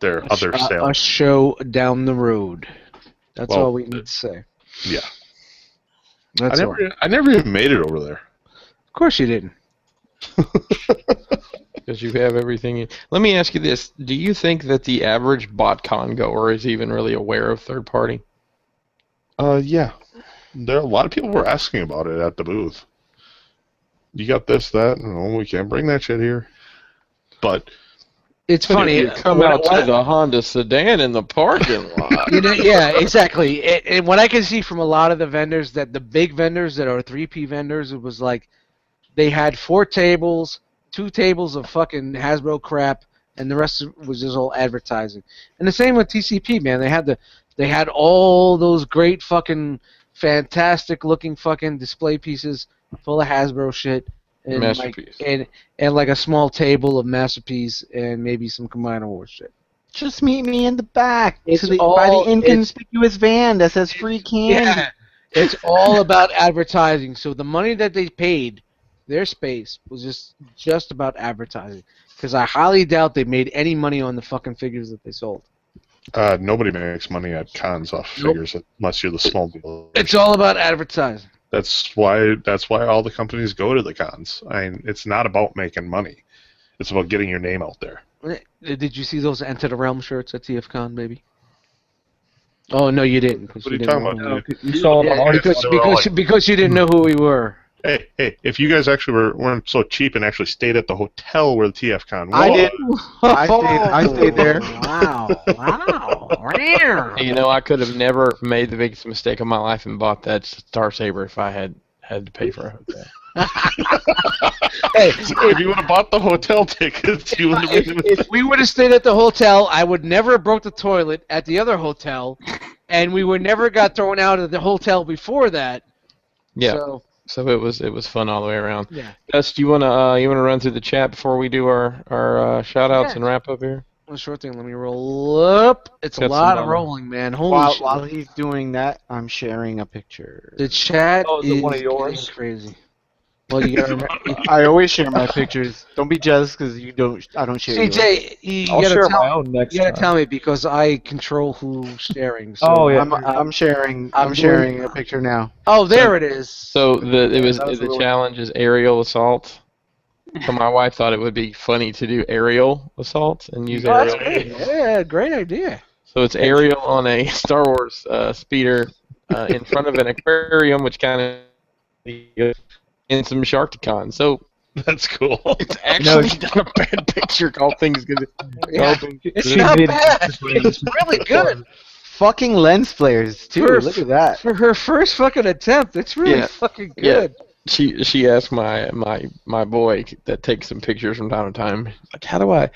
their other sales. A show down the road. That's all we need to say. Yeah. I never even made it over there. Of course you didn't. Because you have everything. Let me ask you this. Do you think that the average BotCon goer is even really aware of third party? Yeah. There are a lot of people were asking about it at the booth. You got this, that, no, we can't bring that shit here. But it's funny. You come out to the Honda sedan in the parking lot. Yeah, exactly. And what I can see from a lot of the vendors, that the big vendors that are 3P vendors, it was like they had 4 tables, 2 tables of fucking Hasbro crap, and the rest was just all advertising. And the same with TCP, man. They had all those great fucking fantastic looking fucking display pieces full of Hasbro shit. And Masterpiece. And like a small table of Masterpiece and maybe some Combiner Wars shit. Just meet me in the back It's by the inconspicuous van that says free candy. Yeah, it's all about advertising. So the money that they paid, their space, was just about advertising. Because I highly doubt they made any money on the fucking figures that they sold. Nobody makes money at cons off figures unless you're the small deal. It's all about advertising. That's why all the companies go to the cons. I mean, it's not about making money. It's about getting your name out there. Did you see those Enter the Realm shirts at TFCon, baby? Oh no, you didn't. What are you talking about? You saw them because you didn't know who we were. Hey! If you guys actually weren't so cheap and actually stayed at the hotel where the TFCon was, I did. I stayed there. Wow! You know, I could have never made the biggest mistake of my life and bought that Star Saber if I had to pay for a hotel. Hey, if you would have bought the hotel tickets, you would have. If we would have stayed at the hotel, I would never have broke the toilet at the other hotel, and we would never got thrown out of the hotel before that. Yeah. So it was fun all the way around. Yeah. Gus, do you wanna run through the chat before we do our shout outs and wrap up here? One short thing. Let me roll up. It's a Got lot some, of rolling, man. Holy shit. While he's doing that, I'm sharing a picture. The chat Oh, is it one of getting yours? crazy. Well, you gotta remember. I always share my pictures. Don't be jealous because I don't share yours. CJ, you I'll gotta share tell my own next You gotta time. tell me because I control who's sharing. So Oh, yeah. I'm sharing. I'm I'm sharing a picture now. Oh, there it is. So the really- challenge is aerial assault. So my wife thought it would be funny to do aerial assault and use Oh, that's aerial. great. Yeah, great idea. So it's aerial on a Star Wars speeder in front of an aquarium, which kind of in some Sharkticon. So That's cool. it's actually not a bad picture. All things good. Yeah. It's not bad. It's really good. Fucking lens flares too. For- Look at that. For her first fucking attempt, it's really Yeah. fucking Yeah. good. She asked my boy that takes some pictures from time to time, like, how do I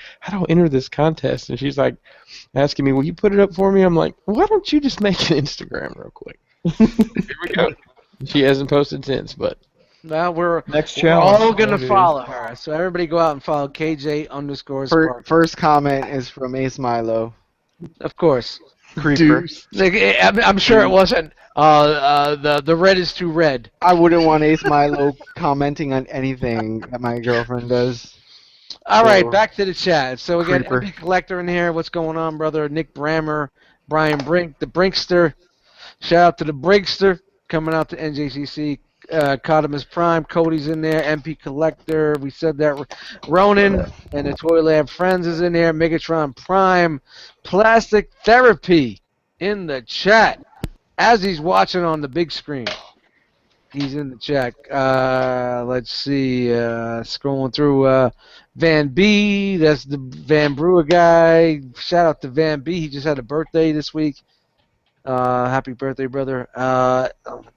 enter this contest? And she's like asking me, will you put it up for me? I'm like, why don't you just make an Instagram real quick? Here we go. She hasn't posted since, but Now we're Next all challenge. gonna follow her. So everybody go out and follow KJ_Spark. First comment is from Ace Milo. Of course. Creeper. Like, I'm sure it wasn't. The red is too red. I wouldn't want Ace Milo commenting on anything that my girlfriend does. All right, So, back to the chat. So we got Creeper. MP Collector in here. What's going on, brother? Nick Brammer, Brian Brink, the Brinkster. Shout out to the Brinkster coming out to NJCC. Codamus Prime, Cody's in there. MP Collector, we said that. Ronan and the Toy Lab Friends is in there. Megatron Prime, Plastic Therapy in the chat as he's watching on the big screen. He's in the chat. Let's see. Scrolling through Van B. That's the Van Brewer guy. Shout out to Van B. He just had a birthday this week. Happy birthday, brother.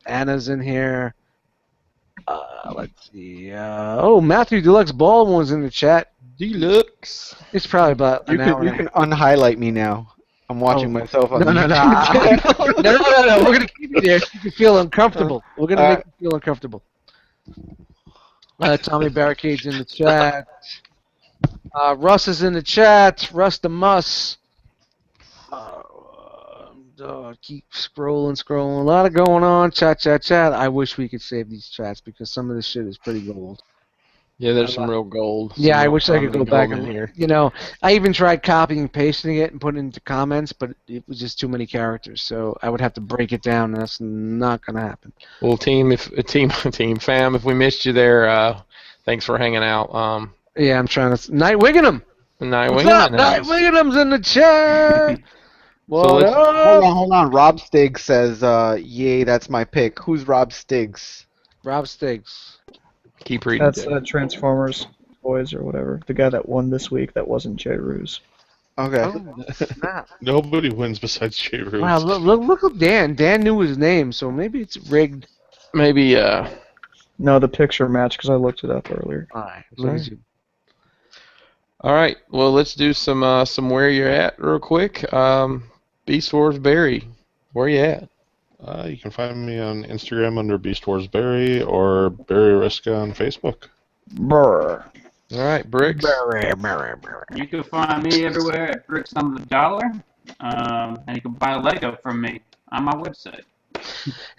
Anna's in here. Let's see. Matthew Deluxe Baldwin's in the chat. Deluxe. It's probably about You an hour. can unhighlight me now. I'm watching myself on No. YouTube. No. We're gonna keep you there so you can feel uncomfortable. We're gonna make you feel uncomfortable. Tommy Barricade's in the chat. Russ is in the chat. Russ the Muss. Keep scrolling. A lot of going on. Chat. I wish we could save these chats because some of this shit is pretty gold. Yeah, there's some real gold. Yeah, I Some wish I could go prominent back gold and in here. I even tried copying and pasting it and putting it into comments, but it was just too many characters. So I would have to break it down, and that's not gonna happen. Well, team, fam, if we missed you there, thanks for hanging out. Yeah, I'm trying to. Night Wigginham. Night What's Wigginham up? in the Night house. Wigginham's in the chat. What let's- up? Hold on. Rob Stiggs says, yay, that's my pick. Who's Rob Stiggs? Rob Stiggs. Keep reading. That's Jay. Transformers Toys or whatever. The guy that won this week that wasn't Jay Ruse. Okay. Oh, snap. Nobody wins besides Jay Ruse. Wow, look at Dan. Dan knew his name, so maybe it's rigged. Maybe. No, the picture match because I looked it up earlier. All right, look at you. All right. Well, let's do some where you're at real quick. beastwarsbarry, where you at? You can find me on Instagram under beastwarsbarry or Barry Riska on Facebook. Brr. All right, Bricks. You can find me everywhere at bricksonthedollar, and you can buy Lego from me on my website.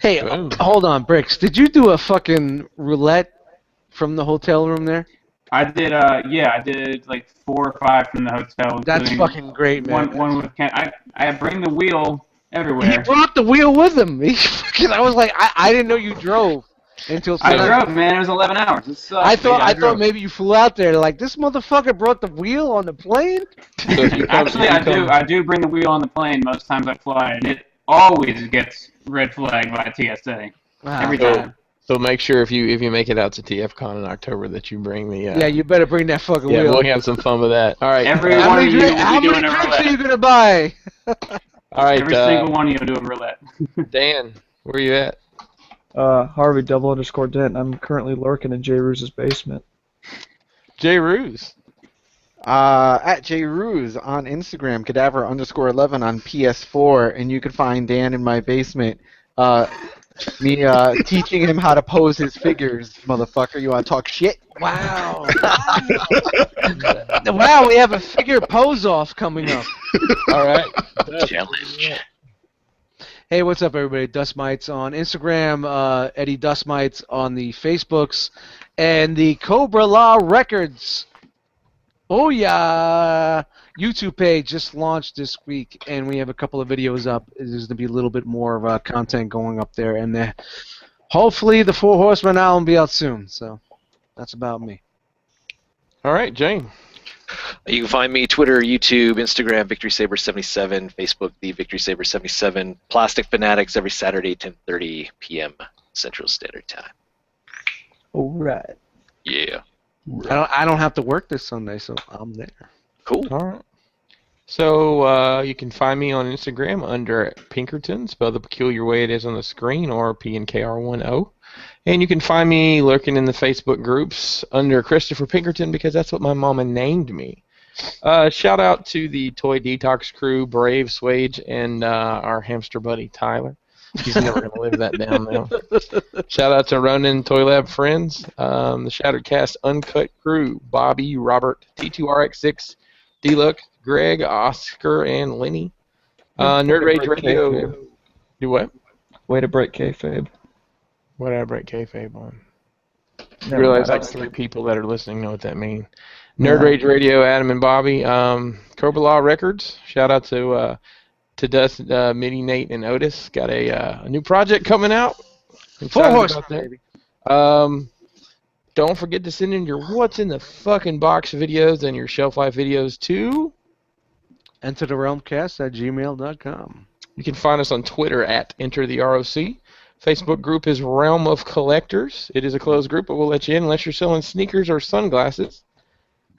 Hey, Boom. hold on, Bricks. Did you do a fucking roulette from the hotel room there? I did, I did like 4 or 5 from the hotel. That's including fucking great, man. One with Ken. I bring the wheel He everywhere. brought the wheel with him. I was like, I didn't know you drove until I tonight. drove, man. It was 11 hours. It sucked, I dude. thought drove. maybe you flew out there like this motherfucker brought the wheel on the plane. So if you come- Actually, if you come- I do bring the wheel on the plane most times I fly, and it always gets red flagged by TSA every so- time. So make sure if you make it out to TFCon in October that you bring the. Yeah, you better bring that fucking Yeah, wheel. we'll have some fun with that. All right. Every How one many, of you drink- will how be doing many a drinks are roulette. you gonna buy? All right. Every single one of you will do a roulette. Dan, where you at? Harvey _Dent. I'm currently lurking in Jay Ruse's basement. Jay Ruse. At Jay Ruse on Instagram, cadaver_11 on PS4, and you can find Dan in my basement. Me teaching him how to pose his figures, motherfucker. You want to talk shit? Wow. Wow, we have a figure pose-off coming up. All right. Challenge. Hey, what's up, everybody? Dust Mites on Instagram, Eddie Dust Mites on the Facebooks, and the Cobra Law Records. Oh, yeah. YouTube page just launched this week, and we have a couple of videos up. There's going to be a little bit more of content going up there, and hopefully the Four Horsemen album will be out soon. So that's about me. All right, Jane. You can find me Twitter, YouTube, Instagram, VictorySaber77, Facebook, The VictorySaber77, Plastic Fanatics every Saturday, 10:30 p.m. Central Standard Time. All right. Yeah. I don't have to work this Sunday, so I'm there. Cool. All right. So you can find me on Instagram under Pinkerton, spelled the peculiar way it is on the screen, or PNKR10. And you can find me lurking in the Facebook groups under Christopher Pinkerton because that's what my mama named me. Shout out to the Toy Detox crew, Brave, Swage, and our hamster buddy Tyler. He's never going to live that down now. Shout out to Ronin Toy Lab friends, the Shattered Cast Uncut crew, Bobby, Robert, T2RX6, D-Look, Greg, Oscar, and Lenny. Nerd Rage Radio. Kayfabe. Do what? Way to break kayfabe. What did I break kayfabe on? You Never realize mind. like 3 people that are listening know what that means. Nerd Rage Radio, Adam and Bobby. Cobra Law Records. Shout out to Dust, Mitty, Nate, and Otis. Got a new project coming out. Four Horsemen, baby. Don't forget to send in your What's in the Fucking Box videos and your Shelf Life videos to EnterTheRealmCast@gmail.com. You can find us on Twitter at EnterTheROC. Facebook group is Realm of Collectors. It is a closed group, but we'll let you in unless you're selling sneakers or sunglasses.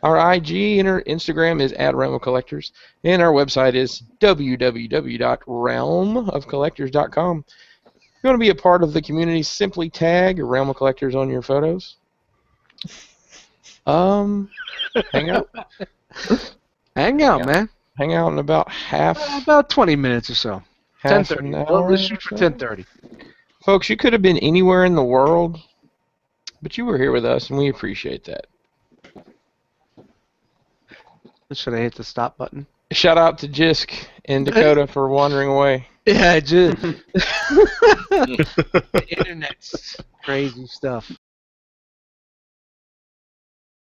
Our IG and our Instagram is @Realm of Collectors, and our website is www.realmofcollectors.com. If you want to be a part of the community, simply tag Realm of Collectors on your photos. Hang out. Hang out, man. Hang out in about about 20 minutes or so. half 10:30. an hour. Well, let's shoot or for so. 10:30. Folks, you could have been anywhere in the world, but you were here with us, and we appreciate that. Should I hit the stop button? Shout out to Jisk and Dakota for wandering away. Yeah, I did. The internet's crazy stuff.